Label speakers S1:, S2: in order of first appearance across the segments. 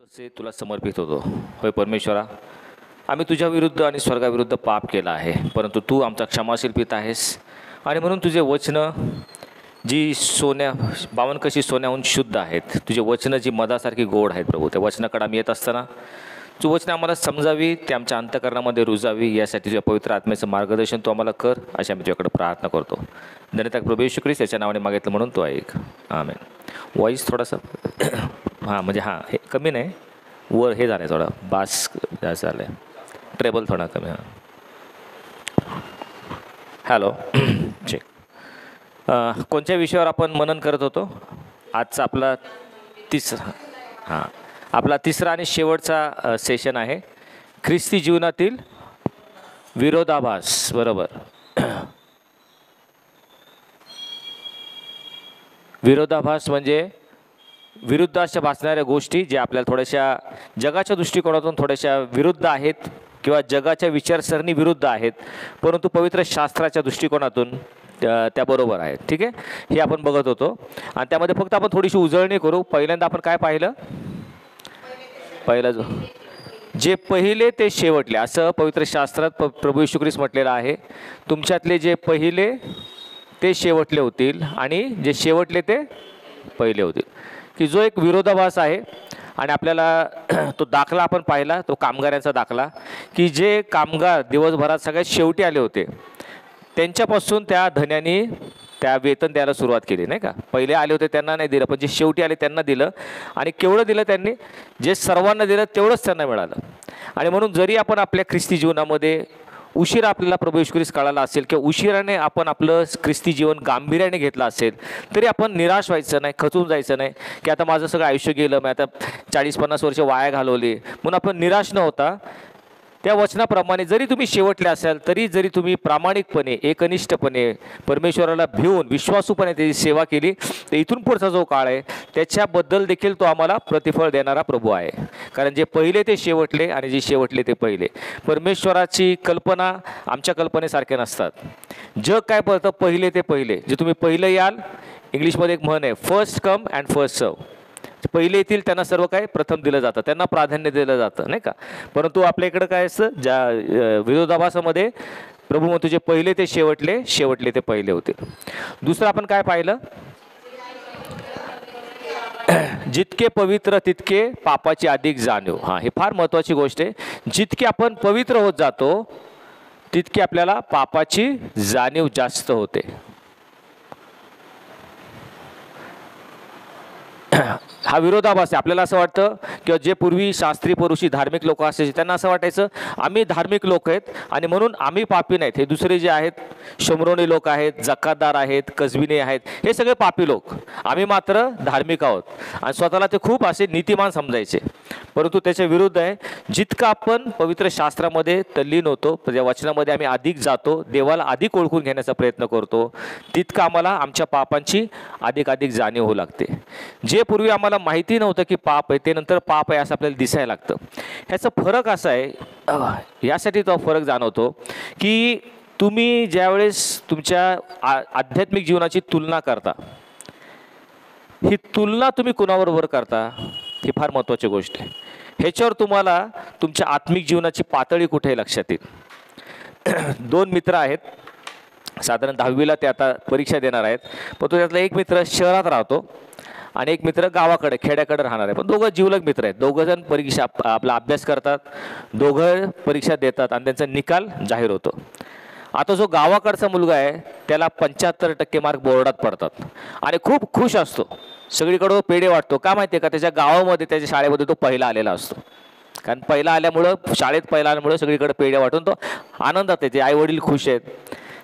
S1: तसे तुला समर्पित होतो. होय परमेश्वरा, आम्ही तुझ्या विरुद्ध आणि स्वर्गाविरुद्ध पाप केला आहे, परंतु तू आमचा क्षमाशील पिता आहेस आणि म्हणून तुझे वचनं जी बावन कशी सोन्याहून शुद्ध आहेत, तुझे वचनं जी मधासारखी गोड आहेत प्रभू, त्या वचनाकडे आम्ही येत असताना तू वचनं आम्हाला समजावी, ते आमच्या अंतःकरणामध्ये रुजावी, यासाठी तुझ्या पवित्र आत्म्याचं मार्गदर्शन तू आम्हाला कर, अशी आम्ही तुझ्याकडे प्रार्थना करतो. धन्यता प्रभू येशू ख्रिस्त याच्या नावाने मागितलं म्हणून तो ऐक. आमेन. वॉईस थोडासा हां म्हणजे हां हे कमी नाही, वर हे झालं आहे थोडं बास जास्त झालं आहे, ट्रेबल थोडा कमी. हां हॅलो चेक. कोणत्या विषयावर आपण मनन करत होतो? आजचा आपला तिसरा आणि शेवटचा सेशन आहे, ख्रिस्ती जीवनातील विरोधाभास. बरोबर. विरोधाभास म्हणजे विरुद्ध अशा भासणाऱ्या गोष्टी ज्या आपल्याला थोड्याशा जगाच्या दृष्टिकोनातून थोड्याशा विरुद्ध आहेत किंवा जगाच्या विचारसरणी विरुद्ध आहेत, परंतु पवित्र शास्त्राच्या दृष्टिकोनातून त्या बरोबर आहेत. ठीक आहे, हे आपण बघत होतो आणि त्यामध्ये फक्त आपण थोडीशी उजळणी करू. पहिल्यांदा आपण काय पाहिलं? पहिलं जे पहिले ते शेवटले, असं पवित्र शास्त्रात प्रभू येशू ख्रिस्त म्हटलेलं आहे. तुमच्यातले जे पहिले ते शेवटले होतील आणि जे शेवटले ते पहिले होतील. की जो एक विरोधाभास आहे आणि आपल्याला तो दाखला आपण पाहिला, तो कामगारांचा दाखला, की जे कामगार दिवसभरात सगळ्यात शेवटी आले होते त्यांच्यापासून त्या धन्यानी त्या वेतन द्यायला सुरुवात केली, नाही का. पहिले आले होते त्यांना नाही दिलं, पण जे शेवटी आले त्यांना दिलं. आणि केवढं दिलं त्यांनी? जे सर्वांना दिलं तेवढंच त्यांना मिळालं. आणि म्हणून जरी आपण आपल्या ख्रिस्ती जीवनामध्ये उशिरा आपल्याला प्रभू येशू ख्रिस्त कळाला असेल किंवा उशिराने आपण आपलं ख्रिस्ती जीवन गांभीर्याने घेतलं असेल, तरी आपण निराश व्हायचं नाही, खचून जायचं नाही की आता माझं सगळं आयुष्य गेलं, मी आता 40-50 वर्ष वाया घालवली, म्हणून आपण निराश न होता त्या वचनाप्रमाणे जरी तुम्ही शेवटले असाल, तरी जरी तुम्ही प्रामाणिकपणे एकनिष्ठपणे परमेश्वराला भिवून विश्वासूपणे त्याची सेवा केली, तर इथून पुढचा जो काळ आहे त्याच्याबद्दल देखील तो आम्हाला प्रतिफळ देणारा प्रभू आहे. कारण जे पहिले ते शेवटले आणि जे शेवटले ते पहिले. परमेश्वराची कल्पना आमच्या कल्पनेसारख्या नसतात. जग काय पडतं? पहिले ते पहिले. जे तुम्ही पहिलं याल, इंग्लिशमध्ये एक म्हण आहे, first come and first serve. पहिले येतील त्यांना सर्व काय प्रथम दिलं जातं, त्यांना प्राधान्य दिलं जातं, नाही का. परंतु आपल्या इकडं काय असतं, ज्या विरोधाभासामध्ये प्रभू म्हणतो जे पहिले ते शेवटले, शेवटले ते पहिले होते. दुसरं आपण काय पाहिलं? जितके पवित्र तितके पापाची अधिक जाणीव. हां, हे फार महत्त्वाची गोष्ट आहे. जितके आपण पवित्र होत जातो तितके आपल्याला पापाची जाणीव जास्त होते. हा विरोधाभास आहे. आपल्याला असं वाटतं किंवा जे पूर्वी शास्त्री पुरुषी धार्मिक लोक असायचे त्यांना असं वाटायचं आम्ही धार्मिक लोक आहेत आणि म्हणून आम्ही पापी नाहीत. हे दुसरे जे आहेत, शमरोनी लोक आहेत, जकातदार आहेत, कजबिने आहेत, हे सगळे पापी लोक, आम्ही मात्र धार्मिक आहोत. आणि स्वतःला ते खूप असे नीतिमान समजायचे. परंतु त्याच्या विरुद्ध आहे. जितकं आपण पवित्र शास्त्रामध्ये तल्लीन होतो, त्या वचनामध्ये आम्ही अधिक जातो, देवाला अधिक ओळखून घेण्याचा प्रयत्न करतो, तितकं आम्हाला आमच्या पापांची अधिक जाणीव होऊ लागते. जे पूर्वी आम्हाला माहिती नव्हतं की पाप आहे, ते नंतर पाप आहे असं आपल्याला दिसायला लागतं. ह्याचा फरक असा आहे, यासाठी तो फरक जाणवतो की तुम्ही ज्यावेळेस तुमच्या आध्यात्मिक जीवनाची तुलना करता, ही तुलना तुम्ही कुणाबरोबर करता ही फार महत्त्वाची गोष्ट आहे. ह्याच्यावर तुम्हाला तुमच्या आत्मिक जीवनाची पातळी कुठे आहे लक्षात येईल. 2 मित्र आहेत, साधारण 10वीला ते आता परीक्षा देणार आहेत, पण तो त्यातला एक मित्र शहरात राहतो आणि एक मित्र गावाकडे खेड्याकडे राहणार आहे. पण दोघं जिवलग मित्र आहेत. दोघंजण परीक्षा आपला अभ्यास करतात, दोघं परीक्षा देतात आणि त्यांचा निकाल जाहीर होतो. आता जो गावाकडचा मुलगा आहे त्याला 75% मार्क बोर्डात पडतात आणि खूप खुश असतो, सगळीकडं पेढे वाटतो. का माहिती आहे का? त्याच्या गावामध्ये त्याच्या शाळेमध्ये तो पहिला आलेला असतो. कारण पहिला आल्यामुळं, शाळेत पहिला आल्यामुळं सगळीकडे पेढे वाटून तो आनंदात आहे, त्याचे आईवडील खुश आहेत.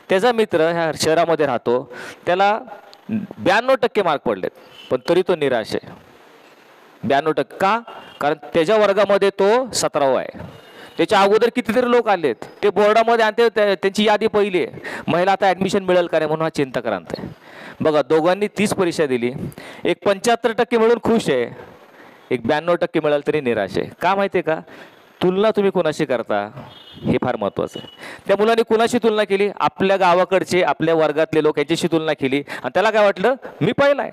S1: त्याचा मित्र ह्या शहरामध्ये राहतो, त्याला 92% मार्क पडलेत, पण तरी तो निराश आहे. 92% का? कारण त्याच्या वर्गामध्ये तो 17वा आहे. त्याच्या अगोदर कितीतरी लोक आलेत, ते बोर्डामध्ये आणि त्यांची यादी पहिली आहे. महिला आता ॲडमिशन मिळेल का नाही म्हणून हा चिंताक्रांत आहे. बघा, दोघांनी 30 परीक्षा दिली, एक 75% मिळून खुश आहे, एक 92% मिळाल तरी निराश आहे. का माहिती आहे का? तुलना तुम्ही कोणाशी करता हे फार महत्त्वाचं आहे. त्या मुलाने कोणाशी तुलना केली? आपल्या गावाकडचे, आपल्या वर्गातले लोक यांच्याशी तुलना केली आणि त्याला काय वाटलं, मी पहिला आहे.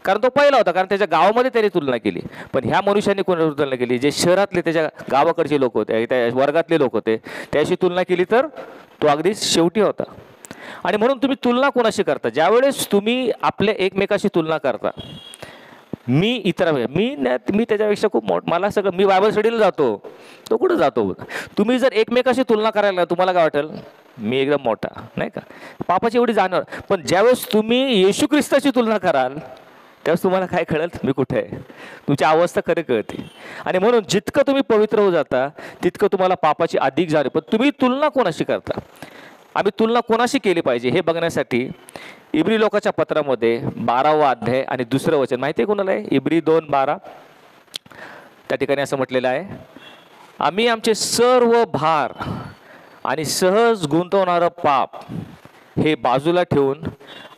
S1: कारण तो पहिला होता, कारण त्याच्या गावामध्ये त्याने तुलना केली. पण ह्या मनुष्याने कोणावर तुलना केली? जे शहरातले त्याच्या गावाकडचे लोक होते, त्या वर्गातले लोक होते, त्याशी तुलना केली तर तो अगदी शेवटी होता. आणि म्हणून तुम्ही तुलना कोणाशी करता? ज्यावेळेस तुम्ही आपल्या एकमेकाशी तुलना करता, मी त्याच्यापेक्षा खूप मला सगळं, मी बायबल स्टडीला जातो, तो कुठं जातो? तुम्ही जर एकमेकाशी तुलना करायला, तुम्हाला काय वाटेल? मी एकदम मोठा, नाही का? पापाची एवढी जाणीव. पण ज्यावेळेस तुम्ही येशू ख्रिस्ताची तुलना कराल, त्यावेळेस तुम्हाला काय कळेल? मी कुठे आहे? तुमची अवस्था खरी कळते. आणि म्हणून जितकं तुम्ही पवित्र होऊ जाता, तितकं तुम्हाला पापाची अधिक जाणीव. पण तुम्ही तुलना कोणाशी करता? आम्ही तुलना कोणाशी केली पाहिजे हे बघण्यासाठी इब्री लोकाच्या पत्रामध्ये 12वा अध्याय आणि 2रं वचन माहिती आहे कोणाला आहे? इब्री 2:12. त्या ठिकाणी असं म्हटलेलं आहे, आम्ही आमचे सर्व भार आणि सहज गुंतवणारं पाप हे बाजूला ठेवून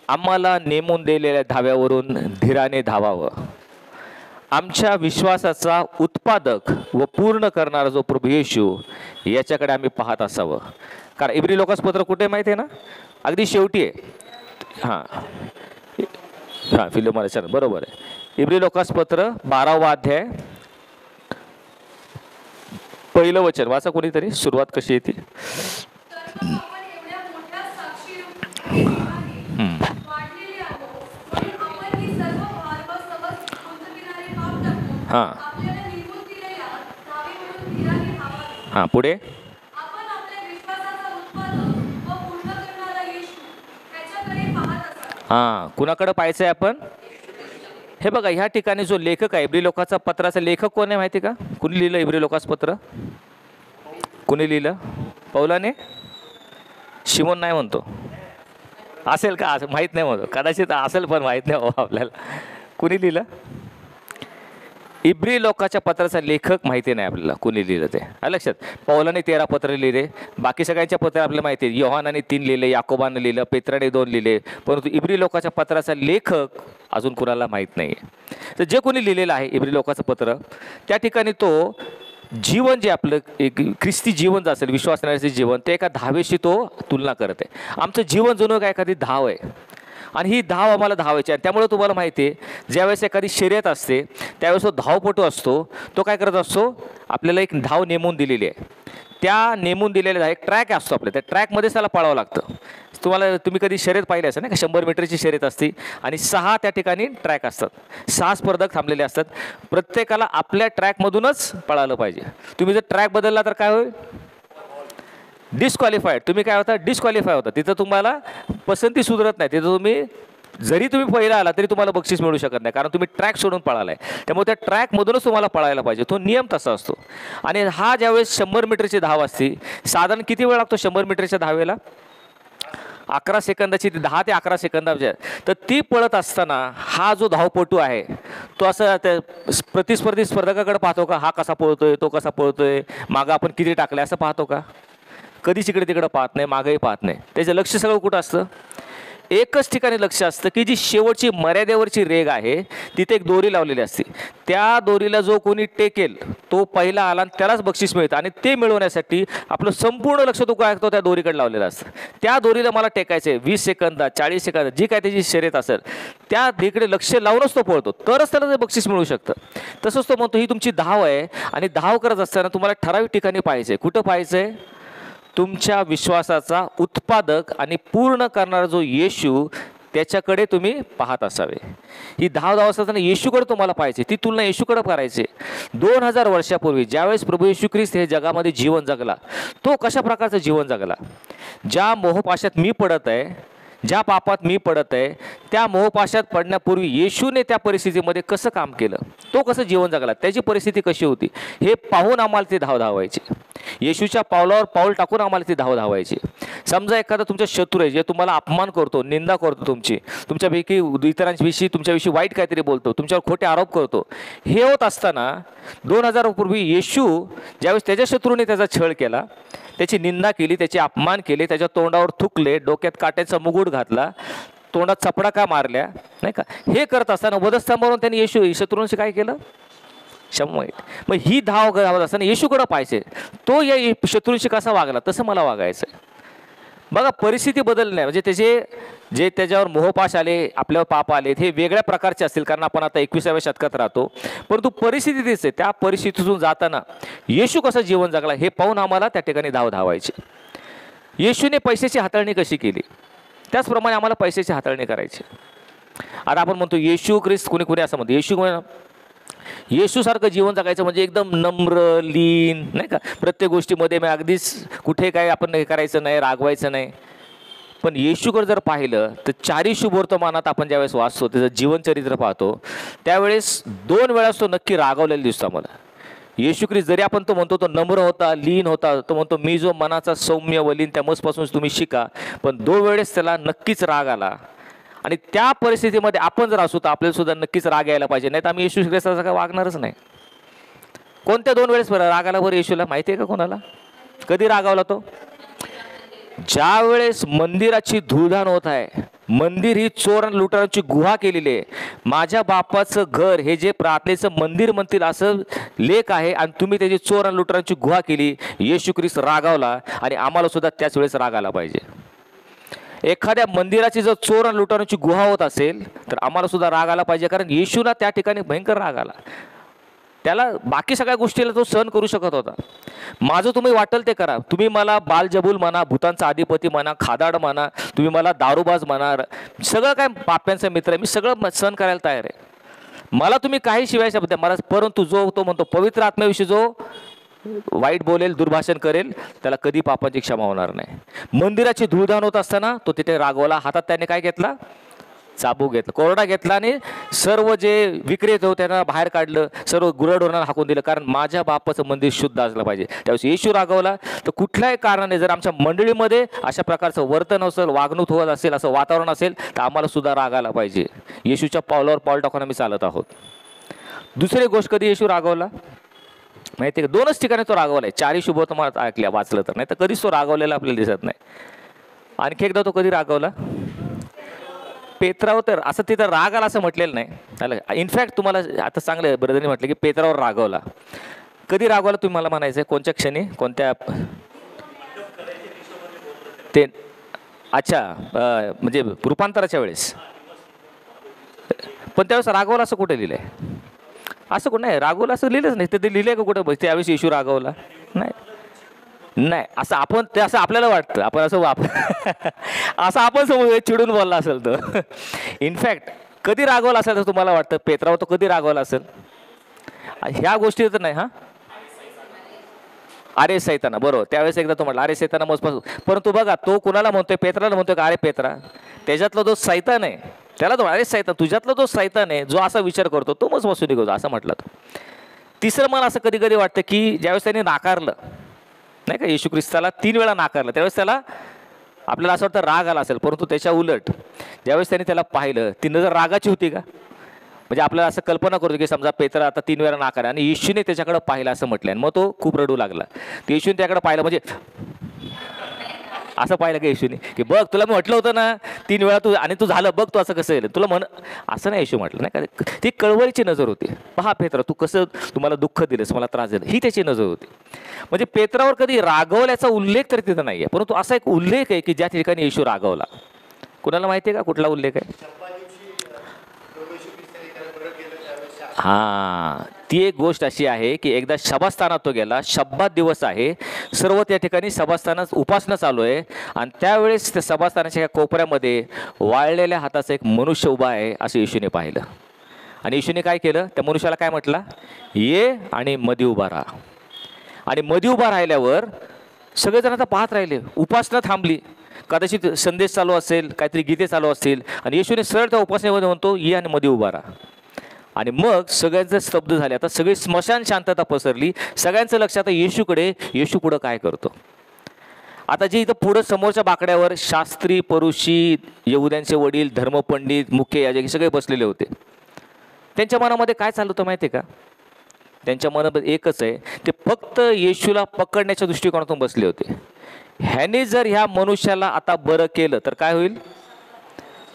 S1: आम्हाला नेमून दिलेल्या धाव्यावरून धीराने धावावं. आमच्या विश्वासाचा उत्पादक व पूर्ण करणारा जो प्रभू येशू, याच्याकडे आम्ही पाहत असावं. कारण इब्री लोकांचं पत्र कुठे माहिती आहे ना? अगदी शेवटी आहे. हां फिलोमोनाच्या बरोबर आहे. इब्री लोकांचं पत्र 12वा अध्याय 1 वचन वाचा कोणीतरी. सुरुवात कशी येते? हां हां पुढे हां कुणाकडे पाहायचं आहे आपण? हे बघा, ह्या ठिकाणी जो लेखक आहे, इब्री लोकांचा पत्राचा लेखक कोण आहे माहिती का? कुणी लिहिलं इब्री लोकांचं पत्र? कुणी लिहिलं? पौलाने? शिमोन नाही म्हणतो, असेल का? असं माहीत नाही म्हणतो, कदाचित असेल पण माहीत नाही आपल्याला. कुणी लिहिलं? इब्री लोकाच्या पत्राचा लेखक माहिती नाही आपल्याला कुणी लिहिलं ते. लक्षात, पौलाने 13 पत्र लिहिले, बाकी सगळ्यांच्या पत्र आपल्याला माहिती आहे. योहानाने 3 लिहिले, याकोबाने लिहिलं, पेत्राने 2 लिहिले, परंतु इब्री लोकाच्या पत्राचा लेखक अजून कुणाला माहीत नाही आहे. तर जे कोणी लिहिलेलं आहे इब्री लोकाचं पत्र, त्या ठिकाणी तो जीवन जे आपलं एक ख्रिस्ती जीवन जे असेल, विश्वास करण्याचे जीवन, ते एका धावेशी तो तुलना करत आहे. आमचं जीवन जणू काय एखादी धाव आहे आणि ही धाव आम्हाला धावायची आहे. त्यामुळे तुम्हाला माहिती आहे, ज्यावेळेस एखादी शर्यत असते त्यावेळेस तो धावपटू असतो, तो काय करत असतो? आपल्याला एक धाव नेमून दिलेली आहे, त्या नेमून दिलेल्या एक ट्रॅक असतो आपल्या, त्या ट्रॅकमध्येच त्याला पळावं लागतं. तुम्ही कधी शर्यत पाहिली असेल ना का? 100 मीटरची शर्यत असते आणि 6 त्या ठिकाणी ट्रॅक असतात, 6 स्पर्धक थांबलेले असतात. प्रत्येकाला आपल्या ट्रॅकमधूनच पळालं पाहिजे. तुम्ही जर ट्रॅक बदलला तर काय होईल? डिस्क्वालिफाईड. तुम्ही काय होता? डिस्क्वालिफाय होता. तिथं तुम्हाला पसंती सुधारत नाही. तिथं जरी तुम्ही पहिला आला तरी तुम्हाला बक्षीस मिळू शकत नाही, कारण तुम्ही ट्रॅक सोडून पळालाय. त्यामुळे त्या ट्रॅकमधूनच तुम्हाला पळायला पाहिजे. तो नियम तसा असतो. आणि हा ज्यावेळेस 100 मीटरची धाव असते, साधारण किती वेळ लागतो 100 मीटरच्या धावेला? 11 सेकंदाची, 10 ते 11 सेकंदाची. तर ती पळत असताना हा जो धावपटू आहे तो असं त्या प्रतिस्पर्धी स्पर्धकाकडे पाहतो का? हा कसा पळतोय, तो कसा पळतोय, मागं आपण किती टाकले असं पाहतो का? कधीच इकडे तिकडं पाहत नाही, मागंही पाहत नाही. त्याचं लक्ष सगळं कुठं असतं? एकच ठिकाणी लक्ष असतं की जी शेवटची मर्यादेवरची रेग आहे, तिथे एक दोरी लावलेली असते. त्या दोरीला जो कोणी टेकेल तो पहिला आला आणि त्यालाच बक्षीस मिळतं. आणि ते मिळवण्यासाठी आपलं संपूर्ण लक्ष तो काय करतो? त्या दोरीकडे लावलेलं असतं. त्या दोरीला मला टेकायचं आहे 20 सेकंदात, 40 सेकंदात, जी काय त्याची शर्यत असेल त्या इकडे लक्ष लावूनच तो पळतो, तरच त्याला ते बक्षीस मिळू शकतं. तसंच तो म्हणतो ही तुमची धाव आहे आणि धाव करत असताना तुम्हाला ठराविक ठिकाणी पाहायचं आहे. कुठं पाहायचं आहे? तुमच्या विश्वासाचा उत्पादक आणि पूर्ण करणारा जो येशू, त्याच्याकडे तुम्ही पाहत असावे. ही धाव असताना येशूकडे तुम्हाला पाहायचे, ती तुलना येशूकडे करायची. 2000 वर्षापूर्वी ज्यावेळेस प्रभू येशू ख्रिस्त हे जगामध्ये जीवन जगला, तो कशा प्रकारचं जीवन जगला? ज्या मोहपाशात मी पडत आहे, ज्या पापात मी पडत आहे, त्या मोहपाशात पडण्यापूर्वी येशूने त्या परिस्थितीमध्ये कसं काम केलं, तो कसं जीवन जगला, त्याची परिस्थिती कशी होती, हे पाहून आम्हाला ती धाव धावायची. येशूच्या पावलावर पाऊल टाकून आम्हाला ती धाव धावायची. समजा एखादा तुमचा शत्रू आहे, जे तुम्हाला अपमान करतो, निंदा करतो, तुमच्यापैकी इतरांविषयी तुमच्याविषयी वाईट काहीतरी बोलतो, तुमच्यावर खोटे आरोप करतो, हे होत असताना 2000 पूर्वी येशू ज्यावेळेस त्याच्या शत्रूने त्याचा छळ केला, त्याची निंदा केली, त्याचे अपमान केले, त्याच्या तोंडावर थुकले, डोक्यात काट्याचा मुकुट घातला, तोंडात चपडाका मारल्या, नाही का, हे करत असताना वधस्तंभावरून त्यांनी येशू शत्रूंशी काय केलं? क्षमा. मग ही धाव असताना येशूकडं पाहिजे, तो या शत्रूंशी कसा वागला तसं मला वागायचं आहे. बघा परिस्थिती बदलणे म्हणजे त्याचे जे त्याच्यावर मोहपाश आले, आपल्यावर पाप आले, हे वेगळ्या प्रकारचे असतील, कारण आपण आता 21व्या शतकात राहतो. परंतु परिस्थिती तीच आहे. त्या परिस्थितीतून जाताना येशू कसं जीवन जगला हे पाहून आम्हाला त्या ठिकाणी धावायचे. येशूने पैशाची हाताळणी कशी केली, त्याचप्रमाणे आम्हाला पैशाची हाताळणी करायची. आता आपण म्हणतो येशू ख्रिस्त, कुणी कुणी असं म्हणतो येशूसारखं जीवन जगायचं म्हणजे एकदम नम्र, लीन, नाही का, प्रत्येक गोष्टीमध्ये मग अगदीच कुठे काय आपण हे करायचं नाही, रागवायचं नाही. पण येशूकडे जर पाहिलं तर चारी शुभवर्तमानात आपण ज्यावेळेस वाचतो, त्याचं जीवनचरित्र पाहतो, त्यावेळेस 2 वेळास तो नक्की रागवलेला दिसतो आम्हाला. येशू ख्रिस्त जरी आपण तो म्हणतो तो नम्र होता, लीन होता, तो म्हणतो मी जो मनाचा सौम्य व लीन त्या मजपासून तुम्ही शिका, पण 2 वेळेस त्याला नक्कीच राग आला. आणि त्या परिस्थितीमध्ये आपण जर असू तर आपल्याला सुद्धा नक्कीच राग यायला पाहिजे, नाही तर आम्ही येशू ख्रिस्ताचं काय वागणारच नाही. कोणत्या 2 वेळेस बरं राग आला बरं येशूला, माहिती आहे का कोणाला? कधी रागावला तो? ज्या वेळेस मंदिराची धूळधाण होत आहे, मंदिर ही चोर आणि लुटारांची गुहा केलेली आहे, माझ्या बापाचं घर हे जे प्रार्थनेचं मंदिर म्हणतील असं लेख आहे, आणि तुम्ही त्याची चोर आणि लुटारांची गुहा केली. येशू ख्रिस्त रागावला आणि आम्हाला सुद्धा त्याच वेळेस राग आला पाहिजे. एखाद्या मंदिराची जर चोर आणि लुटारांची गुहा होत असेल तर आम्हाला सुद्धा राग आला पाहिजे, कारण येशूला त्या ठिकाणी भयंकर राग आला. त्याला बाकी सगळ्या गोष्टीला तो सहन करू शकत होता. माझं तुम्ही वाटेल ते करा, तुम्ही मला बालजबूल म्हणा, भूतांचा अधिपती म्हणा, खादाड म्हणा, तुम्ही मला दारूबाज म्हणा, सगळं काय पाप्यांचा मित्र आहे, मी सगळं सहन करायला तयार आहे. मला तुम्ही काही शिवाय शब्द मला, परंतु जो तो म्हणतो पवित्र आत्म्याविषयी जो वाईट बोलेल, दुर्भाषण करेल, त्याला कधी पापाची क्षमा होणार नाही. मंदिराची धूळधाण होत असताना तो तिथे रागवला. हातात त्याने काय घेतला? चाबूक घेतला, कोरडा घेतला, आणि सर्व जे विक्रेते होते त्यांना बाहेर काढलं, सर्व गुराढोरांना हाकून दिलं, कारण माझ्या बापाचं मंदिर शुद्ध असलं पाहिजे. त्यावेळेस येशू रागवला. तर कुठल्याही कारणाने जर आमच्या मंडळीमध्ये अशा प्रकारचं वर्तन असेल, वागणूक होत असेल, असं वातावरण असेल, तर आम्हाला सुद्धा राग आला पाहिजे. येशूच्या पावलावर पाऊल टाकून आम्ही चालत आहोत. दुसरी गोष्ट, कधी येशू रागवला माहिती आहे का? 2च ठिकाणी तो रागवलाय. 4 शुभवर्तमानात ऐकल्या वाचलं तर, नाही तर कधीच तो रागवलेला आपल्याला दिसत नाही. आणखी एकदा तो कधी रागवला? पेत्रावर. तर असं तिथं राग आला असं म्हटलेलं नाही. आलं, इनफॅक्ट तुम्हाला आता चांगलं ब्रदरने म्हटलं की पेत्रावर रागवला. कधी रागवला तुम्ही मला म्हणायचं आहे? कोणत्या क्षणी, कोणत्या ते? अच्छा, म्हणजे रूपांतराच्या वेळेस. पण त्यावेळेस रागवला असं कुठे लिहिलंय? असं कुठं नाही, रागवला असं लिहिलंच नाही. ते लिहिलंय का कुठं त्यावेळेस येशू रागवला? नाही नाही, असं आपण ते असं आपल्याला वाटतं, आपण असं असं आपण समजूया चिडून बोलला असेल तर. इनफॅक्ट कधी रागवला असेल तर तुम्हाला वाटतं पेत्रावर तो कधी रागवला असेल? ह्या गोष्टी तर नाही. हां, अरे सैताना, बरोबर. त्यावेळेस एकदा तो म्हटला अरे सैताना मजपासून. परंतु बघा तो कुणाला म्हणतोय? पेत्राला म्हणतोय का अरे पेत्रा? त्याच्यातला जो सैतान आहे त्याला तो अरे सैतान, तुझ्यातला जो सैतान आहे जो असा विचार करतो तो मजपासून निघतो असं म्हटलं. तिसरं मला असं कधी कधी वाटतं की ज्यावेळेस त्याने नाकारलं नाही का, येशू ख्रिस्ताला 3 वेळा नाकारलं, त्यावेळेस त्याला आपल्याला असं वाटतं राग आला असेल. परंतु त्याच्या उलट ज्यावेळेस त्याने त्याला पाहिलं, ती नजर रागाची होती का? म्हणजे आपल्याला असं कल्पना करतो की समजा पेत्रा आता 3 वेळा नाकार आणि येशूने त्याच्याकडे पाहिलं असं म्हटलं, आणि मग तो खूप रडू लागला. येशूने त्याकडे पाहिलं म्हणजे असं पाहिलं का येशूने की बघ तुला मी म्हटलं होतं ना 3 वेळा तू, आणि तू झालं बघ तू असं कसं येईल तुला म्हण, असं नाही येशू म्हटलं नाही का. ती कळवळीची नजर होती. पहा पेत्रा, तू कसं तुम्हाला दुःख दिलंस, मला त्रास दिला, ही त्याची नजर होती. म्हणजे पेत्रावर कधी रागवल्याचा उल्लेख तर तिथं नाही आहे, परंतु असा एक उल्लेख आहे की ज्या ठिकाणी येशू रागवला. कुणाला माहिती आहे का कुठला उल्लेख आहे? हां, ती एक गोष्ट अशी आहे की एकदा शबास्थानात तो गेला. शब्बात दिवस आहे, सर्व त्या ठिकाणी सभास्थानात उपासना चालू आहे, आणि त्यावेळेस त्या सभास्थानाच्या कोपऱ्यामध्ये वाळलेल्या हाताचा एक मनुष्य उभा आहे असं येशूने पाहिलं. आणि येशूने काय केलं? त्या मनुष्याला काय म्हटलं? ये आणि मध्ये उभा राहा. आणि मध्ये उभा राहिल्यावर सगळेजण आता पाहत राहिले, उपासना थांबली. कदाचित संदेश चालू असेल, काहीतरी गीते चालू असतील, आणि येशूने सरळ त्या उपासनेमध्ये म्हणतो ये आणि मध्ये उभा राहा. आणि मग सगळ्यांचं स्तब्ध झाले. आता सगळी स्मशान शांतता पसरली. सगळ्यांचं लक्ष आता येशूकडे, येशू पुढं काय करतो. आता जे इथं पुढं समोरच्या बाकड्यावर शास्त्री, परुषी, यहुद्यांचे वडील, धर्मपंडित, मुख्य याजक सगळे बसलेले होते. त्यांच्या मनामध्ये काय चालू होतं माहिती आहे का? त्यांच्या मनामध्ये एकच आहे, ते फक्त येशूला पकडण्याच्या दृष्टिकोनातून बसले होते. ह्याने जर ह्या मनुष्याला आता बरं केलं तर काय होईल?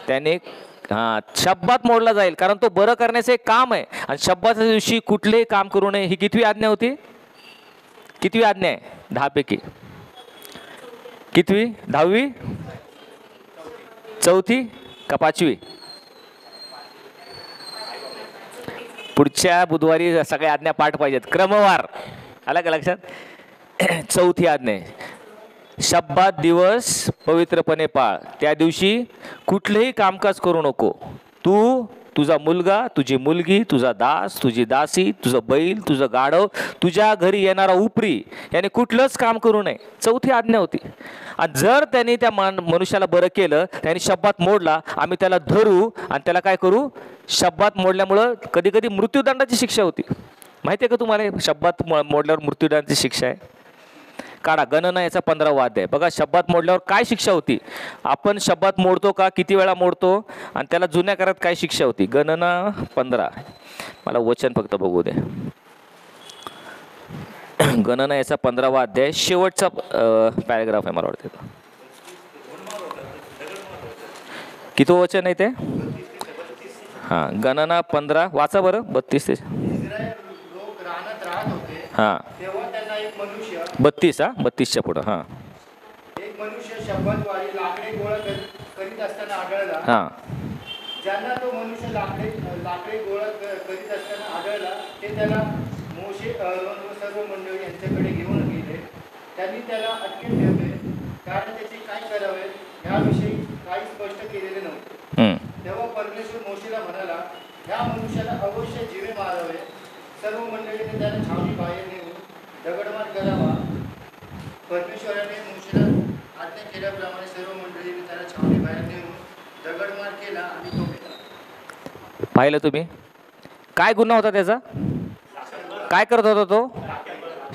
S1: त्याने शब्दात मोडला जाईल, कारण तो बरं करण्याचं एक काम आहे, आणि शब्दाच्या दिवशी कुठलेही काम करू नये. ही कितवी आज्ञा होती? कितवी आज्ञा आहे? 10 पैकी कितवी? 10वी? चौथी का 5वी? पुढच्या बुधवारी सगळ्या आज्ञा पाठ पाहिजेत क्रमवार. आला का लक्षात? चौथी आज्ञा आहे, शब्बात दिवस पवित्रपणे पाळ. त्या दिवशी कुठलेही कामकाज करू नको. तू, तुझा मुलगा, तुझी मुलगी, तुझा दास, तुझी दासी, तुझं बैल, तुझं गाढव, तुझ्या घरी येणारा उपरी याने कुठलंच काम करू नये. चौथी आज्ञा होती. आणि जर त्यांनी त्या मनुष्याला बरं केलं, त्यांनी शब्बात मोडला, आम्ही त्याला धरू आणि त्याला काय करू? शब्बात मोडल्यामुळं कधी कधी मृत्यूदंडाची शिक्षा होती. माहिती आहे का तुम्हाला? शब्बात मोडल्यावर मृत्यूदंडाची शिक्षा आहे. काढा गणना याचा 15वा अध्याय बघा. शब्बात मोडल्यावर काय शिक्षा होती? आपण शब्बात मोडतो का? किती वेळा मोडतो? आणि त्याला जुन्या काळात काय शिक्षा होती? गणना 15. मला वचन फक्त बघू दे. गणना याचा 15वा अध्याय शेवटचा पॅराग्राफ आहे मला वाटतं. किती वचन आहे ते? हां, गणना 15 वाचा बरं. 32 ते हां 32. 32च्या पुढं. हां,
S2: एक मनुष्य शब्बातवारी लाकडे गोळा करीत असताना आढळला.
S1: हां,
S2: ज्यांना तो मनुष्य लाकडे गोळा करीत असताना आढळला ते त्याला मोशे, अहरोन व सर्व मंडळी यांच्याकडे घेऊन गेले. त्यांनी त्याला अटकेत ठेवले, कारण त्याचे काय करावे याविषयी काही स्पष्ट केलेले नव्हते. तेव्हा परमेश्वर मोशेला म्हणाला, ह्या मनुष्याला अवश्य जीवे मारावे. सर्व मंडळीने त्याला छावणी बाहेर नेऊन दगडमार करावा. परमेश्वराने मोशेला आज्ञा केल्याप्रमाणे सर्व मंडळीने त्याला छावणी बाहेर नेऊन दगडमार केला आणि तो मेला.
S1: पाहिलं तुम्ही? काय गुन्हा होता त्याचा? काय करत होता तो?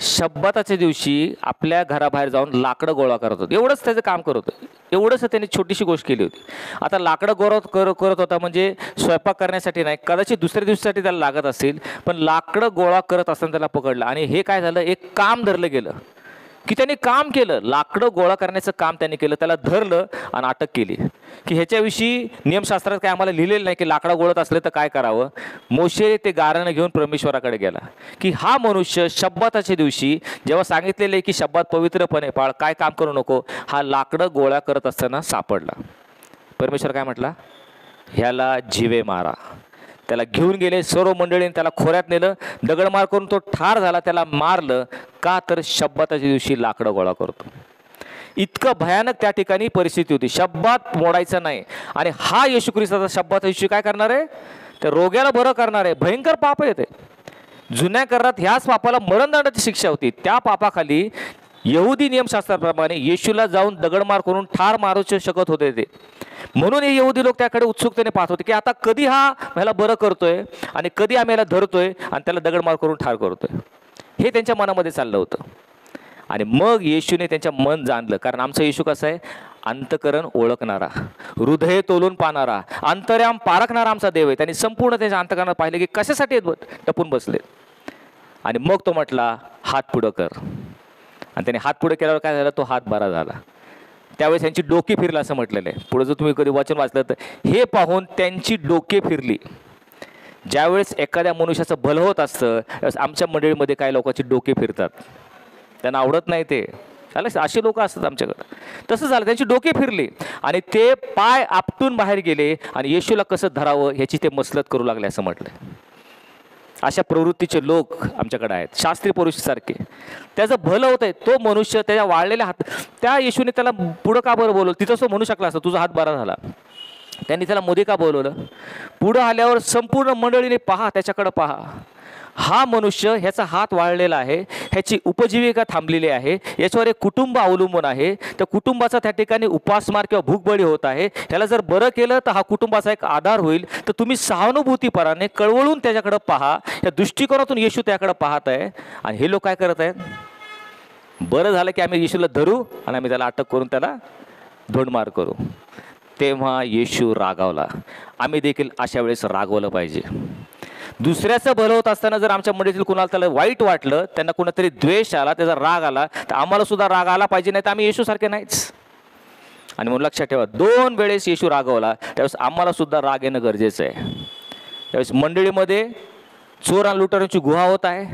S1: शब्बाताच्या दिवशी आपल्या घराबाहेर जाऊन लाकडं गोळा करत होता. एवढंच त्याचं काम करत होतं. एवढंच त्यांनी छोटीशी गोष्ट केली होती. आता लाकडं करत होता म्हणजे स्वयंपाक करण्यासाठी नाही, कदाचित दुसऱ्या दिवसासाठी त्याला लागत असेल, पण लाकडं गोळा करत असताना त्याला पकडलं. आणि हे काय झालं? एक काम धरलं गेलं की त्यांनी काम केलं. लाकडं गोळा करण्याचं काम त्यांनी केलं. त्याला धरलं आणि अटक केली. की ह्याच्याविषयी नियमशास्त्रात काय आम्हाला लिहिलेलं नाही की लाकडं गोळत असले तर काय करावं. मोशे ते गारणं घेऊन परमेश्वराकडे गेला की हा मनुष्य शब्बाताच्या दिवशी जेव्हा सांगितलेलं आहे की शब्बात पवित्रपणे पाळ, काय काम करू नको, हा लाकडं गोळा करत असताना सापडला. परमेश्वर काय म्हटला? ह्याला जीवे मारा. त्याला घेऊन गेले. सर्व मंडळीने त्याला खोऱ्यात नेलं. दगडमार करून तो ठार झाला. त्याला मारलं का? तर शब्बाताच्या दिवशी लाकडं गोळा करतो. इतकं भयानक त्या ठिकाणी परिस्थिती होती. शब्बात मोडायचं नाही. आणि हा येशू ख्रिस्ताचा शब्बाताच्या दिवशी काय करणार आहे? त्या रोग्याला बरं करणार आहे. भयंकर पाप आहे ते. जुन्या करारात ह्याच पापाला मरणदंडाची शिक्षा होती. त्या पापाखाली यहुदी नियमशास्त्राप्रमाणे येशूला जाऊन दगडमार करून ठार मारू शकत होते ते. म्हणून हे यहुदी लोक त्याकडे उत्सुकतेने पाहत होते की आता कधी हा ह्याला बरं करतोय आणि कधी आम्ही ह्याला धरतोय आणि त्याला दगडमार करून ठार करतोय. हे त्यांच्या मनामध्ये चाललं होतं. आणि मग येशूने त्यांच्या मन जाणलं. कारण आमचा येशू कसा आहे? अंतकरण ओळखणारा, हृदय तोलून पाहणारा, अंतर्याम पारखणारा आमचा देव आहे. त्यांनी संपूर्ण त्याच्या अंतकरणात पाहिलं की कशासाठी टपून बसले. आणि मग तो म्हटला, हात पुढं कर. आणि त्याने हात पुढे केल्यावर काय झालं? तो हात बरा झाला. त्यावेळेस त्यांची डोकी फिरली असं म्हटलेलं आहे. पुढे जर तुम्ही कधी वचन वाचलं तर हे पाहून त्यांची डोके फिरली. ज्यावेळेस एखाद्या मनुष्याचं भलं होत असतं, आमच्या मंडळीमध्ये काही लोकांची डोके फिरतात. त्यांना आवडत नाही ते. चालेल, असे लोक असतात आमच्याकडं. तसं झालं, त्यांची डोके फिरली आणि ते पाय आपटून बाहेर गेले आणि येशूला कसं धरावं ह्याची ते मसलत करू लागले असं म्हटलं. अशा प्रवृत्तीचे लोक आमच्याकडे आहेत, शास्त्री पुरुषासारखे. त्याचं भलं होत आहे. तो मनुष्य त्याच्या वाळलेल्या हात, त्या येशूने त्याला पुढं का बरं बोलवलं? तिथं तो म्हणू शकला असता तुझा हात बरा झाला. त्यांनी त्याला मध्ये का बोलवलं? पुढं आल्यावर संपूर्ण मंडळीने पहा, त्याच्याकडं पहा, हा मनुष्य, ह्याचा हात वाळलेला आहे, ह्याची उपजीविका थांबलेली आहे, याच्यावर एक कुटुंब अवलंबून आहे. त्या कुटुंबाचा त्या ठिकाणी उपासमार किंवा भूकबळी होत आहे. ह्याला जर बरं केलं तर हा कुटुंबाचा एक आधार होईल. तर तुम्ही सहानुभूतीपराने कळवळून त्याच्याकडं पहा. या दृष्टिकोनातून येशू त्याकडं पाहत आहे. आणि हे लोक काय करत आहेत? बरं झालं की आम्ही येशूला धरू आणि आम्ही त्याला अटक करून त्याला धोंडमार करू. तेव्हा येशू रागावला. आम्ही देखील अशा वेळेस रागवलं पाहिजे. दुसऱ्याचं भलं होत असताना जर आमच्या मंडळीतील कुणाला त्याला वाईट वाटलं, त्यांना कुणातरी द्वेष आला, त्याचा राग आला, तर आम्हाला सुद्धा राग आला पाहिजे. नाही तर आम्ही येशूसारखे नाहीच. आणि म्हणून लक्षात ठेवा, 2 वेळेस येशू रागवला, त्यावेळेस आम्हाला सुद्धा राग येणं गरजेचं आहे. त्यावेळेस मंडळीमध्ये चोर आणि लुटारांची गुहा होत आहे,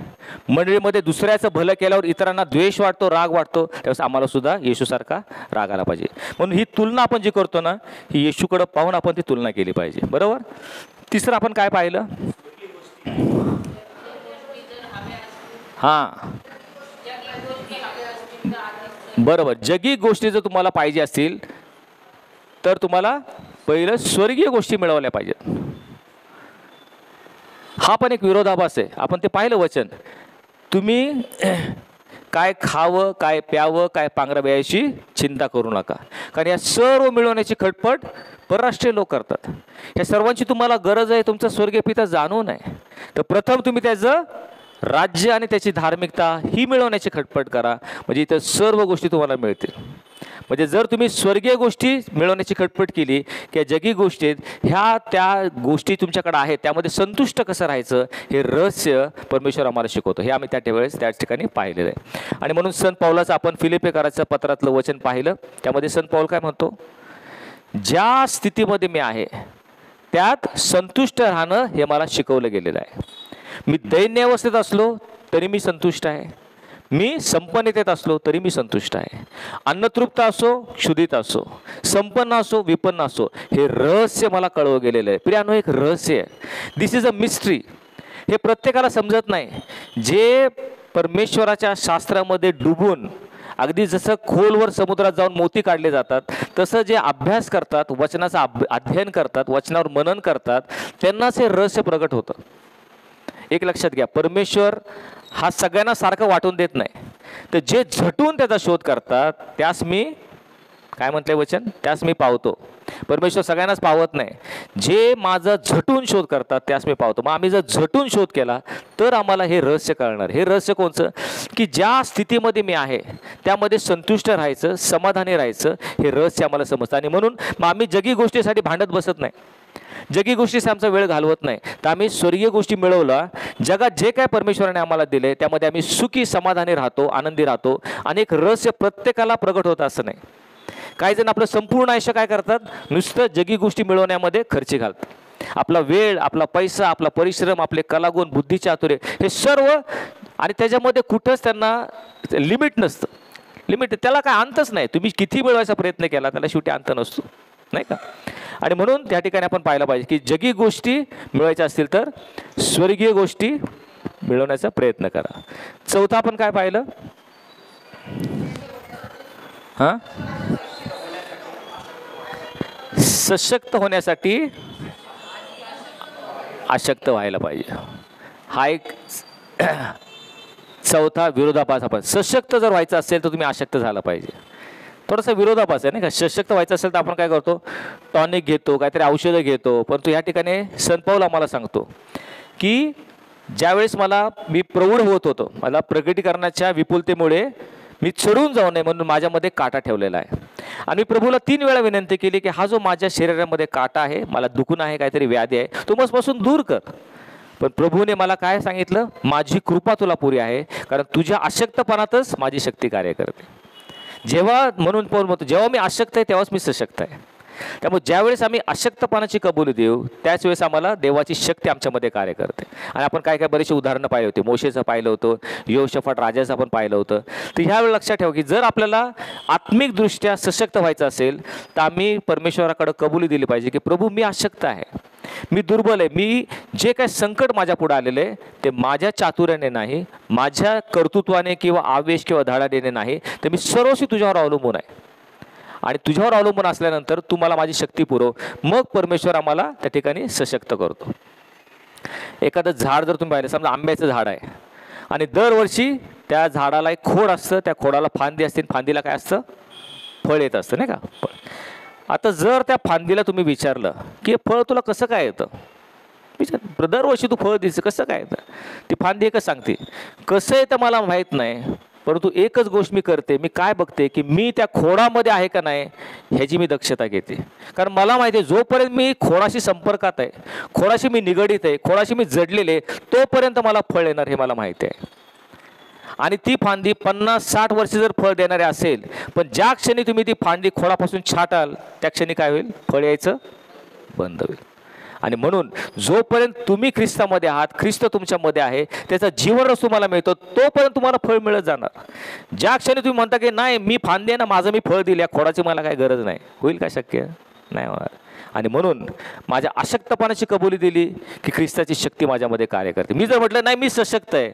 S1: मंडळीमध्ये दुसऱ्याचं भलं केल्यावर इतरांना द्वेष वाटतो, राग वाटतो, त्यावेळेस आम्हाला सुद्धा येशूसारखा राग आला पाहिजे. म्हणून ही तुलना आपण जी करतो ना, ही येशूकडं पाहून आपण ती तुलना केली पाहिजे. बरोबर. तिसरं आपण काय पाहिलं? हां, बरोबर. जगी गोष्टी जर तुम्हाला पाहिजे असतील तर तुम्हाला पहिलं स्वर्गीय गोष्टी मिळवल्या पाहिजेत. हा पण एक विरोधाभास आहे. आपण ते पाहिलं वचन, तुम्ही काय खावं, काय प्यावं, काय पांघरावं याची चिंता करू नका, कारण या सर्व मिळवण्याची खटपट परराष्ट्रीय लोक करतात. या सर्वांची तुम्हाला गरज आहे तुमचा स्वर्गीय पिता जाणून आहे. तर प्रथम तुम्ही त्याचं राज्य आणि त्याची धार्मिकता ही मिळवण्याची खटपट करा, म्हणजे इथं सर्व गोष्टी तुम्हाला मिळतील. म्हणजे जर तुम्ही स्वर्गीय गोष्टी मिळवण्याची खटपट केली की जगी गोष्टी आहेत, ह्या त्या गोष्टी तुमच्याकडे आहेत, त्यामध्ये संतुष्ट कसं राहायचं हे रहस्य परमेश्वर आम्हाला शिकवतो. हे आम्ही त्या वेळेस त्याच ठिकाणी पाहिलेलं आहे. आणि म्हणून संत पौलाचं आपण फिलिप्पियराच्या पत्रातलं वचन पाहिलं, त्यामध्ये संत पौल काय म्हणतो? ज्या स्थितीमध्ये मी आहे त्यात संतुष्ट राहणं हे मला शिकवलं गेलेलं आहे. मी दैन्य अवस्थेत असलो तरी मी संतुष्ट आहे, मी संपन्नतेत असलो तरी मी संतुष्ट आहे, अन्नतृप्त असो, क्षुधित असो, संपन्न असो, विपन्न असो, हे रहस्य मला कळवलं गेलेलं आहे. प्रियानो, एक रहस्य आहे. दिस इज अ मिस्ट्री. हे प्रत्येकाला समजत नाही. जे परमेश्वराच्या शास्त्रामध्ये डुबून अगदी जसं खोलवर समुद्रात जाऊन मोती काढले जातात, तसं जे अभ्यास करतात, वचनाचा अध्ययन करतात, वचनावर मनन करतात, त्यांनाच हे रहस्य प्रगट होतं. एक लक्षात घ्या, परमेश्वर हा सगळ्यांना सारखं वाटून देत नाही. तर जे झटून त्याचा शोध करतात त्यास मी काय म्हटलंय वचन, त्यास मी पावतो. परमेश्वर सगळ्यांनाच पावत नाही. जे माझं झटून शोध करतात त्यास मी पावतो. मग आम्ही जर झटून शोध केला तर आम्हाला हे रहस्य कळणार. हे रहस्य कोणचं? की ज्या स्थितीमध्ये मी आहे त्यामध्ये संतुष्ट राहायचं, समाधानी राहायचं, हे रहस्य आम्हाला समजतं. आणि म्हणून मग आम्ही जगी गोष्टीसाठी भांडत बसत नाही, जगी गोष्टीचा आमचा वेळ घालवत नाही. तर आम्ही स्वर्गीय गोष्टी मिळवला, जगात जे काय परमेश्वराने आम्हाला दिले त्यामध्ये आम्ही सुखी समाधानी राहतो, आनंदी राहतो. आणि एक रहस्य प्रत्येकाला प्रगट होतं असं नाही. काही जण आपलं संपूर्ण आयुष्य काय करतात, नुसतं जगी गोष्टी मिळवण्यामध्ये खर्ची घालतात. आपला वेळ, आपला पैसा, आपला परिश्रम, आपले कलागुण, बुद्धी चातुर्य हे सर्व, आणि त्याच्यामध्ये कुठंच त्यांना लिमिट नसतं. लिमिट त्याला काय अंतच नाही. तुम्ही किती मिळवायचा प्रयत्न केला त्याला शेवटी अंत नसतो, नाही का? आणि म्हणून त्या ठिकाणी आपण पाहायला पाहिजे की जगी गोष्टी मिळवायच्या असतील तर स्वर्गीय गोष्टी मिळवण्याचा प्रयत्न करा. चौथा आपण काय पाहिलं? हां, सशक्त होण्यासाठी अशक्त व्हायला पाहिजे. हा एक चौथा विरोधाभास. आपण सशक्त जर व्हायचं असेल तर तुम्ही अशक्त झाला पाहिजे. थोडासा विरोधाभास आहे नाही का? सशक्त व्हायचं असेल तर आपण काय करतो, टॉनिक घेतो, काहीतरी औषधं घेतो. परंतु ह्या ठिकाणी संत पौल आम्हाला सांगतो की ज्यावेळेस मी प्रौढ होत होतो, मला प्रगटीकरणाच्या विपुलतेमुळे मी चढून जाऊ नये म्हणून माझ्यामध्ये काटा ठेवलेला आहे. आणि मी प्रभूला 3 वेळा विनंती केली की हा जो माझ्या शरीरामध्ये काटा आहे, मला दुखून आहे, काहीतरी व्याधी आहे, तो मजपासून दूर कर. पण प्रभूने मला काय सांगितलं, माझी कृपा तुला पुरी आहे, कारण तुझ्या अशक्तपणातच माझी शक्ती कार्य करते. जेव्हा म्हणून पौल म्हणतो, जेव्हा मी अशक्त आहे तेव्हाच मी सशक्त आहे. त्यामुळे ज्यावेळेस आम्ही अशक्तपणाची कबुली देऊ त्याच वेळेस आम्हाला देवाची शक्ती आमच्यामध्ये कार्य करते. आणि आपण काय काय बरेचसे उदाहरणं पाहिले होते. मोशेचं पाहिलं होतं, यहोशाफाट राजाचं आपण पाहिलं होतं. तर ह्यावेळी लक्षात ठेवा की जर आपल्याला आत्मिकदृष्ट्या सशक्त व्हायचं असेल तर आम्ही परमेश्वराकडे कबुली दिली पाहिजे की प्रभू मी अशक्त आहे, मी दुर्बल आहे, मी जे काय संकट माझ्या पुढे आलेले आहे ते माझ्या चातुर्याने नाही, माझ्या कर्तृत्वाने किंवा आवेश किंवा धडाडीने नाही, तर मी सर्वस्वी तुझ्यावर अवलंबून आहे. आणि तुझ्यावर अवलंबून असल्यानंतर तू मला माझी शक्ती पुरव. मग परमेश्वर आम्हाला त्या ठिकाणी सशक्त करतो. एखादं झाड जर तुम्ही पाहिलं, समजा आंब्याचं झाड आहे आणि दरवर्षी त्या झाडाला एक खोड असतं, त्या खोडाला फांदी असते, फांदीला काय असतं, फळ येत असतं नाही का? आता जर त्या फांदीला तुम्ही विचारलं की फळ तुला कसं काय येतं, दरवर्षी तू फळ दिसतं, कसं काय येतं, ती फांदी एकच सांगते कसं येतं मला माहीत नाही, परंतु एकच गोष्ट मी करते, मी काय बघते की मी त्या खोडामध्ये आहे का नाही ह्याची मी दक्षता घेते. कारण मला माहिती आहे जोपर्यंत मी खोडाशी संपर्कात आहे, खोडाशी मी निगडीत आहे, खोडाशी मी जडलेले, तोपर्यंत मला फळ येणार हे मला माहिती आहे. आणि ती फांदी 50-60 वर्ष जर फळ देणारे असेल, पण ज्या क्षणी तुम्ही ती फांदी खोडापासून छाटाल त्या क्षणी काय होईल, फळ यायचं बंद होईल. आणि म्हणून जोपर्यंत तुम्ही ख्रिस्तामध्ये आहात, ख्रिस्त तुमच्यामध्ये आहे, त्याचा जीवनरस तुम्हाला मिळतो, तोपर्यंत तुम्हाला फळ मिळत जाणार. ज्या क्षणी तुम्ही म्हणता की नाही मी फांदी आहे ना, माझं मी फळ दिलं, या खोडाची मला काही गरज नाही, होईल का शक्य? नाही होणार. आणि म्हणून माझ्या अशक्तपणाची कबुली दिली की ख्रिस्ताची शक्ती माझ्यामध्ये कार्य करते. मी जर म्हटलं नाही मी सशक्त आहे,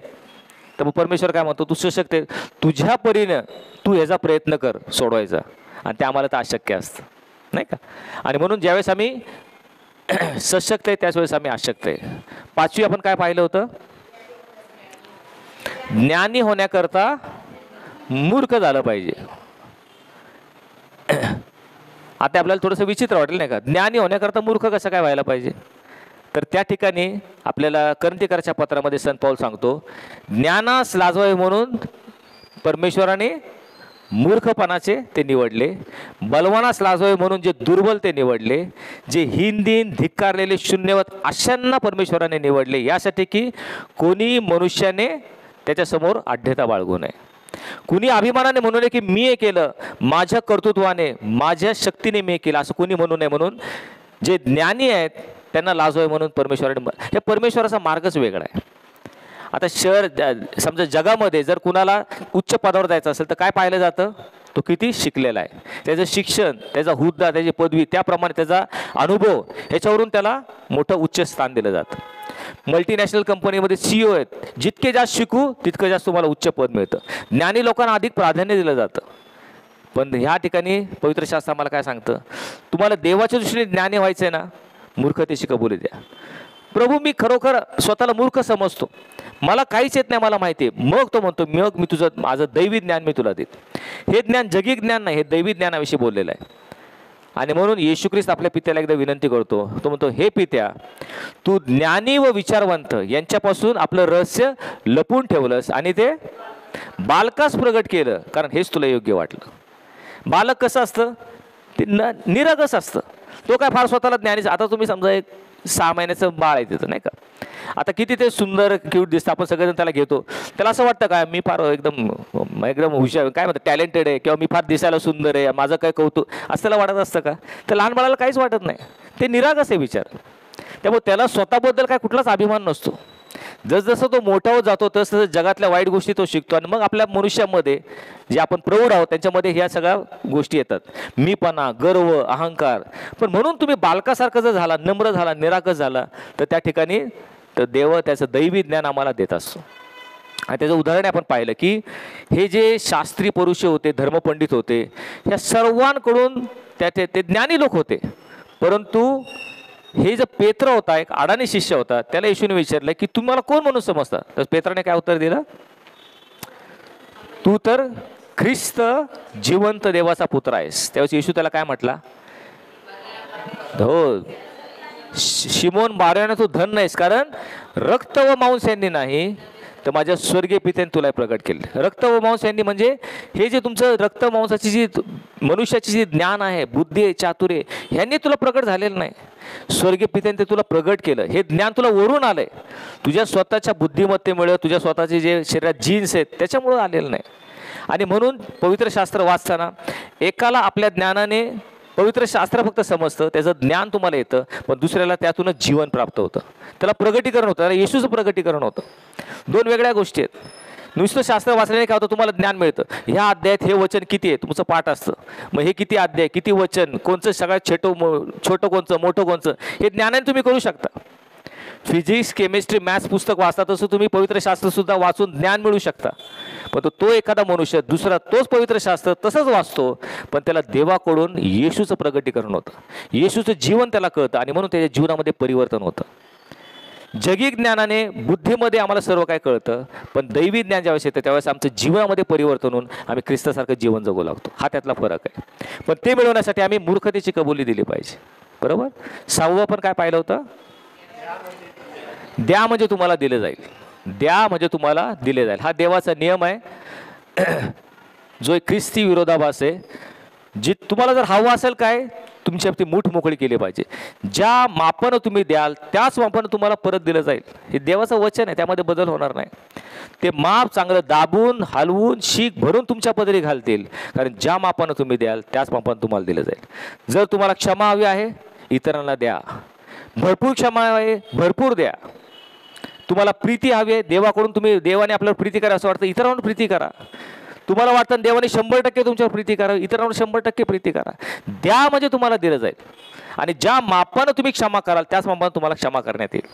S1: तर मग परमेश्वर काय म्हणतो, तू सशक्त आहे, तुझ्या परीनं तू ह्याचा प्रयत्न कर सोडवायचा, आणि ते आम्हाला तर अशक्य असतं, नाही का? आणि म्हणून ज्यावेळेस आम्ही सशक्त आहे त्याच वेळेस आम्ही अशक्त आहे. पाचवी आपण काय पाहिलं होतं, ज्ञानी होण्याकरता मूर्ख झालं पाहिजे. आता आपल्याला थोडंसं विचित्र वाटेल नाही का, ज्ञानी होण्याकरता मूर्ख कसं काय व्हायला पाहिजे? तर त्या ठिकाणी आपल्याला कोरिन्थीकराच्या पत्रामध्ये संत पौल सांगतो, ज्ञानास लाजवावे म्हणून परमेश्वराने मूर्खपणाचे ते निवडले, बलवानास लाजवावे म्हणून जे दुर्बल ते निवडले, जे हीनदीन धिक्कारलेले शून्यवत अशांना परमेश्वराने निवडले, यासाठी की कोणी मनुष्याने त्याच्यासमोर आढ्यता बाळगू नये. कुणी अभिमानाने म्हणू नये की मी हे केलं, माझ्या कर्तृत्वाने माझ्या शक्तीने मी हे केलं, असं कोणी म्हणू नये. म्हणून जे ज्ञानी आहेत त्यांना लाजवावे म्हणून परमेश्वराने, हे परमेश्वराचा मार्गच वेगळा आहे. आता समजा जगामध्ये जर कुणाला उच्च पदावर जायचं असेल तर काय पाहिलं जातं, तो किती शिकलेला आहे, त्याचं शिक्षण, त्याचा हुद्दा, त्याची पदवी, त्याप्रमाणे त्याचा अनुभव, ह्याच्यावरून त्याला मोठं उच्च स्थान दिलं जातं. मल्टीनॅशनल कंपनीमध्ये CEO आहेत, जितके जास्त शिकू तितकं जास्त तुम्हाला उच्च पद मिळतं. ज्ञानी लोकांना अधिक प्राधान्य दिलं जातं. पण ह्या ठिकाणी पवित्र शास्त्र आम्हाला काय सांगतं, तुम्हाला देवाच्या दृष्टीने ज्ञानी व्हायचं आहे ना, मूर्खतेची कबुली द्या. प्रभू मी खरोखर स्वतःला मूर्ख समजतो, मला काहीच येत नाही, मला माहिती आहे. मग तो म्हणतो मग मी तुझं माझं दैवी ज्ञान मी तुला देते. हे ज्ञान जगी ज्ञान नाही, हे दैवी ज्ञानाविषयी बोललेलं आहे. आणि म्हणून येशू ख्रिस्त आपल्या पित्याला एकदा विनंती करतो, तो म्हणतो हे पित्या, तू ज्ञानी व विचारवंत यांच्यापासून आपलं रहस्य लपून ठेवलंस आणि ते बालकास प्रगट केलं, कारण हेच तुला योग्य वाटलं. बालक कसं असतं, ते निरागस असतं, तो काय फार स्वतःला ज्ञानीच. आता तुम्ही समजा एक 6 महिन्याचं बाळ आहे तिथं, नाही का, आता किती ते सुंदर क्यूट दिसतं, आपण सगळेजण त्याला घेतो, त्याला असं वाटतं काय मी फार एकदम हुशार, काय म्हणतात टॅलेंटेड आहे, किंवा मी फार दिसायला सुंदर आहे, माझं काय कौतुक असं त्याला वाटत असतं का? तर लहान बाळाला काहीच वाटत नाही, ते निरागस आहे विचार. त्यामुळे त्याला स्वतःबद्दल काय कुठलाच अभिमान नसतो. जसजसं तो मोठा होत जातो तसं जगातल्या वाईट गोष्टी तो शिकतो, आणि मग आपल्या मनुष्यामध्ये जे आपण प्रौढ आहोत त्यांच्यामध्ये ह्या सगळ्या गोष्टी येतात, मीपणा, गर्व, अहंकार. पण म्हणून तुम्ही बालकासारखं जर झाला, नम्र झाला, निरागस झाला, तर त्या ठिकाणी तर देव त्याचं दैवी ज्ञान आम्हाला देत असतो. आणि त्याचं उदाहरण आपण पाहिलं की हे जे शास्त्री पुरुष होते, धर्मपंडित होते, ह्या सर्वांकडून ते ज्ञानी लोक होते. परंतु हे जो पेत्र होता, एक अडाणी शिष्य होता, त्याला येशूने विचारलं की तुम्हाला कोण म्हणून समजता? तर पेत्राने काय उत्तर दिलं, तू तर ख्रिस्त जिवंत देवाचा पुत्र आहेस. त्यावेळेस येशू त्याला काय म्हटला, हो शिमोन बारयाने तू धन नाहीस, कारण रक्त व मांस यांनी नाही तर माझ्या स्वर्गीय पित्याने तुला प्रगट केले. रक्त व मांस यांनी म्हणजे हे जे तुमचं रक्त मांसाची जी मनुष्याची जी ज्ञान आहे, बुद्धी आहे, चातुर्य, ह्यांनी तुला प्रगट झालेलं नाही, स्वर्गीय पित्याने ते तुला प्रगट केलं. हे ज्ञान तुला वरून आलंय, तुझ्या स्वतःच्या बुद्धिमत्तेमुळे, तुझ्या स्वतःचे जे शरीरात जीन्स आहेत त्याच्यामुळं आलेलं नाही. आणि म्हणून पवित्र शास्त्र वाचताना एकाला आपल्या ज्ञानाने पवित्र शास्त्र फक्त समजतं, त्याचं ज्ञान तुम्हाला येतं, पण दुसऱ्याला त्यातूनच जीवन प्राप्त होतं, त्याला प्रगटीकरण होतं, त्याला येशूचं प्रगटीकरण होतं. 2 वेगळ्या गोष्टी आहेत. नुसतं शास्त्र वाचल्याने काय होतं, तुम्हाला ज्ञान मिळतं, ह्या अध्यायात हे वचन किती आहे तुमचं पाठ असतं, मग हे किती अध्याय, किती वचन, कोणचं सगळ्यात छोटं कोणचं, मोठं कोणचं, हे ज्ञानाने तुम्ही करू शकता. फिजिक्स, केमिस्ट्री, मॅथ्स पुस्तक वाचता तसं तुम्ही पवित्र शास्त्रसुद्धा वाचून ज्ञान मिळू शकता. पण तो एखादा मनुष्य दुसरा तोच पवित्र शास्त्र तसंच वाचतो, पण त्याला देवाकडून येशूचं प्रगटीकरण होतं, येशूचं जीवन त्याला कळतं, आणि म्हणून त्याच्या जीवनामध्ये परिवर्तन होतं. जगी ज्ञानाने बुद्धीमध्ये आम्हाला सर्व काय कळतं, पण दैवी ज्ञान ज्यावेळेस येतं त्यावेळेस आमचं जीवनामध्ये परिवर्तन होऊन आम्ही ख्रिस्तासारखं जीवन जगू लागतो. हा त्यातला फरक आहे. पण ते मिळवण्यासाठी आम्ही मूर्खतेची कबुली दिली पाहिजे. बरोबर. 6वं पण काय पाहिलं होतं, द्या म्हणजे तुम्हाला दिले जाईल, द्या म्हणजे तुम्हाला दिले जाईल. हा देवाचा नियम आहे, जो एक ख्रिस्ती विरोधाभास आहे. जी तुम्हाला जर हवं असेल काय, तुमची ती मूठ मोकळी केली पाहिजे. ज्या मापानं तुम्ही द्याल त्याच मापानं तुम्हाला परत दिलं जाईल. हे देवाचं वचन आहे, त्यामध्ये बदल होणार नाही. ते माप चांगलं दाबून, हलवून, शीख भरून तुमच्या पदरी घालतील, कारण ज्या मापानं तुम्ही द्याल त्याच मापानं तुम्हाला दिलं जाईल. जर तुम्हाला क्षमा हवी आहे, इतरांना द्या. भरपूर क्षमा आहे, भरपूर द्या. तुम्हाला प्रीती हवी आहे देवाकडून, तुम्ही देवाने आपल्याला प्रीती करा असं वाटतं, इतरांवर प्रीती करा. तुम्हाला वाटतं देवाने 100% तुमच्यावर प्रीती करा, इतरांवर 100% प्रीती करा. द्या म्हणजे तुम्हाला दिलं जाईल. आणि ज्या मापानं तुम्ही क्षमा कराल त्याच मापानं तुम्हाला क्षमा करण्यात येईल.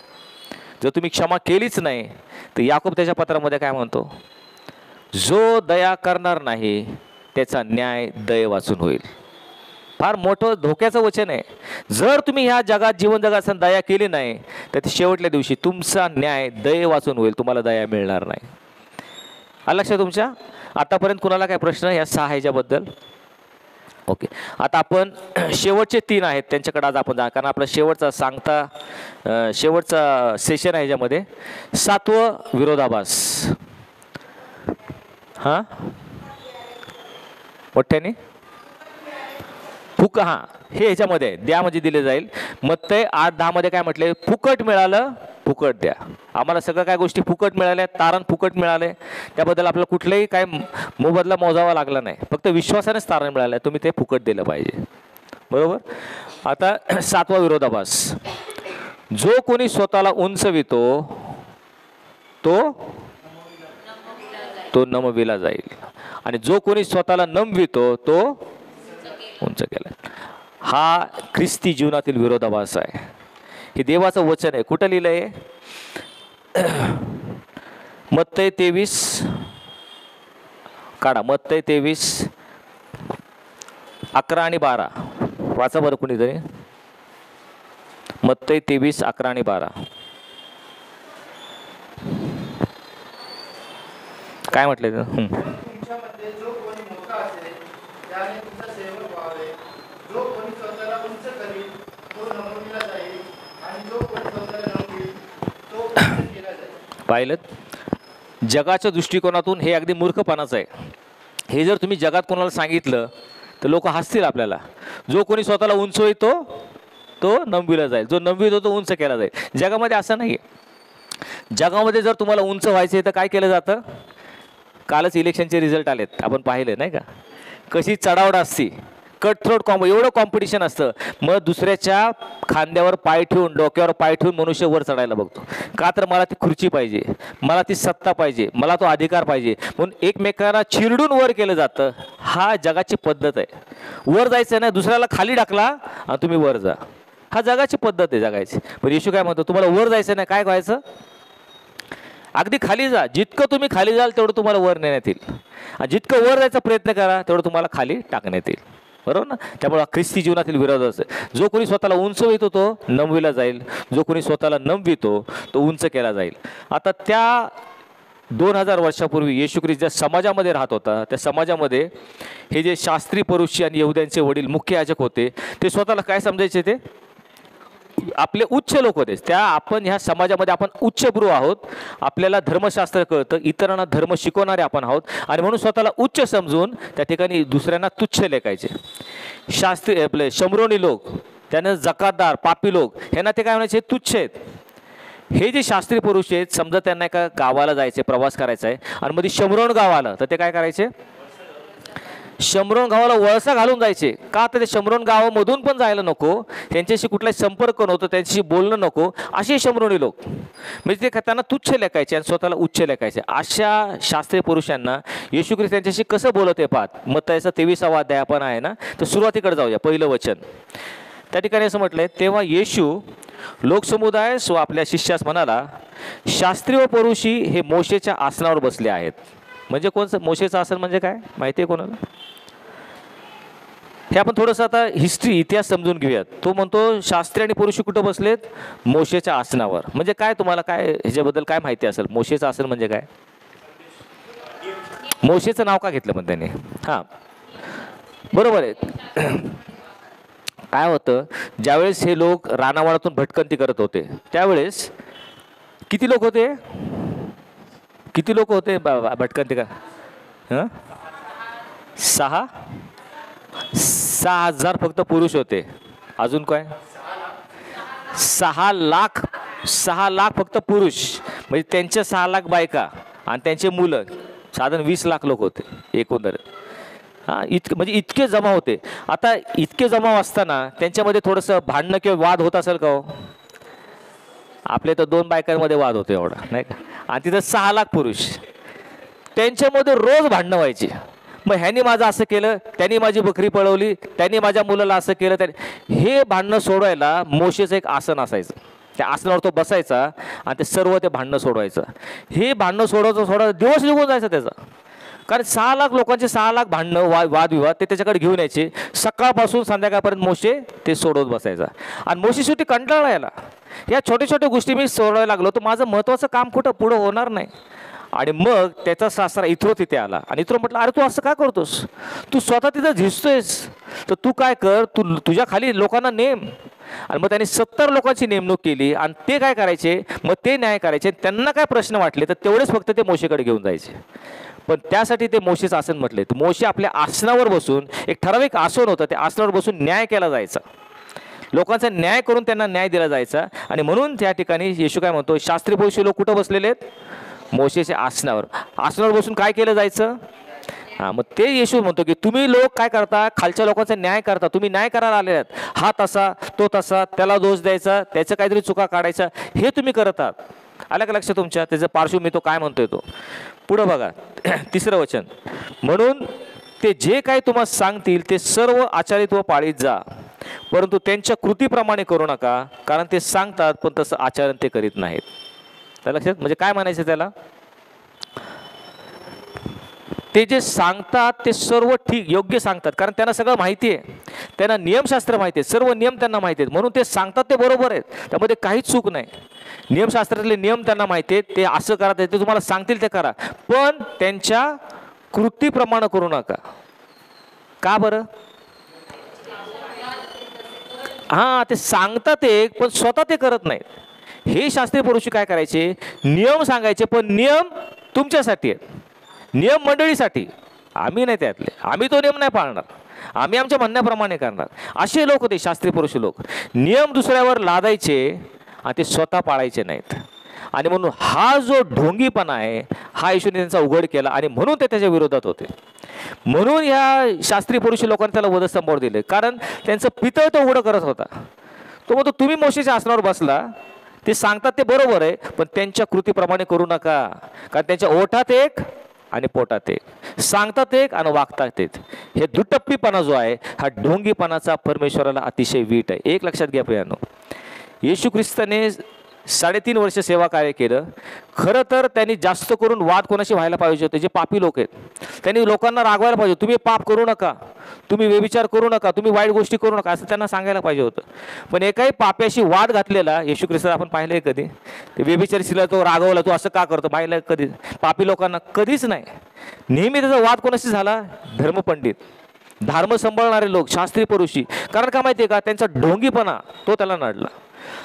S1: जर तुम्ही क्षमा केलीच नाही तर याकोब त्याच्या पत्रामध्ये काय म्हणतो, जो दया करणार नाही त्याचा न्याय दये वाचून होईल. फार मोठं धोक्याचं वचन आहे. जर तुम्ही ह्या जगात जीवन जगात दया केली नाही तर शेवटल्या दिवशी तुमचा न्याय दये वाचून होईल, तुम्हाला दया मिळणार नाही. आलं लक्षात तुमच्या? आतापर्यंत कुणाला काय प्रश्न या 6 ह्याच्याबद्दल? ओके, आता आपण शेवटचे 3 आहेत त्यांच्याकडे आज आपण जा, कारण आपला शेवटचा सेशन आहे ह्याच्यामध्ये. 7वं विरोधाभास. हां मोठ्याने हां हे ह्याच्यामध्ये आहे. द्या म्हणजे दिले जाईल. मत्तई 8:10 मध्ये काय म्हटले, फुकट मिळालं फुकट द्या. आम्हाला सगळं काय गोष्टी फुकट मिळाल्या, तारण फुकट मिळाले, त्याबद्दल आपलं कुठलंही काय मोबदला मोजावा लागला नाही, फक्त विश्वासानेच तारण मिळालं, तुम्ही ते फुकट दिलं पाहिजे. बरोबर. आता 7वा विरोधाभास. जो कोणी स्वतःला उंचवितो तो नमविला जाईल, आणि जो कोणी स्वतःला नमवितो तो उंच केला. हा ख्रिस्ती जीवनातील विरोधाभास आहे. हे देवाचं वचन आहे. कुठं लिहिलं आहे? मत्तई 23 काढा. मत्तई 23 11 आणि 12 वाचा बरं कुणीतरी. मत्तई 23 11 आणि 12 काय म्हटले?
S2: तुमच्यामध्ये जो कोणी मोठा असेल त्याने तुमचा सेवक व्हावे. जो कोणी स्वतःला उंच करील तो नमविला जाईल, आणि जो कोणी स्वतःला नमवील तो उंच केला जाईल.
S1: पाहिलं, जगाच्या दृष्टिकोनातून हे अगदी मूर्खपणाचं आहे. हे जर तुम्ही जगात कोणाला सांगितलं तर लोक हसतील आपल्याला. जो कोणी स्वतःला उंचवितो तो नमविला जाईल, जो नमवितो तो उंच केला जाईल. जगामध्ये असं नाही आहे. जगामध्ये जर तुम्हाला उंच व्हायचं तर काय केलं जातं? कालच इलेक्शनचे रिझल्ट आलेत, आपण पाहिले नाही का, कशी चढावड असती, कटथ्रोट एवढं कॉम्पिटिशन असतं. मग दुसऱ्याच्या खांद्यावर पाय ठेवून, डोक्यावर पाय ठेवून मनुष्य वर चढायला बघतो. का तर मला ती खुर्ची पाहिजे, मला ती सत्ता पाहिजे, मला तो अधिकार पाहिजे, म्हणून एकमेकांना चिरडून वर केलं जातं. हा जगाची पद्धत आहे. वर जायचं नाही, दुसऱ्याला खाली टाकला आणि तुम्ही वर जा, हा जगाची पद्धत आहे जगायची. पण येशू काय म्हणतो, तुम्हाला वर जायचं नाही, काय व्हायचं? अगदी खाली जा. जितकं तुम्ही खाली जाल तेवढं तुम्हाला वर नेण्यात येईल, आणि जितकं वर जायचा प्रयत्न करा तेवढं तुम्हाला खाली टाकण्यात येईल. बरोबर ना? त्यामुळे ख्रिस्ती जीवनातील विरोध असतो. जो कोणी स्वतःला उंचवितो तो नमविला जाईल, जो कोणी स्वतःला नमवितो तो उंच केला जाईल. आता त्या 2000 वर्षापूर्वी येशू ख्रिस्त ज्या समाजामध्ये राहत होता, त्या समाजामध्ये हे जे शास्त्री परुषी आणि यहुद्यांचे वडील मुख्य याजक होते, ते स्वतःला काय समजायचे? ते आपले उच्च लोक होते. त्या आपण ह्या समाजामध्ये आपण उच्चभ्रू आहोत, आपल्याला धर्मशास्त्र कळतं, इतरांना धर्म शिकवणारे आपण आहोत, आणि म्हणून स्वतःला उच्च समजून त्या ठिकाणी दुसऱ्यांना तुच्छ लेखायचे. शास्त्री आपले शमरोनी लोक, त्यांना जकातदार पापी लोक, ह्यांना ते काय म्हणायचे? तुच्छ आहेत. हे जे शास्त्री पुरुष आहेत, समजा त्यांना एका गावाला जायचे, प्रवास करायचा आहे, आणि मध्ये शमरोन गाव आलं तर ते काय करायचे? शमरोन गावाला वळसा घालून जायचे. का तर ते शमरोन गावामधून पण जायला नको, त्यांच्याशी कुठलाही संपर्क नव्हतं, त्यांच्याशी बोलणं नको, असे शमरोनी लोक. म्हणजे ते त्यांना तुच्छ लेखायचे आणि स्वतःला उच्च लेखायचे. अशा शास्त्रीय पुरुषांना येशू ख्रिस्त त्यांच्याशी कसं बोलत आहे पाहत. मत्तईचा 23वा अध्याय आपण आहे ना, तर सुरुवातीकडे जाऊया. पहिलं वचन त्या ठिकाणी असं म्हटलंय, तेव्हा येशू लोकसमुदाय व आपल्या शिष्यास म्हणाला, शास्त्री व पुरुषी हे मोशेच्या आसनावर बसले आहेत. म्हणजे कोणतं मोशेचं आसन म्हणजे काय माहिती आहे कोणाला? हे आपण थोडंसं आता हिस्ट्री इतिहास समजून घेऊयात. तो म्हणतो शास्त्री आणि पुरुषी कुठं बसलेत? मोशेच्या आसनावर. म्हणजे काय, तुम्हाला काय ह्याच्याबद्दल काय माहिती असेल? मोशेचं आसन म्हणजे काय? मोशेचं नाव का घेतलं पण त्याने? हां बरोबर आहे. काय होतं, ज्यावेळेस हे लोक रानावनातून भटकंती करत होते त्यावेळेस किती लोक होते? किती लोक होते भटकंती का? 6,000 फक्त पुरुष होते. अजून काय? 6 लाख फक्त पुरुष, म्हणजे त्यांच्या 6 लाख बायका आणि त्यांचे मुलं, साधारण 20 लाख लोक होते एकंदर. हां म्हणजे इतके जमा होते. आता इतके जमाव असताना त्यांच्यामध्ये थोडंसं भांडणं किंवा वाद होत असेल का हो? आपले तर 2 बायकांमध्ये वाद होतो एवढा, नाही का? आणि तिथं 6 लाख पुरुष, त्यांच्यामध्ये रोज भांडणं व्हायची. मग ह्यांनी माझं असं केलं, त्यांनी माझी बकरी पळवली, त्यांनी माझ्या मुलाला असं केलं, त्यांनी. हे भांडणं सोडवायला मोशेचं एक आसन असायचं. त्या आसनावर तो बसायचा आणि ते सर्व ते भांडणं सोडवायचं. हे भांडणं सोडवायचं दिवस निघून जायचा त्याचा. कारण 6 लाख लोकांचे 6 लाख भांडणं वादविवाद ते त्याच्याकडे घेऊन यायचे. सकाळपासून संध्याकाळपर्यंत मोशे ते सोडवत बसायचा. आणि मोशे शेवटी कंटाळा यायला, या छोट्या छोट्या गोष्टी मी सोडवायला लागलो तर माझं महत्त्वाचं काम कुठं पुढं होणार नाही. आणि मग त्याचा सासरा इथरो तिथे आला आणि इथरो म्हटलं, अरे तू असं का करतोस, तू स्वतः तिथं झिजतोयस, तर तू काय कर, तुझ्या खाली लोकांना नेम. आणि मग त्यांनी 70 लोकांची नेमणूक केली आणि ते काय करायचे, मग ते न्याय करायचे. त्यांना काय प्रश्न वाटले तर तेवढेच फक्त ते मोशेकडे घेऊन जायचे. पण त्यासाठी ते मोशेचं आसन म्हटले. तर मोशे आपल्या आसनावर बसून, एक ठराविक आसन होतं, त्या आसनावर बसून न्याय केला जायचा, लोकांचा न्याय करून त्यांना न्याय दिला जायचा. आणि म्हणून त्या ठिकाणी येशू काय म्हणतो, शास्त्री पुरुषी लोक कुठं बसलेले आहेत, मोशेच्या आसनावर. आसनावर बसून काय केलं जायचं. हां, मग ते येशू म्हणतो की तुम्ही लोक काय करता, खालच्या लोकांचा न्याय करता, तुम्ही न्याय करायला आले आहेत. हा तसा, तो तसा, त्याला दोष द्यायचा, त्याचं काहीतरी चुका काढायचा, हे तुम्ही करत आहात. आलं का लक्ष तुमच्या, त्याचं पार्श्वभूमी तो काय म्हणतोय तो. पुढं बघा 3रं वचन, म्हणून ते जे काही तुम्हाला सांगतील ते सर्व आचरित व पाळीत जा, परंतु त्यांच्या कृतीप्रमाणे करू नका, कारण ते सांगतात पण तसं आचरण ते करीत नाहीत. त्या लक्षात, म्हणजे काय म्हणायचं त्याला, ते जे सांगतात ते सर्व ठीक योग्य सांगतात, कारण त्यांना सगळं माहिती आहे, त्यांना नियमशास्त्र माहिती आहे, सर्व नियम त्यांना माहिती आहेत, म्हणून ते सांगतात ते बरोबर आहेत, त्यामध्ये काहीच चूक नाही. नियमशास्त्रातले नियम त्यांना माहिती आहेत, ते असं करा, ते तुम्हाला सांगतील ते करा, पण त्यांच्या कृतीप्रमाणे करू नका. का बरं. हां, ते सांगतात एक पण स्वतः ते करत नाहीत. हे शास्त्रीय पुरुषी काय करायचे, नियम सांगायचे पण नियम तुमच्यासाठी आहेत, नियम मंडळीसाठी, आम्ही नाही त्यातले, आम्ही तो नियम नाही पाळणार, आम्ही आमच्या म्हणण्याप्रमाणे करणार. असे लोक होते शास्त्रीय पुरुषी लोक, नियम दुसऱ्यावर लादायचे आणि ते स्वतः पाळायचे नाहीत. आणि म्हणून हा जो ढोंगीपणा आहे हा येशूने त्यांचा उघड केला आणि म्हणून ते त्याच्या विरोधात होते. म्हणून या शास्त्रीय पुरुषी लोकांनी त्याला वधस्तंभावर दिले, कारण त्यांचं पितळ तो उघडं करत होता. तो म्हणतो तुम्ही मोशेच्या आसनावर बसला, ते सांगतात ते बरोबर आहे पण त्यांच्या कृतीप्रमाणे करू नका, कारण त्यांच्या ओठात एक आणि पोटात एक, सांगतात एक आणि वागतात एक. हे दुटप्पीपणा जो आहे हा ढोंगीपणाचा परमेश्वराला अतिशय वीट आहे. एक लक्षात घ्या प्रियानो, येशू ख्रिस्ताने 3.5 वर्ष सेवा कार्य केलं. खरं तर त्यांनी जास्त करून वाद कोणाशी व्हायला पाहिजे होते, जे पापी लोक आहेत. त्यांनी लोकांना रागवायला पाहिजे, तुम्ही पाप करू नका, तुम्ही व्यभिचार करू नका, तुम्ही वाईट गोष्टी करू नका, असं त्यांना सांगायला पाहिजे होतं. पण एकाही पाप्याशी वाद घातलेला येशू ख्रिस्त आपण पाहिलं आहे कधी, ते व्यभिचारीला तो रागवला, तू असं का करतो, पाहिलं कधी पापी लोकांना, कधीच नाही. नेहमी त्याचा वाद कोणाशी झाला, धर्मपंडित, धर्म सांभाळणारे लोक, शास्त्री पुरुषी. कारण का माहिती आहे का, त्यांचा ढोंगीपणा तो त्याला नडला.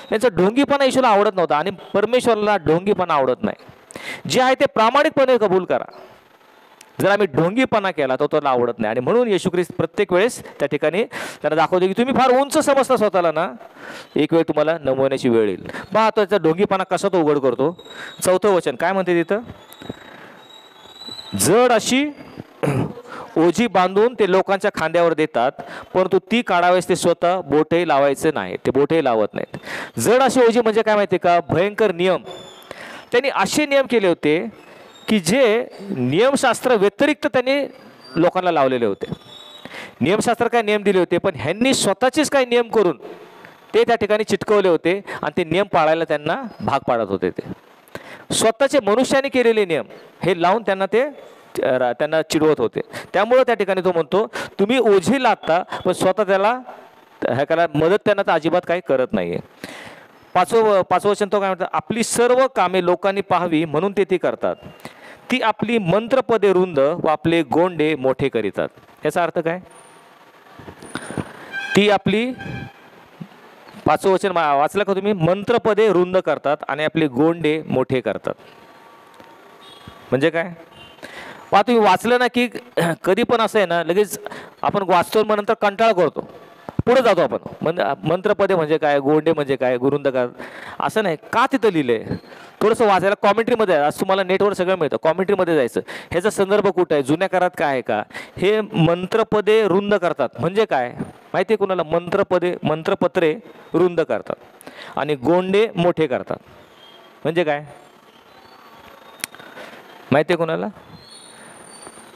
S1: त्यांचा ढोंगीपणा येशूला आवडत नव्हता आणि परमेश्वराला ढोंगीपणा आवडत नाही. जे आहे ते प्रामाणिकपणे कबूल करा. जर आम्ही ढोंगीपणा केला तर त्याला आवडत नाही. आणि म्हणून येशू ख्रिस्त प्रत्येक वेळेस त्या ठिकाणी त्यांना दाखवते की तुम्ही फार उंच समजता स्वतःला ना, एक वेळ तुम्हाला नमवण्याची वेळ येईल. पहा त्याचा ढोंगीपणा कसा तो उघड करतो. 4थं वचन काय म्हणते तिथं, जड अशी ओझी बांधून ते लोकांच्या खांद्यावर देतात, परंतु ती काढावेस ते स्वतः बोटही लावायचे नाही, ते बोटही लावत नाहीत. जड अशी ओझी म्हणजे काय माहिती का, भयंकर नियम. त्यांनी असे नियम केले होते की जे नियमशास्त्र व्यतिरिक्त त्यांनी लोकांना लावलेले होते. नियमशास्त्र काय नियम दिले होते, पण ह्यांनी स्वतःचेच काही नियम करून ते त्या ठिकाणी चिटकवले होते आणि ते नियम पाळायला त्यांना भाग पाडत होते. ते स्वतःचे मनुष्याने केलेले नियम हे लावून त्यांना चिडवत होते. त्यामुळे त्या ठिकाणी तो म्हणतो तुम्ही ओझी लादता पण स्वतः त्याला ह्याला मदत त्यांना तर अजिबात काही करत नाहीये. 5वं वचन तो काय म्हणतात, आपली सर्व कामे लोकांनी पाहावी म्हणून ते ती करतात. ती आपली मंत्रपदे रुंद व आपले गोंडे मोठे करीतात. याचा अर्थ काय, ती आपली 5वं वचन वाचलं का तुम्ही, मंत्रपदे रुंद करतात आणि आपले गोंडे मोठे करतात. म्हणजे काय, पहा तुम्ही वाचलं ना की कधी पण असं आहे ना, लगेच आपण वाचतो मग नंतर कंटाळा करतो, पुढे जातो आपण. मंत्रपदे म्हणजे काय, गोंडे म्हणजे काय, गुरुंद काय, असं नाही. का तिथं लिहिलंय थोडंसं वाचायला, कॉमेंट्रीमध्ये आहे. आज तुम्हाला नेटवर सगळं मिळतं, कॉमेंट्रीमध्ये जायचं. ह्याचा संदर्भ कुठं आहे, जुन्या काळात काय आहे का, हे मंत्रपदे रुंद करतात म्हणजे काय माहिती आहे कुणाला, मंत्रपत्रे रुंद करतात. आणि गोंडे मोठे करतात. म्हणजे काय माहिती आहे कोणाला?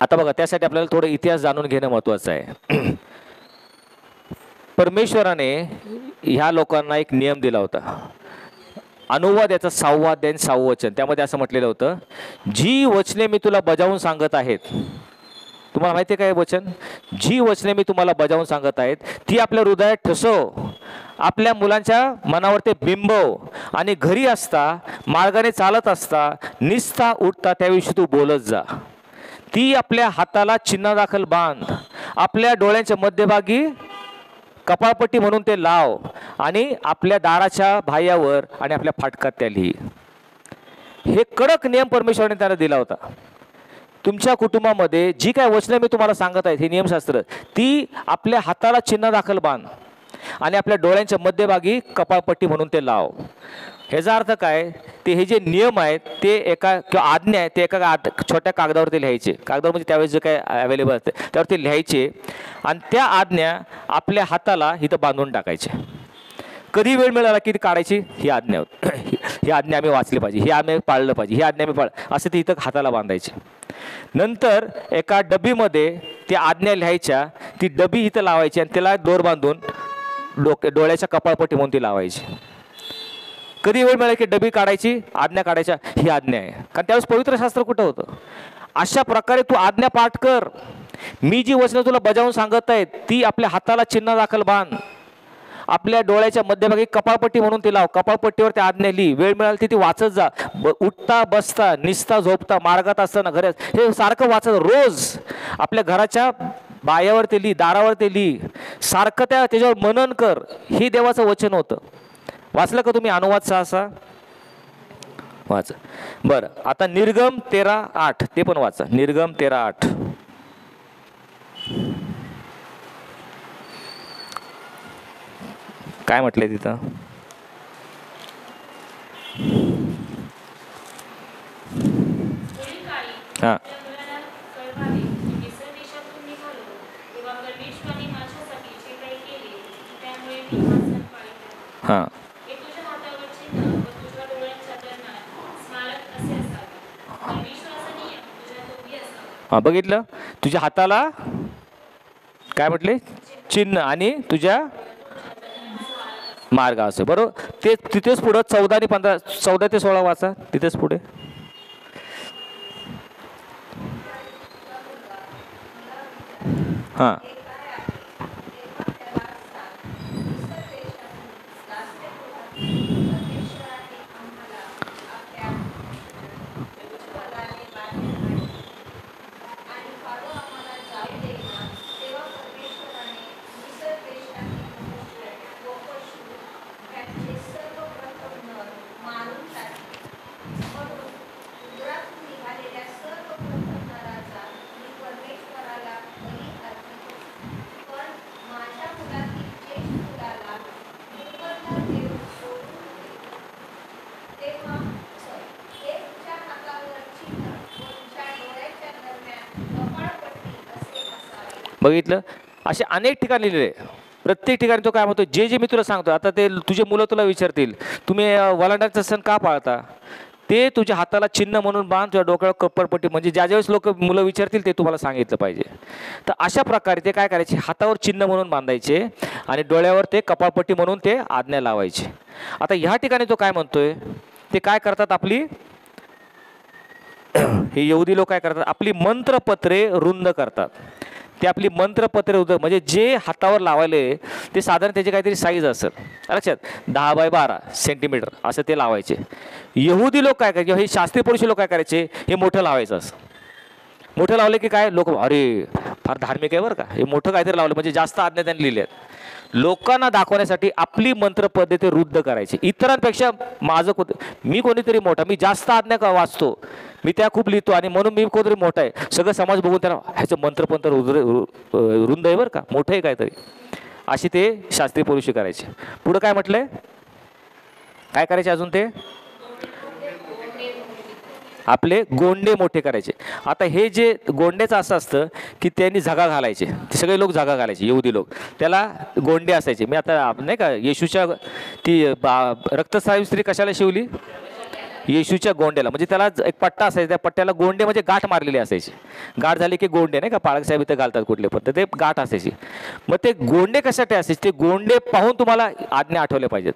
S1: आता बघा, त्यासाठी आपल्याला थोडं इतिहास जाणून घेणं महत्त्वाचं आहे. परमेश्वराने ह्या लोकांना एक नियम दिला होता. अनुवाद याचा 6वा अध्याय 6वं वचन, त्यामध्ये असं म्हटलेलं होतं, जी वचने मी तुला बजावून सांगत आहेत. तुम्हाला माहिती आहे काय वचन? जी वचने मी तुम्हाला बजावून सांगत आहेत ती आपल्या हृदयात ठसव, आपल्या मुलांच्या मनावर ते बिंबव, आणि घरी असता, मार्गाने चालत असता, निस्ता उठता त्याविषयी तू बोलत जा. ती आपल्या हाताला चिन्हादाखल बांध, आपल्या डोळ्यांच्या मध्यभागी कपाळपट्टी म्हणून ते लाव, आणि आपल्या दाराच्या बाह्यावर आणि आपल्या फाटकात त्या लिही. हे कडक नियम परमेश्वराने त्याला दिला होता. तुमच्या कुटुंबामध्ये जी काय वचनं मी तुम्हाला सांगत आहेत, हे नियमशास्त्र, ती आपल्या हाताला चिन्ह दाखल बांध आणि आपल्या डोळ्यांच्या मध्यभागी कपाळपट्टी म्हणून ते लाव. ह्याचा अर्थ काय? ते हे जे नियम आहेत ते एका, किंवा आज्ञा आहेत ते एका छोट्या कागदावरती लिहायचे. कागदावर म्हणजे त्यावेळेस जे काय अवेलेबल असते त्यावरती लिहायचे, आणि त्या आज्ञा आपल्या हाताला इथं बांधून टाकायचे. कधी वेळ मिळाला की ती काढायची, ही आज्ञा ही आज्ञा आम्ही वाचली पाहिजे, ही आम्ही पाळलं पाहिजे, ही आज्ञा आम्ही असं ती इथं हाताला बांधायची. नंतर एका डबीमध्ये त्या आज्ञा लिहायच्या, ती डबी इथं लावायची आणि त्याला दोर बांधून डोळ्याच्या कपाळपट्टी म्हणून ती लावायची. कधी वेळ मिळाला की डबी काढायची, आज्ञा काढायच्या, ही आज्ञा आहे. कारण त्यावेळेस पवित्र शास्त्र कुठं होतं? अशा प्रकारे तू आज्ञा पाठ कर. मी जी वचनं तुला बजावून सांगत आहेत ती आपल्या हाताला चिन्ह दाखल बांध, आपल्या डोळ्याच्या मध्यभागी कपाळपट्टी म्हणून ती लाव, कपाळपट्टीवर त्या आज्ञा लिही. वेळ मिळाली ती वाचत जा. उठता बसता, निसता झोपता, मार्गात असताना, घरात, हे सारखं वाचत. रोज आपल्या घराच्या बायावर ते लिही, दारावर ते लिही, सारखं त्याच्यावर मनन कर. हे देवाचं वचन होतं. वाचलं का तुम्ही अनुवाद 6:6? वाचा. बरं, आता निर्गम 13:8 ते पण वाचा. निर्गम 13:8. काय म्हटलंय तिथं? हां, हां, हां, बघितलं? तुझ्या हाताला काय म्हटले? चिन्ह, आणि तुझ्या मार्ग असे. बरोबर. ते तिथेच पुढं 14 आणि 15, 14 ते 16 वाचा. तिथेच पुढे हां, बघितलं? असे अनेक ठिकाणी लिहिले. प्रत्येक ठिकाणी तो काय म्हणतो, जे जे मी तुला सांगतो. आता ते तुझे मुलं तुला विचारतील, तुम्ही वलांडाचा सण का पाळता? ते तुझ्या हाताला चिन्ह म्हणून बांध, तुझ्या डोक्यावर कपाळपट्टी. म्हणजे ज्या ज्यावेळेस लोक मुलं विचारतील ते तुम्हाला सांगितलं पाहिजे. तर अशा प्रकारे ते काय करायचे, हातावर चिन्ह म्हणून बांधायचे आणि डोळ्यावर ते कपाळपट्टी म्हणून ते आज्ञा लावायचे. आता ह्या ठिकाणी तो काय म्हणतोय, ते काय करतात, आपली हे यहुदी लोक काय करतात, आपली मंत्रपत्रे रुंद करतात. ते आपली मंत्रपत्रे रुंद, म्हणजे जे हातावर लावायले ते साधारण त्याची काहीतरी साईज असेल, लक्षात, 10 बाय 12 सेंटीमीटर असं ते लावायचे. यहुदी लोक काय करायचे, हे शास्त्रीय पुरुष लोक काय करायचे, हे मोठं लावायचं असं. मोठं लावले की काय, लोक अरे फार धार्मिक आहे बरं का, हे मोठं काहीतरी लावलं म्हणजे जास्त आज्ञा त्यांनी लिहिल्या आहेत. लोकांना दाखवण्यासाठी आपली मंत्रपद्धती रुद्ध करायची. इतरांपेक्षा माझं मी कोणीतरी मोठा, मी जास्त आज्ञा वाचतो, मी त्या खूप लिहितो, आणि म्हणून मी कोणतरी मोठा आहे. सगळं समाज बघून त्याला ह्याचं मंत्रपंत्र रुंद आहे बरं का, मोठं आहे काहीतरी, अशी ते शास्त्रीय पुरुषी करायचे. पुढं काय म्हटलंय, काय करायचे अजून ते, आपले गोंडे मोठे करायचे. आता हे जे गोंड्याचं असं असतं की त्यांनी झगा घालायचे, ते सगळे लोक झगा घालायचे, यहुदी लोक, त्याला गोंडे असायचे. मी आता नाही का येशूच्या ती रक्तस्रावी स्त्री कशाला शिवली? येशूच्या गोंड्याला. म्हणजे त्याला एक पट्टा असायचा, त्या पट्ट्याला गोंडे म्हणजे गाठ मारलेली असायची. गाठ झाली की गोंडे नाही का, पाळक साहेब इथं घालतात कुठले पण, तर ते गाठ असायची. मग ते गोंडे कशासाठी असायचे? ते गोंडे पाहून तुम्हाला आज्ञा आठवल्या पाहिजेत.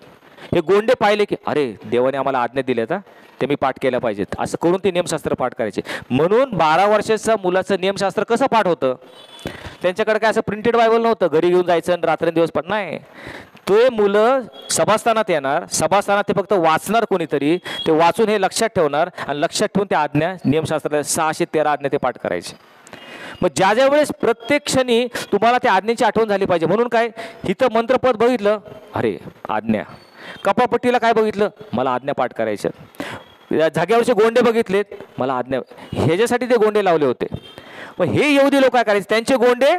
S1: हे गोंडे पाहिले की अरे देवाने आम्हाला आज्ञा दिल्यात, ते मी पाठ केल्या पाहिजेत, असं करून ते नियमशास्त्र पाठ करायचे. म्हणून 12 वर्षाच्या मुलाचं नियमशास्त्र कसं पाठ होतं? त्यांच्याकडे काय असं प्रिंटेड बायबल नव्हतं, घरी घेऊन जायचं आणि रात्रंदिवस पाठ नाही. ते मुलं सभास्थानात येणार, सभास्थानात ते फक्त वाचणार कोणीतरी, ते वाचून हे लक्षात ठेवणार आणि लक्षात ठेवून त्या आज्ञा नियमशास्त्राला 613 आज्ञा ते पाठ करायचे. मग ज्या ज्या वेळेस प्रत्येक क्षणी तुम्हाला त्या आज्ञेची आठवण झाली पाहिजे. म्हणून काय, हिथं मंत्रपद बघितलं, अरे आज्ञा. कपापट्टीला काय बघितलं, मला आज्ञा पाठ करायच्या. जागेवरचे गोंडे बघितलेत, मला आज्ञा, ह्याच्यासाठी ते गोंडे लावले होते. मग हे यहुदी लोक काय करायचे, त्यांचे गोंडे,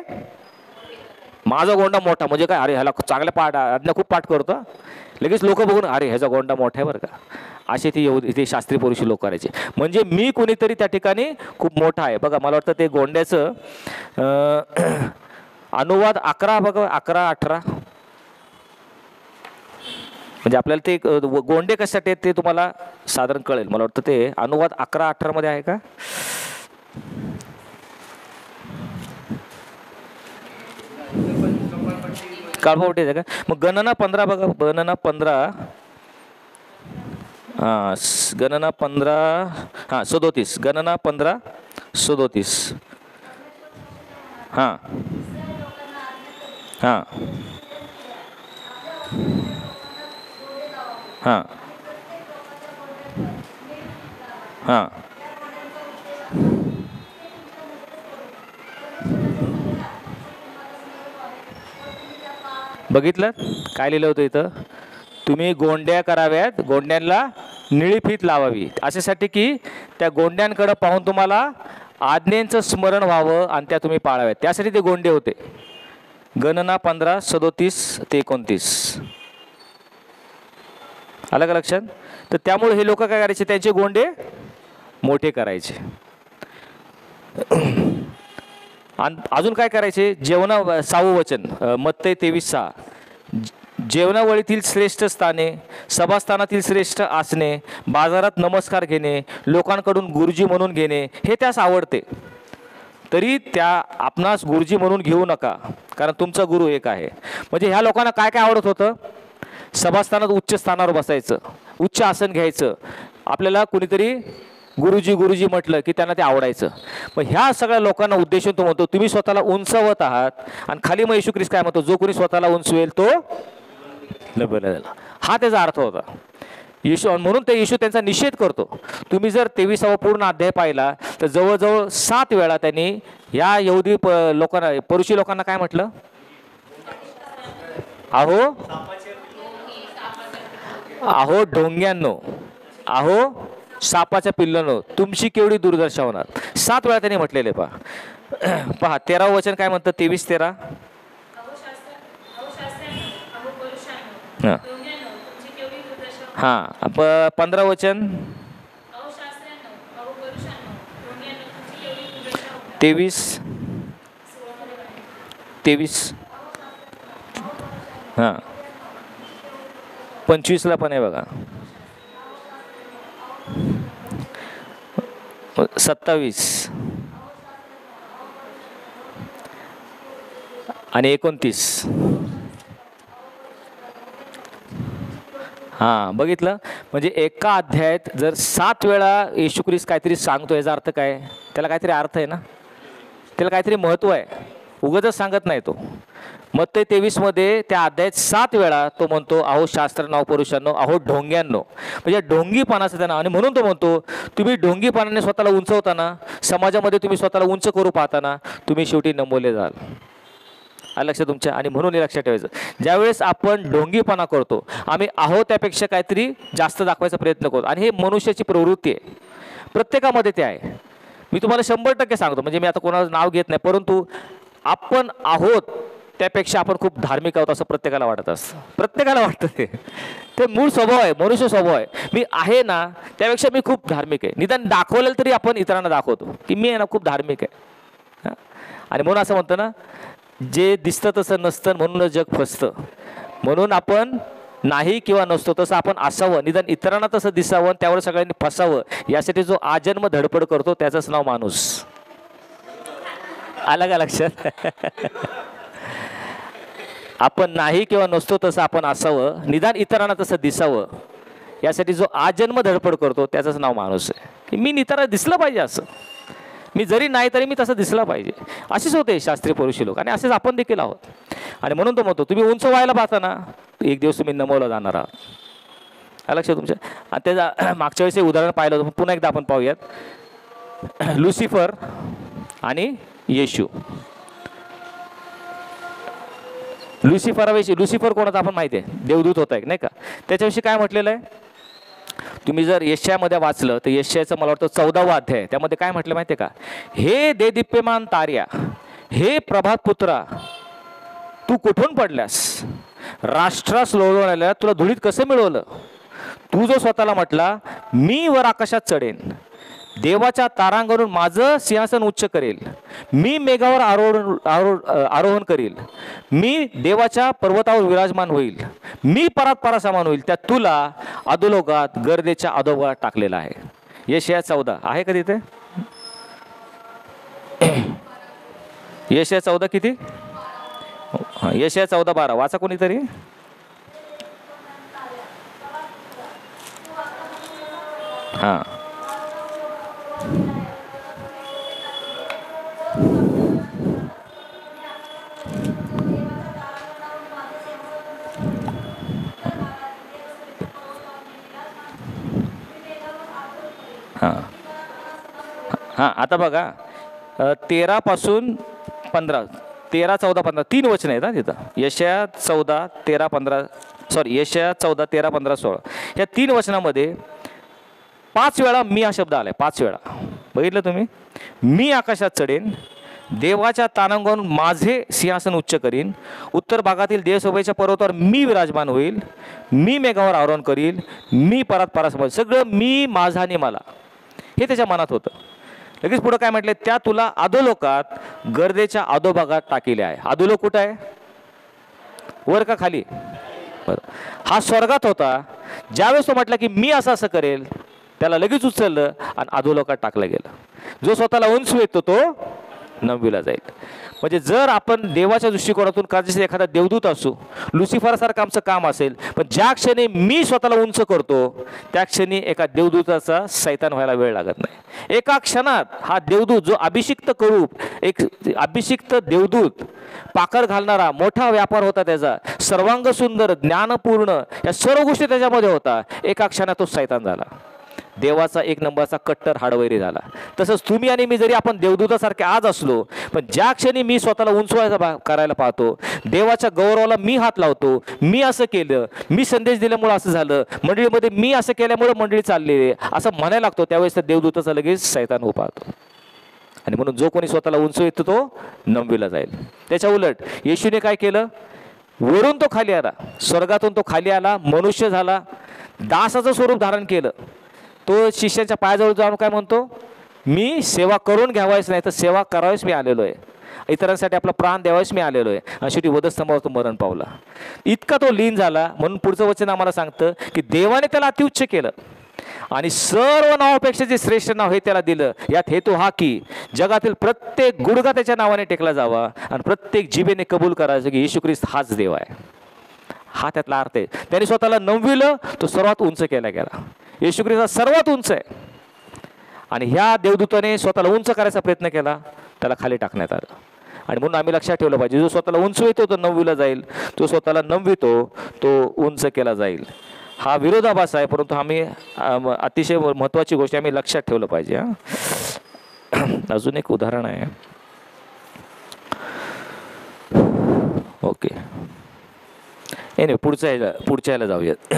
S1: माझा गोंडा मोठा म्हणजे काय, अरे ह्याला चांगल्या पाठ आज्ञा खूप पाठ करतो, लगेच लोक बघून अरे ह्याचा गोंडा मोठा आहे बरं का, असे ते यहुदी ते शास्त्री पुरुषी लोक करायचे. म्हणजे मी कोणीतरी त्या ठिकाणी खूप मोठा आहे. बघा मला वाटतं ते गोंड्याचं अनुवाद 11 बघा, 11-18, म्हणजे आपल्याला ते गोंडे कशासाठी आहेत ते तुम्हाला साधारण कळेल. मला वाटतं ते अनुवाद 11-18 मध्ये आहे का? काळपावटी आहे का? मग गणना 15 बघा, गणना 15, गणना 15, 37, गणना 15:37. हां हां हां हां बघितलं काय लिहिलं होतं इथं? तुम्ही गोंड्या कराव्यात, गोंड्यांना निळी फीत लावावी, अशासाठी की त्या गोंड्यांकडे पाहून तुम्हाला आज्ञेचं स्मरण व्हावं आणि त्या तुम्ही पाळाव्यात, त्यासाठी ते गोंडे होते. गणना 15:37-29 आलं का लक्षात? तर त्यामुळे हे लोक काय करायचे, त्यांचे गोंडे मोठे करायचे. आणि अजून काय करायचे, जेवणा 6वं वचन मत्तई 23:6, जेवणावळीतील श्रेष्ठ स्थाने, सभास्थानातील श्रेष्ठ आसने, बाजारात नमस्कार घेणे, लोकांकडून गुरुजी म्हणून घेणे, हे त्यास आवडते. तरी त्या आपणास गुरुजी म्हणून घेऊ नका, कारण तुमचा गुरु एक आहे. म्हणजे ह्या लोकांना काय काय आवडत होतं? सभास्थानात उच्च स्थानावर बसायचं, उच्च आसन घ्यायचं. आपल्याला कुणीतरी गुरुजी गुरुजी म्हटलं की त्यांना ते आवडायचं. मग ह्या सगळ्या लोकांना उद्देशून तो म्हणतो, तुम्ही स्वतःला उंचवत आहात. आणि खाली मग येशू ख्रिस्त काय म्हणतो, जो कोणी स्वतःला उंचवेल तो लबला झाला. हा त्याचा अर्थ होता येशू. म्हणून ते येशू त्यांचा निषेध करतो. तुम्ही जर 23वा पूर्ण अध्याय पाहिला तर जवळजवळ 7 वेळा त्यांनी या यहुदी लोकांना, पुरुषी लोकांना काय म्हटलं? अहो अहो ढोंग्यांनो, अहो सापाच्या पिल्लांनो, तुमची केवढी दुर्दशा होणार. 7 वेळा त्यांनी म्हटलेले. पहा 13वं वचन काय म्हणतं, 23-13. हां 15 वचन 23 हां 25ला पण आहे बघा, 27 आणि 29. हां बघितलं. म्हणजे एका अध्यायात जर 7 वेळा येशू ख्रिस्त काहीतरी सांगतो, याचा अर्थ काय? त्याला काहीतरी अर्थ आहे ना, त्याला काहीतरी महत्त्व आहे, उगाचच सांगत नाही तो. मत्तई 23 मध्ये त्या अध्यायात 7 वेळा तो म्हणतो, अहो शास्त्र नाव पुरुषांनो, अहो ढोंग्यांनो. म्हणजे ढोंगीपणाचं त्यांना. आणि म्हणून तो म्हणतो, तुम्ही ढोंगीपणाने स्वतःला उंचवताना, समाजामध्ये तुम्ही स्वतःला उंच करू पाहताना तुम्ही शेवटी नमवले जाल. आलं लक्षात तुमच्या? आणि म्हणून हे लक्षात ठेवायचं, ज्यावेळेस आपण ढोंगीपणा करतो, आम्ही आहो त्यापेक्षा काहीतरी जास्त दाखवायचा प्रयत्न करतो. आणि हे मनुष्याची प्रवृत्ती आहे, प्रत्येकामध्ये ते आहे. मी तुम्हाला 100% सांगतो, म्हणजे मी आता कोणाचं नाव घेत नाही, परंतु आपण आहोत त्यापेक्षा आपण खूप धार्मिक आहोत असं प्रत्येकाला वाटत असतं. प्रत्येकाला वाटतं ते. ते मूळ स्वभाव आहे, मनुष्य स्वभाव आहे. मी आहे ना त्यापेक्षा मी खूप धार्मिक आहे. निदान दाखवलेलं तरी आपण इतरांना दाखवतो की मी आहे ना खूप धार्मिक आहे. आणि म्हणून असं म्हणतो ना, जे दिसतं तसं नसतं म्हणून जग फसतं. म्हणून आपण नाही किंवा नसतो तसं आपण असावं, निदान इतरांना तसं दिसावं, त्यावर सगळ्यांनी फसावं, यासाठी जो आजन्म धडपड करतो त्याचंच नाव माणूस. आलं का लक्षात? आपण नाही किंवा नसतो तसं आपण असावं, निदान इतरांना तसं दिसावं, यासाठी जो आजन्म धडपड करतो त्याचंच नाव माणूस आहे. की मी इतरांना दिसलं पाहिजे, असं मी जरी नाही तरी मी तसं दिसलं पाहिजे. असेच होते शास्त्रीय पुरुषी लोक आणि असेच आपण देखील आहोत. आणि म्हणून तो म्हणतो तुम्ही उंच व्हायला पाहता ना, एक दिवस तुम्ही नमवलं जाणार आहात. लक्षात तुमच्या. आणि त्याचा मागच्या वेळेस उदाहरण पाहिलं होतं, पुन्हा एकदा आपण पाहूयात. लुसिफर आणि येशू. लुसिफर कोणाचा आपण माहिती आहे, देवदूत होता एक, नाही का. त्याच्याविषयी काय म्हटलेलं आहे तुम्ही जर यशामध्ये वाचलं तर यशाचं मला वाटतं 14वा अध्याय, त्यामध्ये काय म्हटलं माहिती आहे का, हे देदीप्यमान तार्या, हे प्रभात पुत्रा, तू कुठून पडल्यास, राष्ट्रास लोळवण्याला तुला धुळीत कसं मिळवलं. तू जो स्वतःला म्हटला मी वर आकाशात चढेन, देवाच्या तारांगणून माझं सिंहासन उच्च करेल, मी मेघावर आरोहण करील, मी देवाच्या पर्वतावर विराजमान होईल, मी परात समान होईल, त्या तुला अधोलोकात गर्देच्या अधोभागात टाकलेला आहे. यशया 14 आहे का तिथे? यशया 14 किती? यशया 14:12 वाचा कोणीतरी. हां हां आता बघा 13 पासून 15, 13, 14, 15 3 वचन आहेत ना तिथं. यशया 14, 13, 15 सॉरी यशया 14, 13, 15, 16 या 3 वचनामध्ये 5 वेळा मी हा शब्द आलाय. 5 वेळा बघितलं तुम्ही. मी आकाशात चढेन, देवाच्या तारांगणावरून माझे सिंहासन उच्च करीन, उत्तर भागातील देवसभेच्या पर्वतावर मी विराजमान होईल, मी मेघावर आरोहण करील, मी परात सगळं मी, माझा आणि मला, हे त्याच्या मनात होतं. लगेच पुढं काय म्हटलंय, त्या तुला अधोलोकात गर्देच्या अधोभागात टाकिले आहे. अधोलोक कुठं आहे, वर का खाली? बरं, हा स्वर्गात होता. ज्यावेळेस तो म्हटला की मी असं असं करेल, त्याला लगेच उचललं आणि अधोलोकात टाकलं गेलं. जो स्वतःला उंच येतो तो नववीला जाईल. म्हणजे जर आपण देवाच्या दृष्टिकोनातून कदाचित एखादा देवदूत असू, लुसिफरसारखं आमचं काम असेल, पण ज्या क्षणी मी स्वतःला उंच करतो त्या क्षणी एका देवदूताचा सैतान व्हायला वेळ लागत नाही. एका क्षणात हा देवदूत, जो अभिषिक्त करूप, एक अभिषिक्त देवदूत, पाकर घालणारा, मोठा व्यापार होता त्याचा, सर्वांग सुंदर, ज्ञानपूर्ण, या सर्व गोष्टी त्याच्यामध्ये होता, एका क्षणात तो सैतान झाला, देवाचा एक नंबरचा कट्टर हाडवैरी झाला. तसंच तुम्ही आणि मी जरी आपण देवदूतासारखे आज असलो, पण ज्या क्षणी मी स्वतःला उंचवायचा करायला पाहतो, देवाच्या गौरवाला मी हात लावतो, मी असं केलं, मी संदेश दिल्यामुळे असं झालं, मंडळीमध्ये मी असं केल्यामुळे मंडळी चालली असं म्हणायला लागतो, त्यावेळेस त्या देवदूताचा लगेच सैतान उभा होतो. आणि म्हणून जो कोणी स्वतःला उंच येतो तो नववीला जाईल. त्याच्या उलट येशूने काय केलं, वरून तो खाली आला, स्वर्गातून तो खाली आला, मनुष्य झाला, दासाचं स्वरूप धारण केलं. तो शिष्याच्या पायाजवळ जाऊन काय म्हणतो, मी सेवा करून घ्यावायच नाही तर सेवा करावीच मी आलेलो आहे, इतरांसाठी आपला प्राण द्यावाच मी आलेलो आहे. आणि शेवटी वधस्तंभावर तो मरण पावला. इतका तो लीन झाला. म्हणून पुढचं वचन आम्हाला सांगतं की देवाने त्याला अतिउच्च केलं आणि सर्व नावापेक्षा जे श्रेष्ठ नाव हे त्याला दिलं. यात हेतू हा की जगातील प्रत्येक गुडघा त्याच्या नावाने टेकला जावा आणि प्रत्येक जिभेने कबूल करायचं की येशू ख्रिस्त हाच देव आहे. हा त्यातला अर्थ आहे. त्याने स्वतःला नवविलं, तो सर्वात उंच केला गेला. येशू ख्रिस्त सर्वात उंच आहे आणि ह्या देवदूताने स्वतःला उंच करायचा प्रयत्न केला, त्याला खाली टाकण्यात आलं. आणि म्हणून आम्ही लक्षात ठेवलं पाहिजे, जो स्वतःला उंच येतो तो नववीला जाईल, जो स्वतःला नववितो तो उंच केला जाईल. हा विरोधाभास आहे, परंतु आम्ही अतिशय महत्त्वाची गोष्ट आम्ही लक्षात ठेवलं पाहिजे. अजून एक उदाहरण आहे. ओके, नाही पुढच्या ह्याला जाऊयात.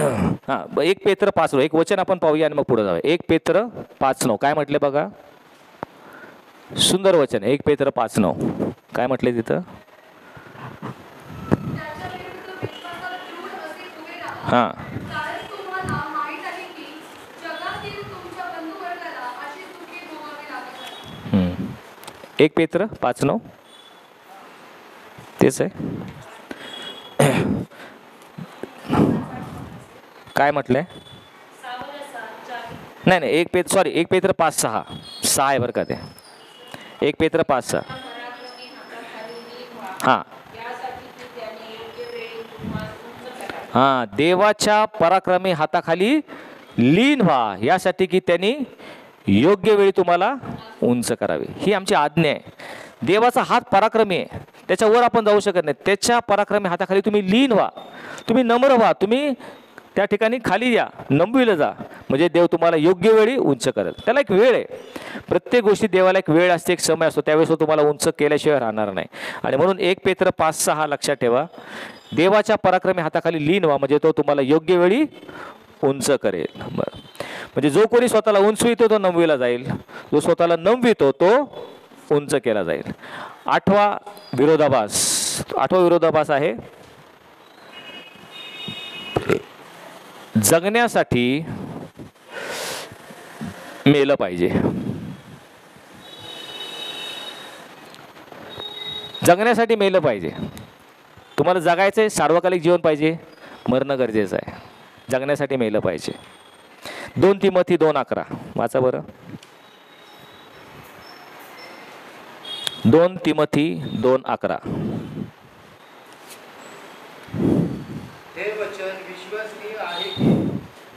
S1: हां, 1 पेत्र 5:9 एक वचन आपण पाहूया आणि मग पुढे जाऊया. 1 पेत्र 5:9 काय म्हटले बघा, सुंदर वचन. 1 पेत्र 5:9 काय म्हटले तिथं. हां
S3: तुम्हाला माहीत आहे की जगातील तुमच्या बंधुवर्गाला अशी दुःखे भोगावी लागत आहेत.
S1: 1 पेत्र 5:9 तेच आहे. काय म्हटलंय? नाही नाही 1 पेत्र 5:6 आहे बरं का ते. 1 पेत्र 5:6. हां हां, देवाच्या पराक्रमी हाताखाली लीन व्हा यासाठी की त्यांनी योग्य वेळी तुम्हाला उंच करावे. ही आमची आज्ञा आहे. देवाचा हात पराक्रमी आहे, त्याच्यावर आपण जाऊ शकत नाही. त्याच्या पराक्रमी हाताखाली तुम्ही लीन व्हा, तुम्ही नम्र व्हा, तुम्ही त्या ठिकाणी खाली या, नमविलं जा, म्हणजे देव तुम्हाला योग्य वेळी उंच करेल. त्याला एक वेळ आहे. प्रत्येक गोष्टी देवाला एक वेळ असते, एक समय असतो, त्यावेळेस तो तुम्हाला उंच केल्याशिवाय राहणार नाही. आणि म्हणून 1 पेत्र 5:6 लक्षात ठेवा. देवाच्या पराक्रमी हाताखाली लीन व्हा, म्हणजे तो तुम्हाला योग्य वेळी उंच करेल. बरं, म्हणजे जो कोणी स्वतःला उंचवितो तो नमविला जाईल, जो स्वतःला नमवितो तो उंच केला जाईल. 8वा विरोधाभास आहे जगण्यासाठी मेलं पाहिजे. जगण्यासाठी मेलं पाहिजे. तुम्हाला जगायचं आहे, सार्वकालिक जीवन पाहिजे, मरणं गरजेचं आहे. जगण्यासाठी मेलं पाहिजे. 2 तिमोथी 2:11 वाचा बरं. 2 तिमोथी 2:11.
S2: हे वचन विश्वसनीय आहे की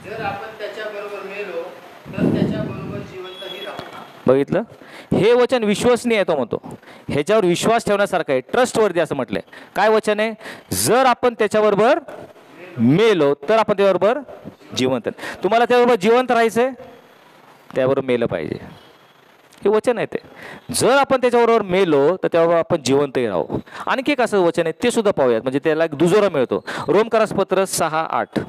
S2: जर आपण त्याच्याबरोबर मेलो तर त्याच्याबरोबर जिवंतही राहू.
S1: बघितलं, हे वचन विश्वसनीय आहे. तो म्हणतो ह्याच्यावर विश्वास ठेवण्यासारखं आहे, ट्रस्टवर्दी असं म्हटलंय. काय वचन आहे? जर आपण त्याच्याबरोबर मेलो तर आपण त्याबरोबर जिवंत. तुम्हाला त्याबरोबर जिवंत राहायचंय, त्याबरोबर मेलं पाहिजे. हे वचन आहे ते. जर आपण त्याच्याबरोबर मेलो तर त्याबरोबर आपण जिवंतही राहू. आणखी एक असं वचन आहे, ते सुद्धा पाहूयात, म्हणजे त्याला एक दुजोरा मिळतो. रोमकरासपत्र 6:8.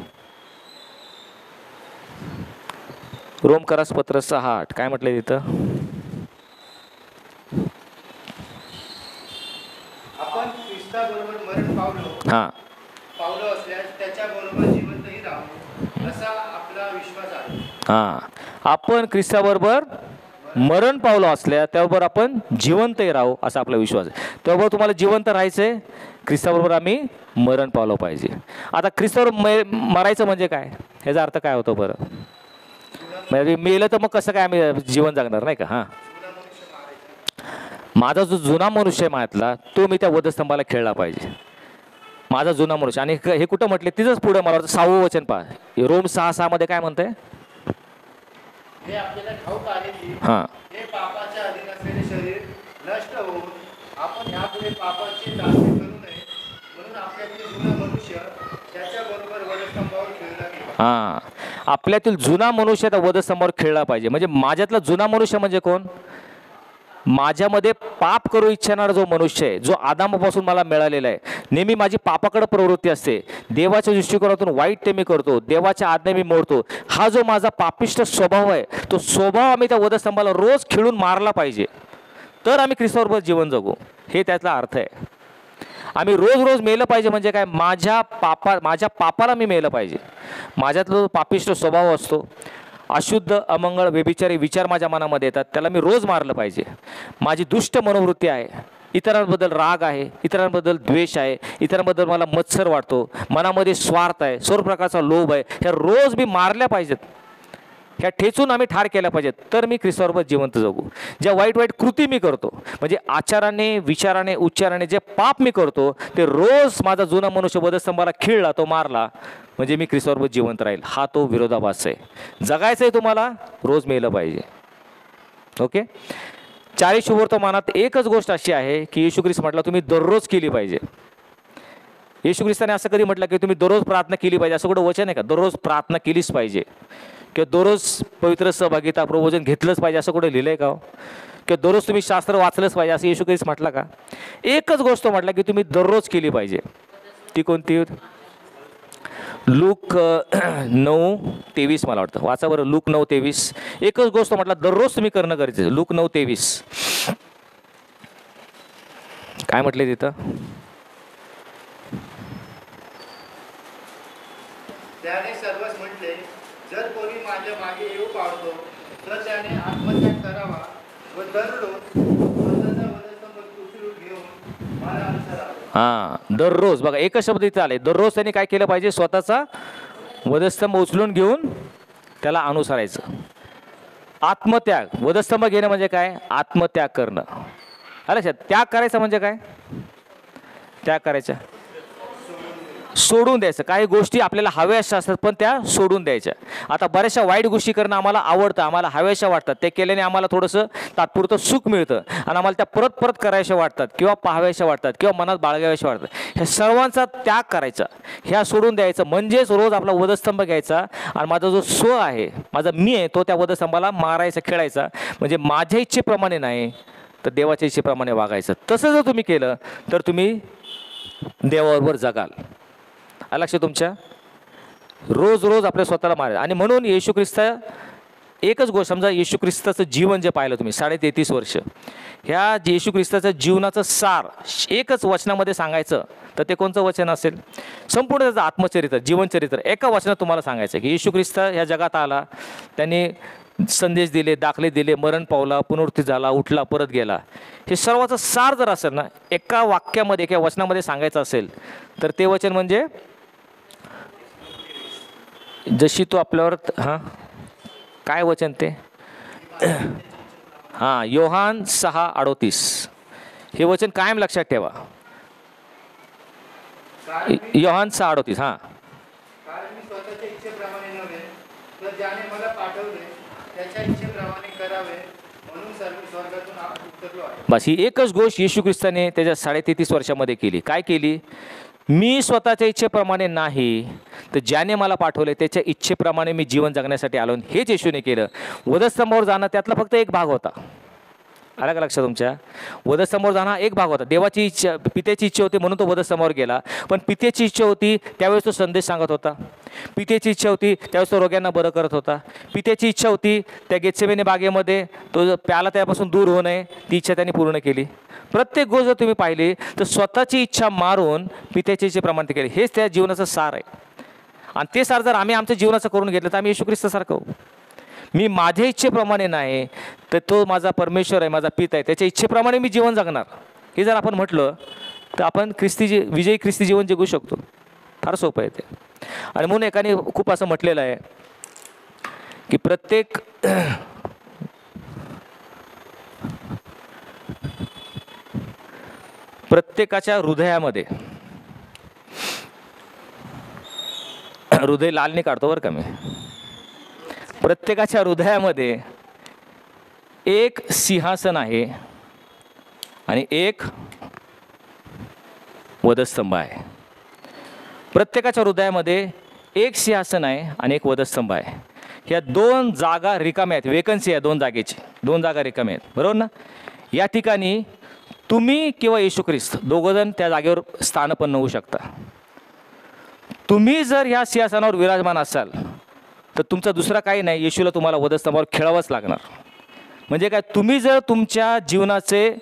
S1: रोमकरासपत्र 6:8 काय म्हटलंय तिथं?
S2: आपण ख्रिस्ताबरोबर मरण पावलो असल्यास त्याच्याबरोबर जिवंतही राहू असा आपला विश्वास आहे.
S1: आपण ख्रिस्ताबरोबर मरण पावलो असल्या त्याबरोबर आपण जिवंतही राहू असा आपला विश्वास आहे. त्याबरोबर तुम्हाला जिवंत राहायचंय, ख्रिस्ताबरोबर आम्ही मरण पावलं पाहिजे. आता ख्रिस्ताबरोबर मरायचं म्हणजे काय, ह्याचा अर्थ काय होतो बरं? म्हणजे मेलं तर मग कसं काय आम्ही जीवन जगणार, नाही का? हां, माझा जो जुना मनुष्य आहे माझ्यातला, तो मी त्या वधस्तंभाला खेळला पाहिजे. माझा जुना मनुष्य. आणि हे कुठं म्हटले? तिथंच पुढे मला वाटतं 6वं वचन पहा. रोम 6:6 मध्ये काय म्हणतंय?
S2: हे आपल्याला ठाऊक आहे की
S1: हां,
S2: हे पापाच्या अधीन असलेले शरीर नष्ट होऊन आपण ह्यापुढे पापाची दासी करू नये म्हणून आपल्यातील जुना मनुष्य त्याच्याबरोबर वधस्तंभावर खेळला गेला.
S1: हां, आपल्यातील जुना मनुष्य त्या वधस्तंभावर खेळला पाहिजे. म्हणजे माझ्यातला जुना मनुष्य म्हणजे कोण? माझ्यामध्ये पाप करू इच्छिणारा जो मनुष्य आहे, जो आदामापासून मला मिळालेला आहे. नेहमी माझी पापाकडे प्रवृत्ती असते, देवाच्या दृष्टिकोनातून वाईट ते मी करतो, देवाच्या आज्ञा मी मोडतो. हा जो माझा पापिष्ट स्वभाव आहे, तो स्वभाव आम्ही त्या वधस्तंभाला रोज खिळून मारला पाहिजे, तर आम्ही ख्रिस्ताबरोबर जीवन जगू. हे त्यातला अर्थ आहे. आम्ही रोज रोज मेलं पाहिजे म्हणजे काय? माझ्या पापाला मी मेलं पाहिजे. माझ्यातला जो पापिष्ट स्वभाव असतो, अशुद्ध अमंगळ व्यभिचारी विचार माझ्या मनामध्ये येतात, त्याला मी रोज मारलं पाहिजे. माझी दुष्ट मनोवृत्ती आहे, इतरांबद्दल राग आहे, इतरांबद्दल द्वेष आहे, इतरांबद्दल मला मत्सर वाटतो, मनामध्ये स्वार्थ आहे, सर्व प्रकारचा लोभ आहे, ह्या रोज मी मारल्या पाहिजेत, ह्या ठेचून आम्ही ठार केल्या पाहिजेत, तर मी ख्रिस्ताबरोबर जिवंत जगू. ज्या वाईट वाईट कृती मी करतो, म्हणजे आचाराने, विचाराने, उच्चाराने जे पाप मी करतो, ते रोज माझा जुना मनुष्य वधस्तंभाला खिळला, तो मारला, म्हणजे मी ख्रिस्ताबरोबर जिवंत राहील. हा तो विरोधाभास आहे. जगायचं आहे तुम्हाला, रोज मेलं पाहिजे. ओके. 40 शुभवर्तमानात एकच गोष्ट अशी आहे की येशू ख्रिस्त म्हटलं तुम्ही दररोज केली पाहिजे. येशू ख्रिस्ताने असं कधी म्हटलं की तुम्ही दररोज प्रार्थना केली पाहिजे, असं कुठं वचन आहे का? दररोज प्रार्थना केलीच पाहिजे किंवा दररोज पवित्र सहभागिता प्रबोधन घेतलंच पाहिजे असं कुठे लिहिलंय का? किंवा दररोज तुम्ही शास्त्र वाचलंच पाहिजे असं येशू ख्रिस्त म्हटलं का? एकच गोष्ट म्हटलं की तुम्ही दररोज केली पाहिजे. ती कोणती? लूक 9:23 मला वाटतं. वाचा बरं, लूक 9:23. एकच गोष्ट म्हटलं दररोज तुम्ही करणं गरजेचं. लूक 9:23 काय म्हटले तिथं?
S2: त्याने सर्वच म्हटले, जर कोणी माझ्या मागे येऊ पावतो तर त्याने आत्मत्याग करावा व दररोज स्वतःचा वधस्तंभ उचलून घेऊन मला अनुसरावे.
S1: हां, दररोज बघा एकच शब्द इथे आले. दररोज त्यांनी काय केलं पाहिजे? स्वतःचा वधस्तंभ उचलून घेऊन त्याला अनुसरायचं. आत्मत्याग, वधस्तंभ घेणं म्हणजे काय? आत्मत्याग करणं. आलं लक्षात? त्याग करायचा म्हणजे काय? त्याग करायचा सोडून द्यायचं. काही गोष्टी आपल्याला हव्याशा असतात पण त्या सोडून द्यायच्या. आता बऱ्याचशा वाईट गोष्टी करणं आम्हाला आवडतं, आम्हाला हव्याशा वाटतात, ते केल्याने आम्हाला थोडंसं तात्पुरतं सुख मिळतं आणि आम्हाला त्या परत परत करायच्या वाटतात किंवा पाहाव्याशा वाटतात किंवा मनात बाळगाव्याशा वाटतात. ह्या सर्वांचा त्याग करायचा, ह्या सोडून द्यायचं. म्हणजेच रोज आपला वधस्तंभ घ्यायचा आणि माझा जो स्व आहे, माझा मी आहे, तो त्या वधस्तंभाला मारायचा, खेळायचा. म्हणजे माझ्या इच्छेप्रमाणे नाही तर देवाच्या इच्छेप्रमाणे वागायचं. तसं जर तुम्ही केलं तर तुम्ही देवाबरोबर जगाल. लक्ष तुमच्या रोज रोज आपल्या स्वतःला मारायचं. आणि म्हणून येशू ख्रिस्त एकच गोष्ट समजा, येशू ख्रिस्ताचं जीवन जे पाहिलं तुम्ही 33.5 वर्ष, ह्या येशू ख्रिस्ताचं जीवनाचं सार एकच वचनामध्ये सांगायचं तर ते कोणतं वचन असेल? संपूर्ण त्याचं आत्मचरित्र, जीवनचरित्र एका वचनात तुम्हाला सांगायचं की येशू ख्रिस्त ह्या जगात आला, त्यांनी संदेश दिले, दाखले दिले, मरण पावला, पुनरुत्थित झाला, उठला, परत गेला. हे सर्वाचं सार जर असेल ना, एका वाक्यामध्ये, एका वचनामध्ये सांगायचं असेल तर ते वचन म्हणजे जशी तो आपल्यावर काय वचन ते योहान 6:38 हे वचन कायम लक्षात ठेवा. योहान 6:38
S2: कारण मी स्वतःच्या इच्छेप्रमाणे नव्हे तर ज्याने मला पाठवले त्याच्या इच्छेप्रमाणे करावे म्हणून स्वर्गातून उतरलो आहे.
S1: बस ही एकच गोष्ट येशू ख्रिस्ताने त्याच्या 33.5 वर्षामध्ये केली. काय केली? मी स्वतःच्या इच्छेप्रमाणे नाही तर ज्याने मला पाठवले त्याच्या इच्छेप्रमाणे मी जीवन जगण्यासाठी आलो. हेच येशूने केलं. वधस्तंभावर जाणं त्यातला फक्त एक भाग होता. आला का लक्षात तुमच्या? वधस्तंभावर जाणं हा एक भाग होता. देवाची इच्छा, पित्याची इच्छा होती म्हणून तो वधस्तंभावर गेला. पण पित्याची इच्छा होती त्यावेळेस तो संदेश सांगत होता. पित्याची इच्छा होती त्यावेळेस तो रोग्यांना बरं करत होता. पित्याची इच्छा होती त्या गेत्सेमने बागेमध्ये तो प्याला त्यापासून दूर होऊ नये, ती इच्छा त्यांनी पूर्ण केली. प्रत्येक गोष्ट जर तुम्ही पाहिली तर स्वतःची इच्छा मारून पित्याची इच्छेप्रमाणे ते केली. हेच त्या जीवनाचं सार आहे. आणि ते सार जर आम्ही आमच्या जीवनाचं करून घेतलं तर आम्ही येशू ख्रिस्तासारखं होऊ. मी माझ्या इच्छेप्रमाणे नाही तर तो माझा परमेश्वर आहे, माझा पिता आहे, त्याच्या इच्छेप्रमाणे मी जीवन जगणार, हे जर आपण म्हटलं तर आपण विजयी ख्रिस्ती जीवन जगू शकतो. फार सोपं आहे ते. आणि म्हणून एकाने खूप असं म्हटलेलं आहे की प्रत्येकाच्या हृदयामध्ये, हृदय लालनी काढतो बरं का मी, प्रत्येकाच्या हृदयामध्ये एक सिंहासन आहे आणि एक वधस्तंभ आहे. प्रत्येकाच्या हृदयामध्ये एक सिंहासन आहे आणि एक वधस्तंभ आहे. ह्या 2 जागा रिकाम्या आहेत. वेकन्सी आहे 2 जागेची. 2 जागा रिकाम्या आहेत, बरोबर ना? या ठिकाणी तुम्ही किंवा येशू ख्रिस्त दोघंजण त्या जागेवर स्थानपन्न होऊ शकता. तुम्ही जर ह्या सिंहासनावर विराजमान असाल तर तुमचा दुसरा काही नाही, येशूला तुम्हाला वधस्तंभावर खेळावंच लागणार. म्हणजे काय? तुम्ही जर तुमच्या जीवनाचे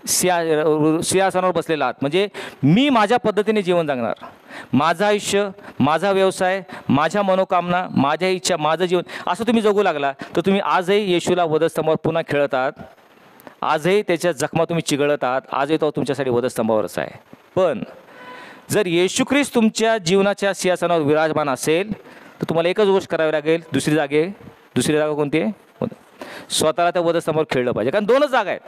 S1: सिंहासनावर बसलेला आहात, म्हणजे मी माझ्या पद्धतीने जीवन जगणार, माझं आयुष्य, माझा व्यवसाय, माझ्या मनोकामना, माझ्या इच्छा, माझं जीवन, असं तुम्ही जगू लागला तर तुम्ही आजही येशूला वधस्तंभावर पुन्हा खेळत आहात. आजही त्याच्या जखमा तुम्ही चिघळत आहात. आजही तो तुमच्यासाठी वधस्तंभावरच आहे. पण जर येशू ख्रिस्त तुमच्या जीवनाच्या सिंहासनावर विराजमान असेल तर तुम्हाला एकच गोष्ट करावी लागेल. दुसरी जागा कोणती आहे? स्वतःला त्या वधस्तंभावर खेळलं पाहिजे. कारण 2च जागा आहेत,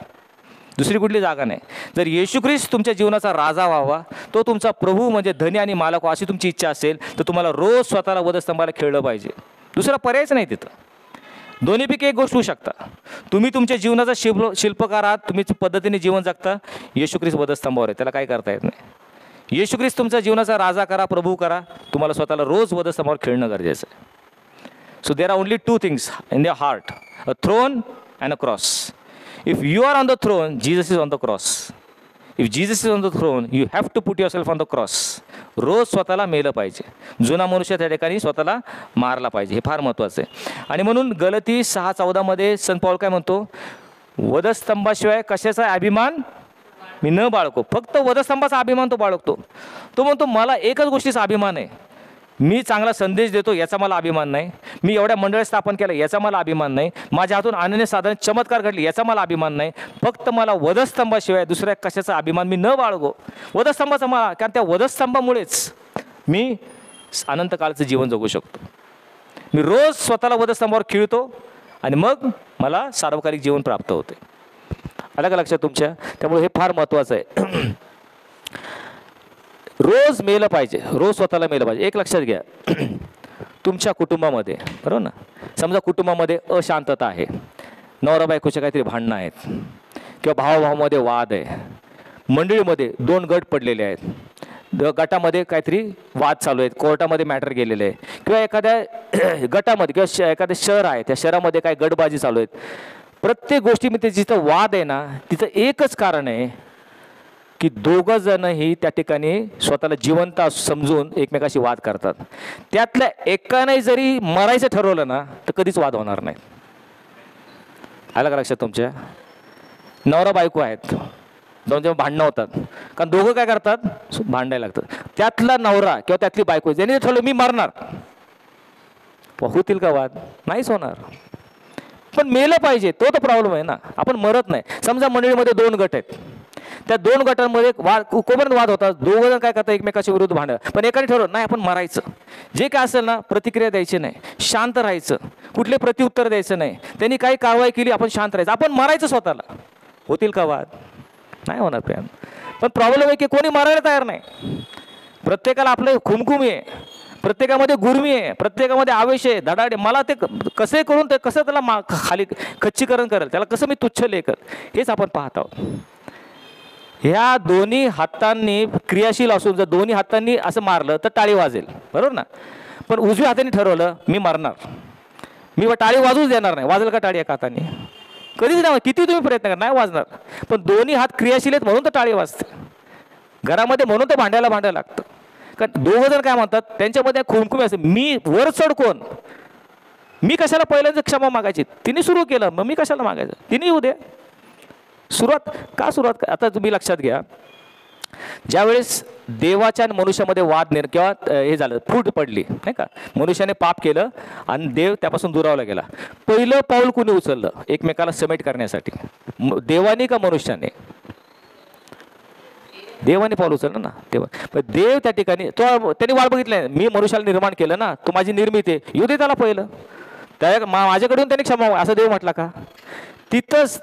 S1: दुसरी कुठली जागा नाही. जर येशू ख्रिस्त तुमच्या जीवनाचा राजा व्हावा, तो तुमचा प्रभू म्हणजे धनी आणि मालक अशी तुमची इच्छा असेल तर तुम्हाला रोज स्वतःला वधस्तंभाला खेळलं पाहिजे. दुसरा पर्यायच नाही तिथं. दोन्हीपैकी एक गोष्ट होऊ शकता. तुम्ही तुमच्या जीवनाचा शिल्पकार आहात, तुम्ही पद्धतीने जीवन जगता, येशू ख्रिस्त वधस्तंभावर आहे, त्याला काही करता येत नाही. येशू ख्रिस्त तुमच्या जीवनाचा राजा करा, प्रभू करा, तुम्हाला स्वतःला रोज वधस्तंभावर खेळणं गरजेचं आहे. So there are only 2 things in your heart, a throne and a cross. If you are on the throne, Jesus is on the cross. If Jesus is on the throne, you have to put yourself on the cross. रोज स्वतःला मेलं पाहिजे. जुना मनुष्य त्या ठिकाणी स्वतःला मारला पाहिजे. हे फार महत्त्वाचं आहे. आणि म्हणून गलती 6:14 संत पौल काय म्हणतो? वधस्तंभाशिवाय कशाचा अभिमान मी न बाळगो. फक्त वधस्तंभाचा अभिमान तो बाळगतो. तो म्हणतो मला एकच गोष्टीचा अभिमान आहे मी चांगला संदेश देतो याचा मला अभिमान नाही, मी एवढ्या मंडळ स्थापन केलं याचा मला अभिमान नाही, माझ्या हातून अनन्यसाधारण चमत्कार घडले याचा मला अभिमान नाही. फक्त मला वधस्तंभाशिवाय दुसऱ्या कशाचा अभिमान मी न बाळगो. वधस्तंभाचा मला, कारण त्या वधस्तंभामुळेच मी अनंत काळचं जीवन जगू शकतो. मी रोज स्वतःला वधस्तंभावर खिळतो आणि मग मला सार्वकालिक जीवन प्राप्त होते. आलं का लक्षात तुमच्या? त्यामुळे हे फार महत्त्वाचं आहे. रोज मेलं पाहिजे, रोज स्वतःला मेलं पाहिजे. एक लक्षात घ्या, तुमच्या कुटुंबामध्ये, बरोबर ना, समजा कुटुंबामध्ये अशांतता आहे, नवरा बायकोचे काहीतरी भांडणं आहेत, किंवा भावाभावामध्ये वाद आहे, मंडळीमध्ये 2 गट पडलेले आहेत, गटामध्ये काहीतरी वाद चालू आहेत, कोर्टामध्ये मॅटर गेलेले आहे, किंवा एखाद्या गटामध्ये किंवा एखादं शहर आहे, त्या शहरामध्ये काही गटबाजी चालू आहेत. प्रत्येक गोष्टीमध्ये जिथं वाद आहे ना, तिथं एकच कारण आहे की दोघं जणही त्या ठिकाणी स्वतःला जिवंत समजून एकमेकाशी वाद करतात. त्यातल्या एकाने जरी मरायचं ठरवलं ना तर कधीच वाद होणार नाही. आलं का लक्षात तुमच्या? नवरा बायको आहेत, दोन भांडणं होतात, कारण दोघं काय करतात, भांडायला लागतात. त्यातला नवरा किंवा त्यातली बायको ज्यांनी ठरवलं मी मरणार, होतील का वाद? नाहीच होणार. पण मेलं पाहिजे, तो तर प्रॉब्लेम आहे ना. आपण मरत नाही. समजा मंडळीमध्ये 2 गट आहेत, त्या 2 गटांमध्ये कोपर्यंत वाद होतात, दोघं जण काय करतात, एकमेकाच्या विरुद्ध भांडण, पण एकाने ठरवलं नाही आपण मरायचं. जे काय असेल ना, प्रतिक्रिया द्यायची नाही, शांत राहायचं, कुठले प्रत्युत्तर द्यायचं नाही. त्यांनी काही कारवाई केली आपण शांत राहायचं, आपण मरायचं स्वतःला. होतील का वाद? नाही होणार प्रेम. पण प्रॉब्लेम आहे की कोणी मारायला तयार नाही. प्रत्येकाला आपलं खुमखुमी आहे, प्रत्येकामध्ये गुरमी आहे, प्रत्येकामध्ये आवेश आहे, धडाडे. मला ते कसे करून ते कसं त्याला खाली खच्चीकरण करेल, त्याला कसं मी तुच्छ लेखल, हेच आपण पाहत आहोत. ह्या दोन्ही हातांनी क्रियाशील असून जर दोन्ही हातांनी असं मारलं तर टाळी वाजेल, बरोबर ना. पण उजव्या हाताने ठरवलं मी मारणार, मी टाळी वाजूच देणार नाही. वाजेल का टाळी एका हाताने? कधीच नाही. किती तुम्ही प्रयत्न करा, नाही वाजणार. पण दोन्ही हात क्रियाशील आहेत म्हणून तर टाळी वाजते. घरामध्ये म्हणून तर भांडायला लागतं. कारण दोघं जण काय म्हणतात, त्यांच्यामध्ये खुमखुमी असते, मी वर चढ कोण, मी कशाला पहिल्यांदा क्षमा मागायची, तिने सुरू केलं मग मी कशाला मागायचं, तिने येऊ दे. सुरुवात आता तुम्ही लक्षात घ्या, ज्यावेळेस देवाच्या आणि मनुष्यामध्ये वाद किंवा हे झालं, फूट पडली नाही का, मनुष्याने पाप केलं आणि देव त्यापासून दुरावला गेला. पहिलं पाऊल कोणी उचललं एकमेकाला समेट करण्यासाठी? देवाने का मनुष्याने? देवाने पाऊल उचललं ना. तेव्हा देव त्या ठिकाणी त्यांनी वाट बघितलं, मी मनुष्याला निर्माण केलं ना, तो माझी निर्मिती आहे, येऊ दे त्याला पहिलं, त्या माझ्याकडून त्यांनी क्षमा असं देव म्हटला का? तिथंच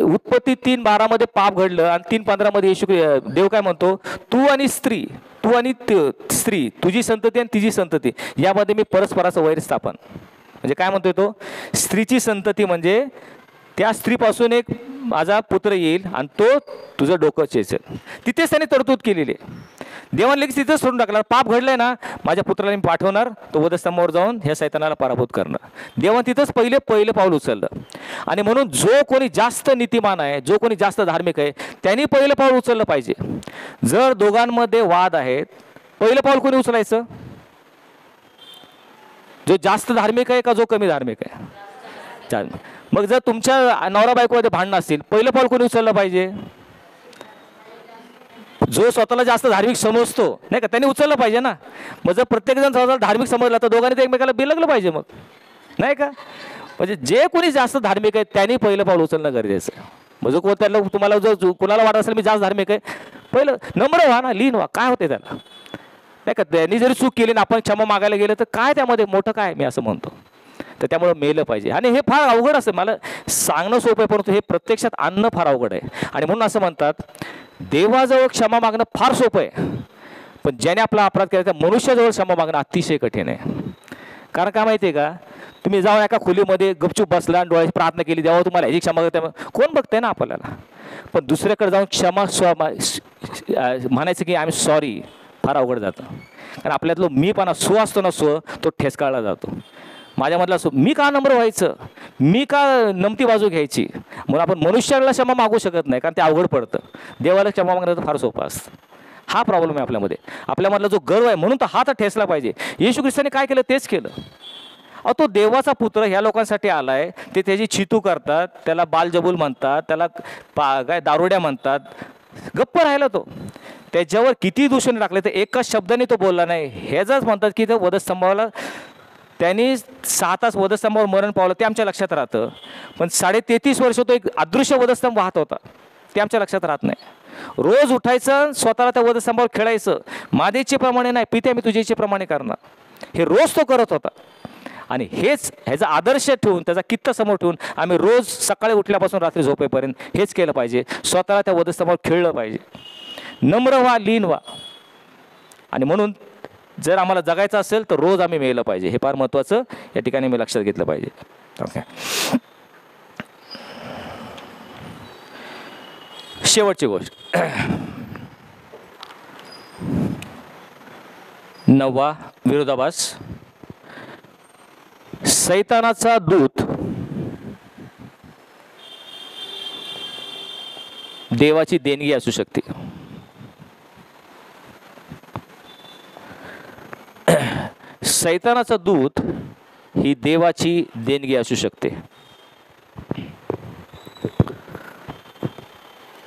S1: उत्पत्ती 3:12 पाप घडलं आणि 3:15 येशू देव काय म्हणतो, तू आणि स्त्री तुझी संतती आणि तिची संतती यामध्ये मी परस्पराचं वैर स्थापन. म्हणजे काय म्हणतोय तो, स्त्रीची संतती म्हणजे त्या स्त्रीपासून एक माझा पुत्र येईल आणि तो तुझं डोकं चेचेल. तिथेच त्याने तरतूद केलेली आहे. देवाने लगेच तिथंच सोडून टाकला. पाप घडलंय ना, माझ्या पुत्राला मी पाठवणार, तो वधस्तंभावर जाऊन ह्या सैतानाला पराभूत करणार. देवाने तिथंच पहिलं पाऊल उचललं. आणि म्हणून जो कोणी जास्त नीतिमान आहे, जो कोणी जास्त धार्मिक आहे, त्यांनी पहिलं पाऊल उचललं पाहिजे. जर दोघांमध्ये वाद आहेत, पहिलं पाऊल कोणी उचलायचं? जो जास्त धार्मिक आहे का जो कमी धार्मिक आहे? मग जर तुमच्या नवरा बायकोमध्ये भांडणं असतील, पहिलं पाऊल कोणी उचललं पाहिजे? जो स्वतःला जास्त धार्मिक समजतो नाही का, त्यांनी उचललं पाहिजे ना. मग जर प्रत्येकजण स्वतःला धार्मिक समजला तर दोघांनी ते एकमेकाला बिलगलं पाहिजे मग, नाही का. म्हणजे जे कोणी जास्त धार्मिक आहे त्यांनी पहिलं पाऊल उचलणं गरजेचं आहे. म्हणजे त्याला तुम्हाला जर कुणाला वाटत असेल मी जास्त धार्मिक आहे, पहिलं नम्र व्हा ना, लीन व्हा, काय होते त्याला, नाही का. त्यांनी जरी चूक केली ना, आपण क्षमा मागायला गेलं तर काय त्यामध्ये मोठं काय, मी असं म्हणतो. तर त्यामुळे मेलं पाहिजे. आणि हे फार अवघड असं मला सांगणं सोपं आहे, परंतु हे प्रत्यक्षात आणणं फार अवघड आहे. आणि म्हणून असं म्हणतात, देवाजवळ क्षमा मागणं फार सोपं आहे, पण ज्याने आपला अपराध केला त्या मनुष्याजवळ क्षमा मागणं अतिशय कठीण आहे. कारण काय माहिती आहे का, तुम्ही जाऊन एका खोलीमध्ये गपचूप बसला आणि डोळ्याची प्रार्थना केली, देवा तुम्हाला ह्याची क्षमा करते, कोण बघतंय ना आपल्याला. पण दुसऱ्याकडे जाऊन क्षमा म्हणायचं की आय एम सॉरी फार अवघड जातं. कारण आपल्यातलं मीपणा असतो ना, तो ठेचकाळला जातो. माझ्यामधला मी का नम्र व्हायचं, मी का नमती बाजू घ्यायची. म्हणून आपण मनुष्याला क्षमा मागू शकत नाही, कारण ते अवघड पडतं. देवाला क्षमा मागणं तर फार सोपं असतं. हा प्रॉब्लेम आहे आपल्यामध्ये. आपल्यामधला जो गर्व आहे म्हणून तर हा तर ठेचला पाहिजे. येशू ख्रिस्ताने काय केलं तेच केलं. तो देवाचा पुत्र ह्या लोकांसाठी आलाय, ते त्याची चितू करतात, त्याला बालजबूल म्हणतात, त्याला काय दारुड्या म्हणतात, गप्प राहिला तो. त्याच्यावर किती दूषण टाकले तर एकाच शब्दाने तो बोलला नाही. ह्याच म्हणतात की त्या वधस्तंभाला त्यांनी 6 तास वधस्तंभावर मरण पावलं ते आमच्या लक्षात राहतं, पण 33.5 वर्ष तो एक अदृश्य वधस्तंभ वाहत होता ते आमच्या लक्षात राहत नाही. रोज उठायचं, स्वतःला त्या वधस्तंभावर खेळायचं, माझ्या इच्छेप्रमाणे नाही, पिते मी तुझ्या इच्छेप्रमाणे करणार, हे रोज तो करत होता. आणि हेच ह्याचा आदर्श ठेवून, त्याचा कित्ता समोर ठेवून आम्ही रोज सकाळी उठल्यापासून रात्री झोपेपर्यंत हेच केलं पाहिजे. स्वतःला त्या वधस्तंभावर खेळलं पाहिजे. नम्र व्हा, लीन व्हा. आणि म्हणून जर आम्हाला जगायचं असेल तर रोज आम्ही मेलं पाहिजे. हे फार महत्त्वाचं या ठिकाणी मी लक्षात घेतलं पाहिजे. ओके, शेवटची गोष्ट 9वा विरोधाभास. सैतानाचा दूत देवाची देणगी असू शकते. सैतानाचा दूत ही देवाची देणगी असू शकते.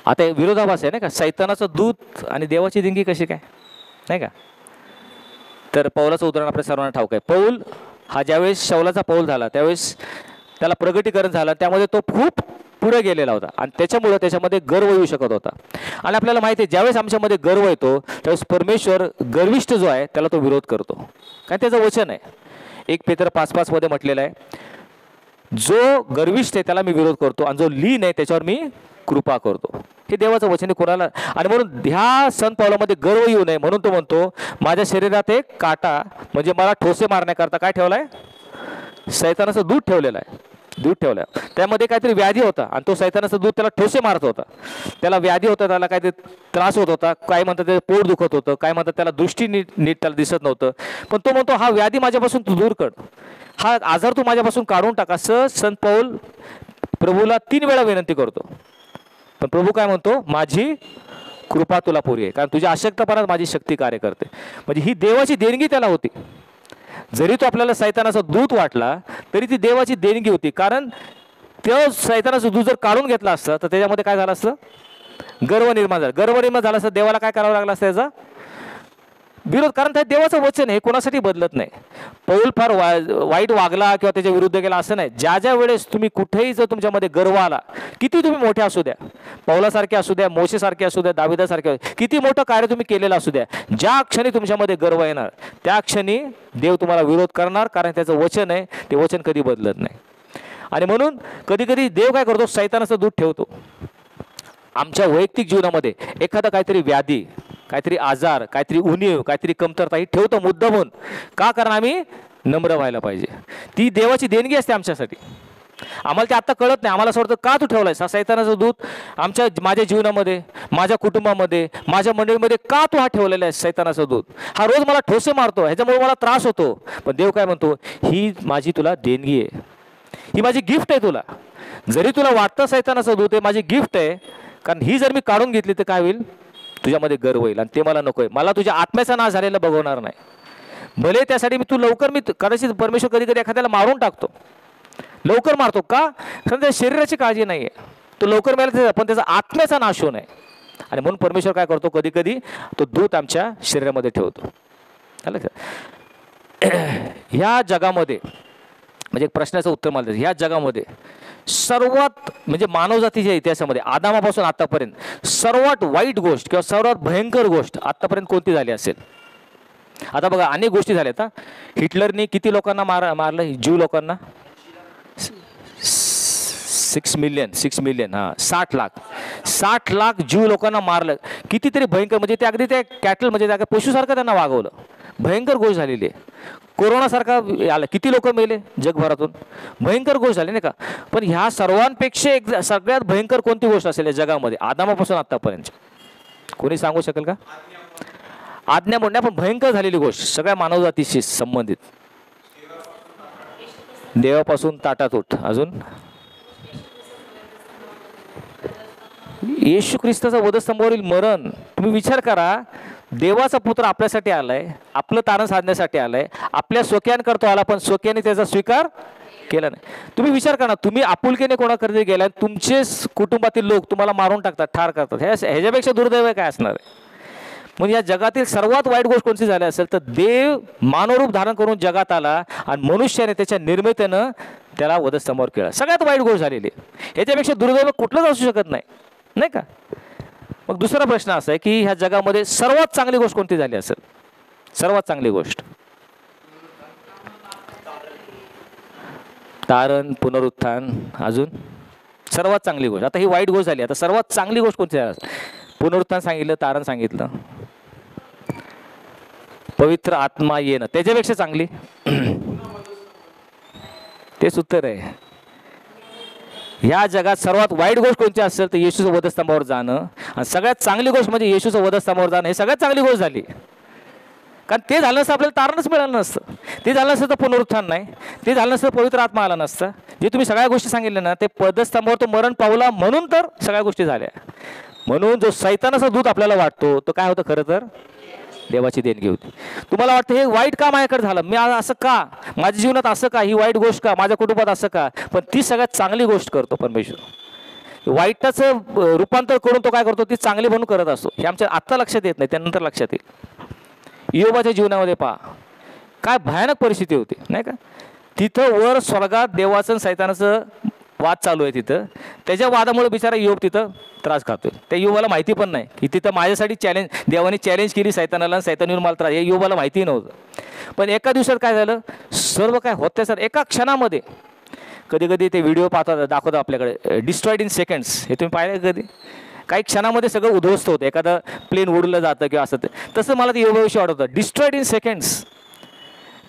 S1: आता विरोधाभास आहे नाही का, सैतानाचा दूत आणि देवाची देणगी कशी काय, नाही का. तर पौलाचं उदाहरण आपल्या सर्वांना ठाऊक आहे. पौल हा ज्यावेळेस शौलाचा पौल झाला त्यावेळेस त्याला प्रगटीकरण झालं, त्यामध्ये तो खूप पुढे गेलेला होता आणि त्याच्यामुळं त्याच्यामध्ये गर्व येऊ शकत होता. आणि आपल्याला माहिती आहे ज्यावेळेस आमच्यामध्ये गर्व येतो त्यावेळेस परमेश्वर गर्विष्ठ जो आहे त्याला तो विरोध करतो, कारण त्याचं वचन आहे. 1 पेत्र 5:5 मध्ये म्हटलेलं आहे, जो गर्विष्ठ आहे त्याला मी विरोध करतो आणि जो लीन आहे त्याच्यावर मी कृपा करतो. हे देवाचं वचन आहे कोणाला. आणि म्हणून ह्या संत पौलामध्ये गर्व येऊ नये म्हणून तो म्हणतो, माझ्या शरीरात एक काटा म्हणजे मला ठोसे मारण्याकरता काय ठेवला आहे, सैतानाचं दूध ठेवलेलं आहे. दूध ठेवलं, त्यामध्ये काहीतरी व्याधी होता आणि तो सैतानाचं दूध त्याला ठोसे मारत होता. त्याला व्याधी होता, त्याला काहीतरी त्रास होत होता, काय म्हणतात त्याचं पोट दुखत होतं, काय म्हणतात त्याला दृष्टी नीट त्याला दिसत नव्हतं. पण तो म्हणतो हा व्याधी माझ्यापासून तू दूर कर, हा आजार तू माझ्यापासून काढून टाक, असं संत पौल प्रभूला 3 वेळा विनंती करतो. पण प्रभू काय म्हणतो, माझी कृपा तुला पुरी आहे, कारण तुझ्या अशक्तपणात माझी शक्ती कार्य करते. म्हणजे ही देवाची देणगी त्याला होती. जरी तो आपल्याला सैतानाचा दूत वाटला तरी ती देवाची देणगी होती, कारण तो सैतानाचा दूत जर काढून घेतला असतं तर त्याच्यामध्ये काय झालं असतं, गर्व निर्माण झाला. गर्व निर्माण झाला असतं, देवाला काय करावं लागलं असतं त्याचा विरोध, कारण त्या देवाचं वचन हे कोणासाठी बदलत नाही. पौल फार वाईट वागला किंवा त्याच्या विरुद्ध गेला असं नाही. ज्या ज्या वेळेस तुम्ही कुठेही जर तुमच्यामध्ये गर्व आला, किती तुम्ही मोठे असू द्या, पौलासारखे असू द्या, मोशेसारखे असू द्या, दाविदासारखे, किती मोठं कार्य तुम्ही केलेलं असू द्या, ज्या क्षणी तुमच्यामध्ये गर्व येणार त्या क्षणी देव तुम्हाला विरोध करणार, कारण त्याचं वचन आहे, ते वचन कधी बदलत नाही. आणि म्हणून कधी कधी देव काय करतो, सैतानाचं दूध ठेवतो आमच्या वैयक्तिक जीवनामध्ये. एखादा काहीतरी व्याधी, काहीतरी आजार, काहीतरी उणीव, काहीतरी कमतरता ही ठेवतो मुद्दामून, का, कारण आम्ही नम्र व्हायला पाहिजे. ती देवाची देणगी असते आमच्यासाठी. आम्हाला ते आत्ता कळत नाही, आम्हाला असं वाटतं का तू ठेवलायस हा सैतानाचा दूत माझ्या जीवनामध्ये, माझ्या कुटुंबामध्ये, माझ्या मंडळीमध्ये, का तू हा ठेवलेला आहे सैतानाचा दूत, हा रोज मला ठोसे मारतो, ह्याच्यामुळे मला त्रास होतो. पण देव काय म्हणतो, ही माझी तुला देणगी आहे, ही माझी गिफ्ट आहे तुला. जरी तुला वाटतं सैतानाचा दूत आहे, माझी गिफ्ट आहे, कारण ही जर मी काढून घेतली तर काय होईल, तुझ्यामध्ये गर्व होईल आणि ते मला नको आहे. मला तुझ्या आत्म्याचा नाश झालेला बघवणार नाही. भले त्यासाठी मी कदाचित परमेश्वर कधी कधी एखाद्याला मारून टाकतो, लवकर मारतो, का, कारण त्या शरीराची काळजी नाही आहे, तो लवकर मेला, पण त्याचा आत्म्याचा नाश होऊ नये. आणि म्हणून परमेश्वर काय करतो, कधी कधी तो दूत आमच्या शरीरामध्ये ठेवतो. ह्या जगामध्ये म्हणजे एक प्रश्नाचं उत्तर मला द्यायचं, ह्या जगामध्ये सर्वात म्हणजे मानवजातीच्या इतिहासामध्ये आदामापासून आतापर्यंत सर्वात वाईट गोष्ट किंवा सर्वात भयंकर गोष्ट आतापर्यंत कोणती झाली असेल. आता बघा अनेक गोष्टी झाल्यात. हिटलरने किती लोकांना मारलं, ज्यू लोकांना 6 मिलियन, हां 60 लाख ज्यू लोकांना मारलं. कितीतरी भयंकर, म्हणजे ते अगदी त्या कॅटल म्हणजे त्या पशुसारखं त्यांना वागवलं. भयंकर गोष्ट झालेली आहे. कोरोनासारखा आला, किती लोक मेले जगभरातून, भयंकर गोष्ट झाली नाही का. पण ह्या सर्वांपेक्षा एक सगळ्यात भयंकर कोणती गोष्ट असेल या जगामध्ये आदामापासून आतापर्यंत, कोणी सांगू शकेल का. आज्ञा म्हणण्या पण भयंकर झालेली गोष्ट सगळ्या मानवजातीशी संबंधित. देवापासून ताटात उठ, अजून येशू ख्रिस्ताचा वधस्तंभावरील मरण. तुम्ही विचार करा, देवाचा पुत्र आपल्यासाठी आलाय, आपलं तारण साधण्यासाठी आलाय, आपल्या स्वकीयांकरता आला, पण स्वकीयाने त्याचा स्वीकार केलं नाही. तुम्ही विचार करा ना, तुम्ही आपुलकीने कोणाकडे गेला, तुमचेच कुटुंबातील लोक तुम्हाला मारून टाकतात, ठार करतात, ह्याच्यापेक्षा दुर्दैव काय असणार आहे? म्हणजे या जगातील सर्वात वाईट गोष्ट कोणती झाली असेल तर देव मानवरूप धारण करून जगात आला आणि मनुष्याने त्याच्या निर्मितीनं त्याला वधस्तंभावर केला. सगळ्यात वाईट गोष्ट झालेली आहे. ह्याच्यापेक्षा दुर्दैव कुठलंच असू शकत नाही, नाही का? मग दुसरा प्रश्न असा आहे की ह्या जगामध्ये सर्वात चांगली गोष्ट कोणती झाली असेल? सर्वात चांगली गोष्ट तारण, पुनरुत्थान. अजून सर्वात चांगली गोष्ट, आता ही वाईट गोष्ट झाली, आता सर्वात चांगली गोष्ट कोणती झाली? पुनरुत्थान सांगितलं, तारण सांगितलं, पवित्र आत्मा येणं, त्याच्यापेक्षा चांगली? तेच उत्तर आहे. ह्या जगात सर्वात वाईट गोष्ट कोणती असेल तर येशूचं वधस्तंभावर जाणं, आणि सगळ्यात चांगली गोष्ट म्हणजे येशूचं वधस्तंभावर जाणं. हे सगळ्यात चांगली गोष्ट झाली. कारण ते झालं नसतं आपल्याला तारणच मिळालं नसतं, ते झालं नसतं तर पुनरुत्थान नाही, ते झालं नसतं पवित्र आत्मा आला नसतं. जे तुम्ही सगळ्या गोष्टी सांगितल्या ना, ते वधस्तंभावर तो मरण पावला म्हणून तर सगळ्या गोष्टी झाल्या. म्हणून जो सैतानाचा दूत आपल्याला वाटतो तो काय होतं? खरं तर देवाची देणगी होती. तुम्हाला वाटतं हे वाईट का माझ्याकडे झालं, मी आज असं का, माझ्या जीवनात असं का, ही वाईट गोष्ट का, माझ्या कुटुंबात असं का, पण ती सगळ्यात चांगली गोष्ट करतो परमेश्वर. वाईटाचं रूपांतर करून तो काय करतो? ती चांगली म्हणून करत असतो. हे आमच्या आत्ता लक्षात येत नाही, त्यानंतर लक्षात येईल. योबाच्या जीवनामध्ये पहा काय भयानक परिस्थिती होती, नाही का? तिथं वर स्वर्गात देवाचं सैतानाचं वाद चालू आहे. तिथं त्याच्या वादामुळे बिचारा योब तिथं त्रास खातोय. त्या योबाला माहिती पण नाही की तिथं माझ्यासाठी देवाने चॅलेंज केली सैतानाला, आणि सैतानीवर मला त्रास, हे योबाला माहिती नव्हतं. पण एका दिवसात काय झालं? सर्व काय होतं सर एका क्षणामध्ये. कधी कधी ते व्हिडिओ पाहतात, दाखवतात आपल्याकडे, डिस्ट्रॉईड इन सेकंड्स. हे तुम्ही पाहिलं कधी? काही क्षणामध्ये सगळं उद्ध्वस्त होतं, एखादं प्लेन उडलं जातं किंवा असं. तसं मला ते योबाविषयी वाटतं, डिस्ट्रॉईड इन सेकंड्स.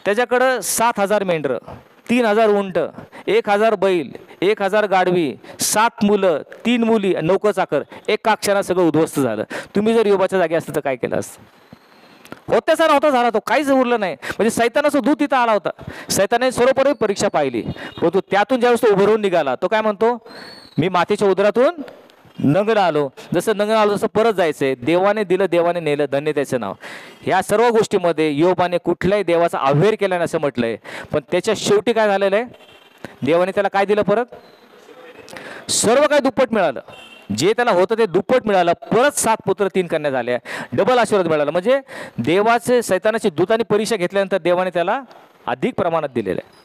S1: त्याच्याकडं 7,000 मेंढरं, 3,000 उंट, 1,000 बैल, 1,000 गाढवी, 7 मुलं, 3 मुली, नौकर चाकर. एका क्षणात सगळं उद्ध्वस्त झालं. तुम्ही जर योबाच्या जागी असतं तर काय केलं असतं? होत्याचा नव्हता झाला तो, काहीच उरलं नाही. म्हणजे सैतानाचा दूत तिथं आला होता. सैतानाने सर्वपरी परीक्षा पाहिली, परंतु त्यातून ज्यावेळेस तो उभं निघाला, तो काय म्हणतो? मी मातीच्या उदरातून नंगण आलो, जसं नंगण आलो तसं परत जायचंय. देवाने दिलं, देवाने नेलं, धन्य त्याचं नाव. ह्या सर्व गोष्टीमध्ये योबाने कुठल्याही देवाचा अव्हेर केला नाही असं म्हटलंय. पण त्याच्या शेवटी काय झालेलं आहे? देवाने त्याला काय दिलं? परत सर्व काय दुप्पट मिळालं. जे त्याला होतं ते दुप्पट मिळालं. परत 7 पुत्र 3 कन्या झाल्या, डबल आशीर्वाद मिळाला. म्हणजे देवाचे सैतानाची दूतांनी परीक्षा घेतल्यानंतर देवाने त्याला अधिक प्रमाणात दिलेलं आहे.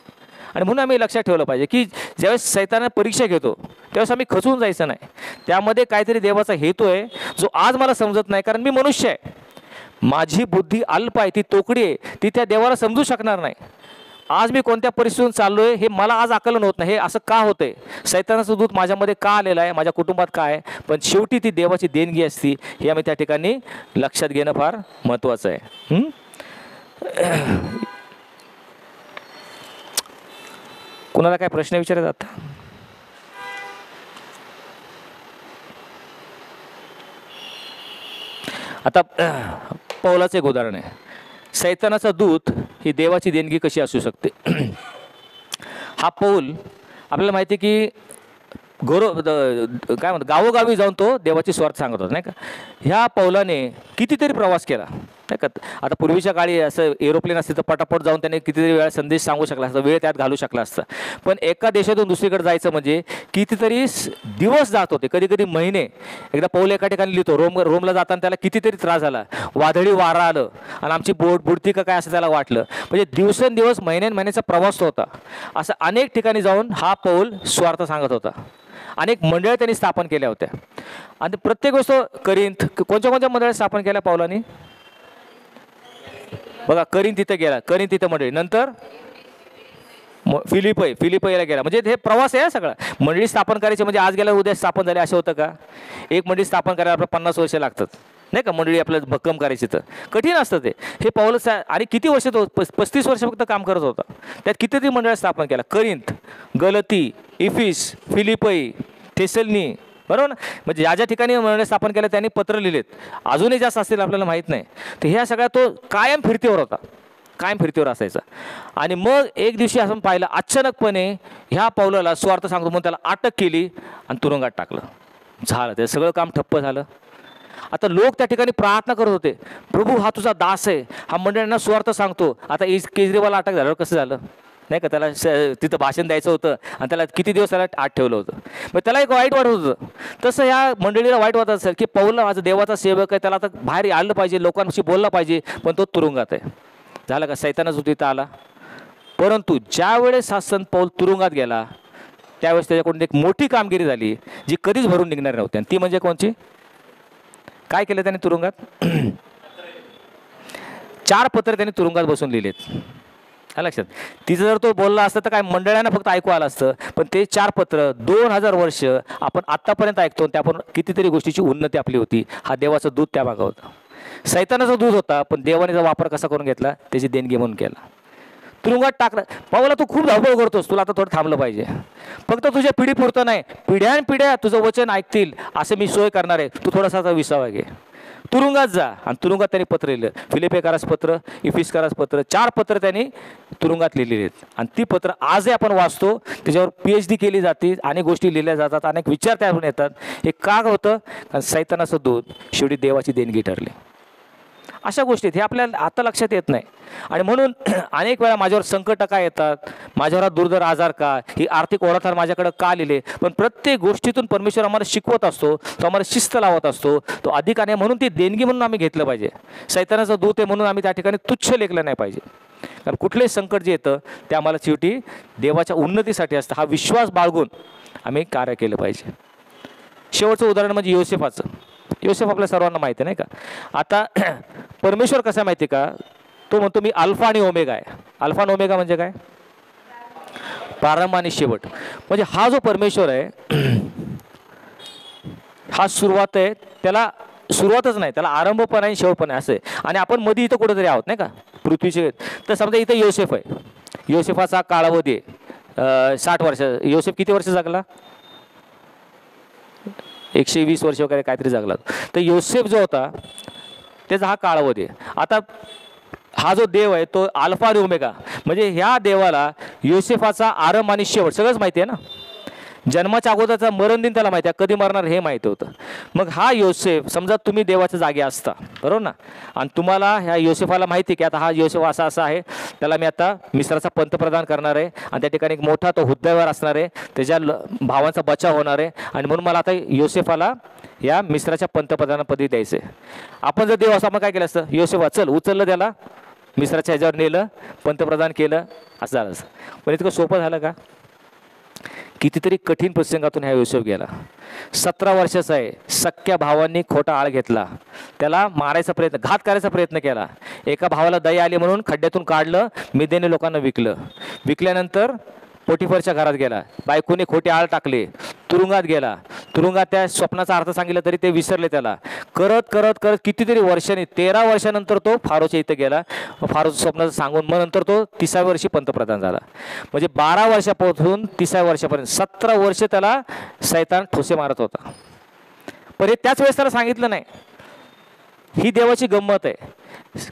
S1: आणि म्हणून आम्ही लक्षात ठेवलं पाहिजे की ज्यावेळेस सैतानाने परीक्षा घेतो त्यावेळेस आम्ही खचून जायचं नाही. त्यामध्ये काहीतरी देवाचा हेतू आहे जो आज मला समजत नाही, कारण मी मनुष्य आहे, माझी बुद्धी अल्प आहे, ती तोकडी आहे, ती त्या देवाला समजू शकणार नाही. आज मी कोणत्या परिस्थितीतून चाललोय हे मला आज आकलन होत नाही. हे असं का होतंय? सैतानाचा दूत माझ्यामध्ये का आलेला आहे, माझ्या कुटुंबात काय आहे? पण शेवटी ती देवाची देणगी असती, हे आम्ही त्या ठिकाणी लक्षात घेणं फार महत्त्वाचं आहे. कुणाला काय प्रश्न विचारतात? आता पौलाचं एक उदाहरण आहे. सैतानाचा दूत ही देवाची देणगी कशी असू शकते? हा पौल आपल्याला माहिती आहे की काय म्हणतात, गावोगावी जाऊन तो देवाची स्वार्थ सांगत होता, नाही का? ह्या पौलाने कितीतरी प्रवास केला, नाही का? आता पूर्वीच्या काळी असं एरोप्लेन असते तर पटापट जाऊन त्याने कितीतरी वेळा संदेश सांगू शकला असता, वेळ त्यात घालू शकला असता. पण एका देशातून दुसरीकडे जायचं म्हणजे कितीतरी दिवस जात होते, कधी कधी महिने. एकदा पौल एका ठिकाणी लिहितो, रोमला जाताना त्याला कितीतरी त्रास झाला, वादळी वारा आलं आणि आमची बोट बुडती का काय असं त्याला वाटलं. म्हणजे दिवसेंदिवस महिन्याचा प्रवास होता. असं अनेक ठिकाणी जाऊन हा पौल स्वार्थ सांगत होता. अनेक मंडळ त्यांनी स्थापन केल्या होत्या आणि प्रत्येक गोष्ट करीन. कोणत्या मंडळ स्थापन केल्या पौलानी? बघा, करीन तिथं गेला, करीन तिथं मंडळी, नंतर फिलिपईला गेला. म्हणजे हे प्रवास आहे सगळा. मंडळी स्थापन करायची म्हणजे आज गेल्या उद्या स्थापन झाले असं होतं का? एक मंडळी स्थापन करायला आपल्याला 50 वर्ष लागतात, नाही का? मंडळी आपल्याला भक्कम करायची तर कठीण असतं ते. हे पौलच आणि किती वर्ष तो 35 वर्ष फक्त काम करत होता. त्यात कितीतरी मंडळ स्थापन केला. करिंथ, गलती, इफिस, फिलिपई, थेसलनी, बरोबर ना? म्हणजे ज्या ज्या ठिकाणी मंडळ स्थापन केलं त्यांनी पत्र लिहिलेत. अजूनही जास्त असतील आपल्याला माहीत नाही. तर ह्या सगळ्या तो कायम फिरतीवर होता, कायम फिरतीवर असायचा. आणि मग एक दिवशी असं पाहिलं, अचानकपणे ह्या पौलाला स्वार्थ सांगतो म्हणून त्याला अटक केली आणि तुरुंगात टाकलं. झालं, ते सगळं काम ठप्प झालं. आता लोक त्या ठिकाणी प्रार्थना करत होते, प्रभू हा तुझा दास आहे, हा मंडळींना स्वार्थ सांगतो. आता केजरीवाल अटक झाल्यावर कसं झालं? नाही का, त्याला तिथं भाषण द्यायचं होतं आणि त्याला किती दिवस त्याला आत ठेवलं होतं. मग त्याला एक वाईट वाटत होतं. तसं ह्या मंडळीला वाईट वाटत असेल की पौल माझा देवाचा सेवक आहे, त्याला आता बाहेर आलं पाहिजे, लोकांशी बोललं पाहिजे, पण तो तुरुंगात आहे. झालं का, सैतानाच तिथं आला. परंतु ज्या वेळेस हा संत पौल तुरुंगात गेला त्यावेळेस त्याच्याकडून एक मोठी कामगिरी झाली जी कधीच भरून निघणार नव्हती. आणि ती म्हणजे कोणची? काय केलं त्याने तुरुंगात? 4 पत्र त्यांनी तुरुंगात बसून लिहिलेत. हा लक्षात. तिचं जर तो बोलला असतं तर काय मंडळांना फक्त ऐकू आलं असतं, पण ते 4 पत्र 2000 वर्ष आपण आत्तापर्यंत ऐकतो. त्या आपण कितीतरी गोष्टीची उन्नती आपली होती. हा देवाचं दूध त्या मागं होता. सैतानाचा दूध होता, पण देवाने जो वापर कसा करून घेतला, त्याची देणगी म्हणून केला. तुरुंगात टाकला. पावला तू खूप धावपळ करतोस, तुला आता थोडं थांबलं पाहिजे. फक्त तुझ्या पिढीपुरतं नाही, पिढ्यानपिढ्या तुझं वचन ऐकतील असं मी सोय करणार आहे. तू थोडासा विसावा घे, तुरुंगात जा. आणि तुरुंगात त्यांनी पत्र लिहिलं. फिलिपिकरास पत्र, इफिसकारास पत्र, 4 पत्र त्यांनी तुरुंगात लिहिलेली आहेत. आणि ती पत्र आजही आपण वाचतो. त्याच्यावर PhD केली जाते, अनेक गोष्टी लिहिल्या जातात, अनेक विचार त्यातून येतात. हे का होतं? कारण सैतानाचं दूध शेवटी देवाची देणगी ठरली. अशा गोष्टीत हे आपल्याला आता लक्षात येत नाही. आणि म्हणून अनेक वेळा माझ्यावर संकट का येतात, माझ्यावर दुर्धर आजार का, ही आर्थिक ओढाताण माझ्याकडे का लिहिले. पण प्रत्येक गोष्टीतून परमेश्वर आम्हाला शिकवत असतो, तो आम्हाला शिस्त लावत असतो. तो अधिकाने म्हणून ती देणगी म्हणून आम्ही घेतलं पाहिजे. सैतानाचं दूत आहे म्हणून आम्ही त्या ठिकाणी तुच्छ लेखलं नाही पाहिजे. कारण कुठलंही संकट जे येतं ते आम्हाला शेवटी देवाच्या उन्नतीसाठी असतं. हा विश्वास बाळगून आम्ही कार्य केलं पाहिजे. शेवटचं उदाहरण म्हणजे योसेफाचं. योसेफ आपल्या सर्वांना माहिती आहे नाही का. आता परमेश्वर कसा माहिती का, तो म्हणतो मी अल्फा आणि ओमेगा आहे. अल्फा आणि ओमेगा म्हणजे काय? प्रारंभ आणि शेवट. म्हणजे हा जो परमेश्वर आहे हा सुरुवात आहे, त्याला सुरुवातच नाही, त्याला आरंभ पण आहे, शेवट पण आहे असं आहे. आणि आपण मध्ये इथं कुठेतरी आहोत नाही का, पृथ्वीचे. तर समजा इथं योसेफ आहे. योसेफाचा कालावधी आहे 60 वर्ष. योसेफ किती वर्ष जगला? 120 वर्ष वगैरे काहीतरी जगला. तर योसेफ जो होता त्याचा हा कालावधी आहे. आता हा जो देव आहे तो अल्फा आणि ओमेगा, म्हणजे ह्या देवाला योसेफाचा आरंभ आणि शेवट सगळंच माहिती आहे ना. जन्माच्या अगोदरचा मरण दिन त्याला माहिती आहे, कधी मरणार हे माहिती होतं. मग हा योसेफ, समजा तुम्ही देवाच्या जागी असता, बरोबर ना, आणि तुम्हाला ह्या योसेफाला माहिती की आता हा योसेफ असा असा आहे, त्याला मी आता मिस्राचा पंतप्रधान करणार आहे आणि त्या ठिकाणी एक मोठा तो हुद्द्यावर असणार आहे, त्याच्या भावांचा बचाव होणार आहे, आणि म्हणून मला आता योसेफाला या मिस्राच्या पंतप्रधानपदी द्यायचं आहे. आपण जर देव असं आपण काय केलं असतं, योसेफा चल उचललं, त्याला मिस्राच्या ह्याच्यावर नेलं, पंतप्रधान केलं, असं झालं असं. पण इतकं सोपं झालं का? कितीतरी कठीण प्रसंगातून ह्या योसेफ गेला. 17 वर्षाचा आहे. सख्या भावांनी खोटा आळ घेतला, त्याला मारायचा प्रयत्न, घात करायचा प्रयत्न केला. एका भावाला दया आली म्हणून खड्ड्यातून काढलं, मिदेने लोकांना विकलं. विकल्यानंतर पोटिफरच्या घरात गेला, बायकोने खोटे आळ टाकले, तुरुंगात गेला. तुरुंगात त्या स्वप्नाचा अर्थ सांगितला तरी ते विसरले त्याला. करत करत करत कितीतरी वर्षांनी 13 वर्षानंतर तो फारोच्या इथं गेला. फारोचं स्वप्नाचं सांगून मग नंतर तो 30व्या वर्षी पंतप्रधान झाला. म्हणजे 12 वर्षापासून 30व्या वर्षापर्यंत 17 वर्ष त्याला सैतान ठोसे मारत होता. पण हे त्याच वेळेस त्याला सांगितलं नाही. ही देवाची गंमत आहे.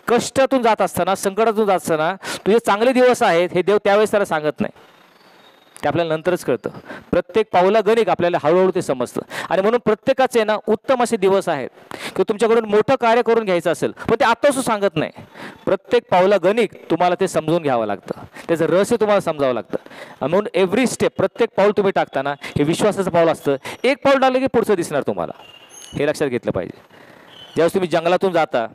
S1: कष्टातून जात असताना, संकटातून जात असताना तुझे चांगले दिवस आहेत हे देव त्यावेळेस त्याला सांगत नाही, ते आपल्याला नंतरच कळतं. प्रत्येक पाऊला गणिक आपल्याला हळूहळू ते समजतं. आणि म्हणून प्रत्येकाचे ना उत्तम असे दिवस आहेत की तुमच्याकडून मोठं कार्य करून घ्यायचं असेल, पण ते आत्ताच सांगत नाही. प्रत्येक पाऊला गणिक तुम्हाला ते समजून घ्यावं लागतं, त्याचं रहस्य तुम्हाला समजावं लागतं. म्हणून एव्हरी स्टेप, प्रत्येक पाऊल तुम्ही टाकताना हे विश्वासाचं पाऊल असतं. एक पाऊल टाकलं की पुढचं दिसणार तुम्हाला, हे लक्षात घेतलं पाहिजे. ज्यावेळेस तुम्ही जंगलातून जाता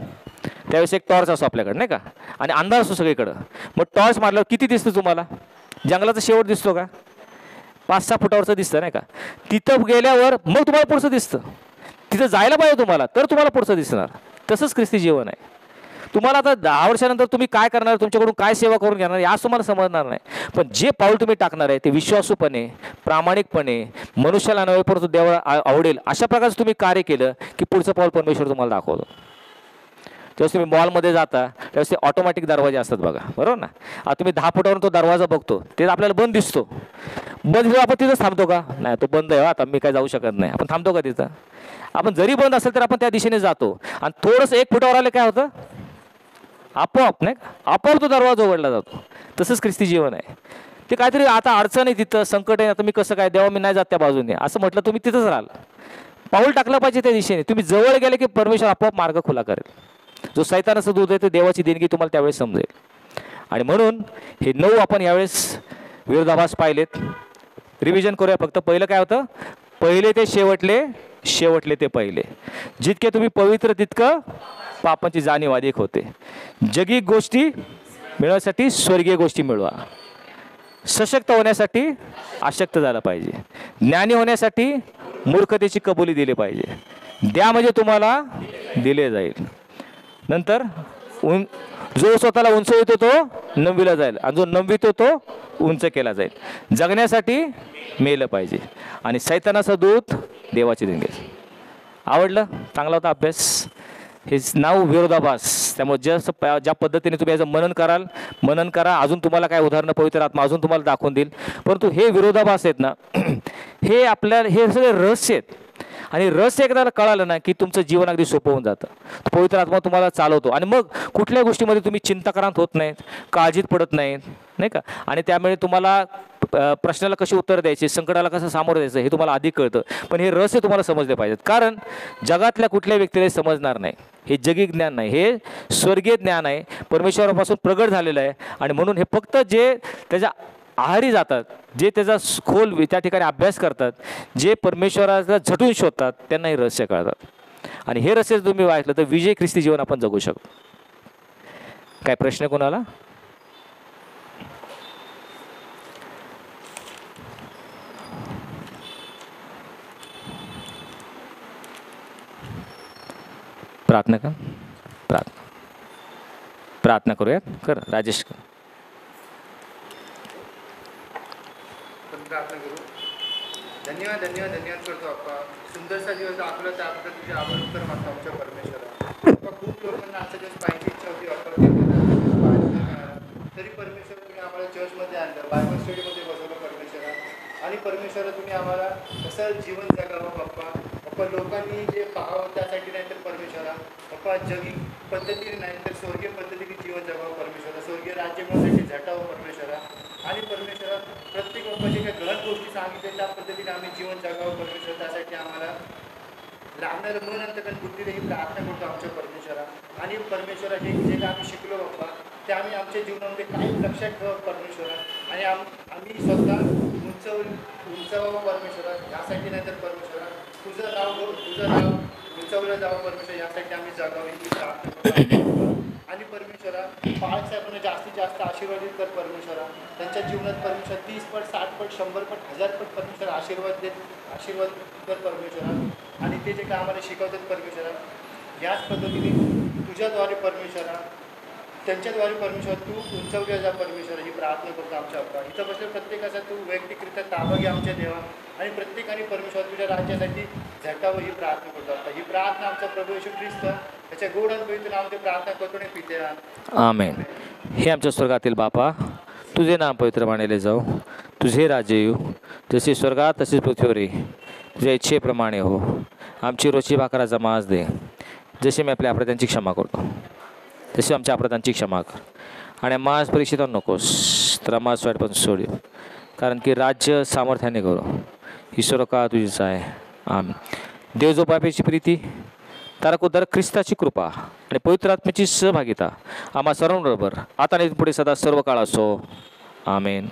S1: त्यावेळेस एक टॉर्च असतो आपल्याकडे नाही का, आणि अंधार असतो सगळीकडं. मग टॉर्च मारल्यावर किती दिसतं तुम्हाला? जंगलाचा शेवट दिसतो का? 5-6 फुटावरचं दिसतं नाही का. तिथं गेल्यावर मग तुम्हाला पुढचं दिसतं. तिथं जायला पाहिजे तुम्हाला, तर तुम्हाला पुढचं दिसणार. तसंच ख्रिस्ती जीवन आहे. तुम्हाला आता 10 वर्षानंतर तुम्ही काय करणार, तुमच्याकडून काय सेवा करून घेणार आज तुम्हाला समजणार नाही. पण जे पाऊल तुम्ही टाकणार आहे ते विश्वासूपणे, प्रामाणिकपणे, मनुष्याला नव्हे परंतु देवाला आवडेल अशा प्रकारचं तुम्ही कार्य केलं की पुढचं पाऊल परमेश्वर तुम्हाला दाखवतो. त्यावेळेस तुम्ही मॉलमध्ये जाता त्यावेळेस ते ऑटोमॅटिक दरवाजे असतात बघा, बरोबर ना. आता तुम्ही 10 फुटावरून तो दरवाजा बघतो, ते आपल्याला बंद दिसतो. बंद दिसतो, आपण तिथंच थांबतो का? नाही, तो बंद आहे, आता मी काय जाऊ शकत नाही. आपण थांबतो का तिथं? आपण जरी बंद असेल तर आपण त्या दिशेने जातो. आणि थोडंसं 1 फुटावर आलं काय होतं? आपोआप नाही का, आपोआप तो दरवाजा उघडला जातो. तसंच ख्रिस्ती जीवन आहे. ते काहीतरी आता अडचण आहे, तिथं संकट आहे, आता मी कसं काय, देवा मी नाही जात त्या बाजूने असं म्हटलं, तुम्ही तिथंच राहाल. पाऊल टाकलं पाहिजे त्या दिशेने. तुम्ही जवळ गेले की परमेश्वर आपोआप मार्ग खुला करेल. जो सैतानाचं दूध आहे ते देवाची देणगी तुम्हाला त्यावेळेस समजेल. आणि म्हणून हे 9 आपण यावेळेस विरोधाभास पाहिलेत. रिव्हिजन करूया फक्त. पहिलं काय होतं? पहिले ते शेवटले, शेवटले ते पहिले. जितके तुम्ही पवित्र तितकं पापांची जाणीव अधिक होते. जगिक गोष्टी मिळवण्यासाठी स्वर्गीय गोष्टी मिळवा. सशक्त होण्यासाठी अशक्त झालं पाहिजे. ज्ञानी होण्यासाठी मूर्खतेची कबुली दिली पाहिजे. द्या म्हणजे तुम्हाला दिले जाईल. नंतर जो स्वतःला उंचवितो तो नवविला जाईल आणि जो नववितो तो उंच केला जाईल. जगण्यासाठी मेलं पाहिजे. आणि सैतानाचा दूत देवाची देणगी. आवडलं? चांगला होता अभ्यास. हे नाव विरोधाभास. त्यामुळे ज्या पद्धतीने तुम्ही याचं मनन करा. अजून तुम्हाला काय उदाहरणं पवित्र आत्मा अजून तुम्हाला दाखवून देईल. परंतु हे विरोधाभास आहेत ना, हे आपल्याला हे सगळे रहस्य आहेत. आणि रहस्य एकदा कळालं ना की तुमचं जीवन अगदी सोपं होऊन जातं. पवित्र आत्मा तुम्हाला चालवतो आणि मग कुठल्या गोष्टीमध्ये तुम्ही चिंताक्रांत होत नाहीत, काळजीत पडत नाहीत, नाही का. आणि त्यामुळे तुम्हाला प्रश्नाला कशी उत्तर द्यायची, संकटाला कसं सामोरं द्यायचं हे तुम्हाला आधी कळतं. पण हे रहस्य तुम्हाला समजले पाहिजेत. कारण जगातल्या कुठल्या व्यक्तीला समजणार नाही. हे जगिक ज्ञान नाही, हे स्वर्गीय ज्ञान आहे, परमेश्वरापासून प्रगट झालेलं आहे. आणि म्हणून हे फक्त जे त्याच्या आहारी जातात, जे त्याचा खोल त्या ठिकाणी अभ्यास करतात, जे परमेश्वराला झटून शोधतात, त्यांना हे रहस्य कळतात. आणि हे रहस्य तुम्ही वाचलं तर विजय ख्रिस्ती जीवन आपण जगू शकतो. काय प्रश्न कोणाला? प्रार्थना करूयात. कर राजेश.
S2: प्रार्थना करू. धन्यवाद करतो अप्पा. सुंदरसा दिवस आपला त्याबद्दल तुझे आभार उत्तर मानतो आमच्या परमेश्वरा. अप्पा खूप लोकांना आजचा दिवस पाहायची इच्छा होती अप्पा, तरी परमेश्वर तुम्ही आम्हाला चर्चमध्ये आणलं, बायबल स्टडीमध्ये बसवलं परमेश्वरा. आणि परमेश्वरा तुम्ही आम्हाला कसं जीवन जगावं अप्पा लोकांनी जे पाहावं त्यासाठी नाही तर परमेश्वरा अप्पा जगी पद्धतीने नाही तर स्वर्गीय पद्धतीने जीवन जगावं परमेश्वरा. स्वर्गीय राज्य मिळवण्यासाठी झटावं परमेश्वरा. आणि परमेश्वरा प्रत्येक जे काही गलत गोष्टी सांगितल्या त्या पद्धतीने आम्ही जीवन जगावं परमेश्वर. त्यासाठी आम्हाला लागणारं मन अंतकन बुद्धीने ही प्रार्थना करतो आमच्या परमेश्वरा. आणि परमेश्वरा जे जे आम्ही शिकलो बाप्पा ते आम्ही आमच्या जीवनामध्ये काही लक्षात ठेवावं परमेश्वरा. आणि आम्ही स्वतः उंचावं परमेश्वरा. यासाठी नाही तर परमेश्वरा तुझं नाव उंचावलं जावं परमेश्वर. यासाठी आम्ही जगावी ही प्रार्थना करतो. आणि परमेश्वरा बाळ साहेबांना जास्तीत जास्त आशीर्वादित कर परमेश्वरा. त्यांच्या जीवनात परमेश्वर 30 पट 60 पट 100 पट 1000 पट परमेश्वर आशीर्वाद कर परमेश्वरा. आणि ते जे काय आम्हाला शिकवतात परमेश्वरा याच पद्धतीने तुझ्याद्वारे परमेश्वरा त्यांच्याद्वारे परमेश्वर तू उंचावल्या जा परमेश्वर. ही प्रार्थना करतो आमच्या अप्पा. इथं बसल्या प्रत्येकाचा तू वैयक्तिकरित्या ताबा घे आमच्या देवा. आणि प्रत्येकाने परमेश्वर तुझ्या राज्यासाठी झटावं ही प्रार्थना करतो आता. ही प्रार्थना आमचा प्रभू येशू ख्रिस्त त्याच्या गोड आणि पवित्र नावामध्ये प्रार्थना करतो आणि पिते.
S1: आमेन. हे आमच्या स्वर्गातील बापा, तुझे नाम पवित्र मानले जाऊ, तुझे राज्य येऊ, जसे स्वर्गात तसेच पृथ्वीवरही तुझ्या इच्छेप्रमाणे हो. आमची रोजची भाकराचा मास दे, जसे मी आपल्या अपराधांची क्षमा करतो तसे आमच्या अपराधांची क्षमा कर. आणि मास परीक्षित नकोस तर आम्हाला वाईट पण सोड. कारण की राज्य सामर्थ्याने करू ईश्वर का तुझीच आहे. आम्ही देव जो बापाची प्रीती तारकोदर ख्रिस्ताची कृपा आणि पवित्र आत्म्याची सहभागिता आम्हा सर्वांबरोबर आता नाही पुढे सदा सर्व काळ असो. आमेन.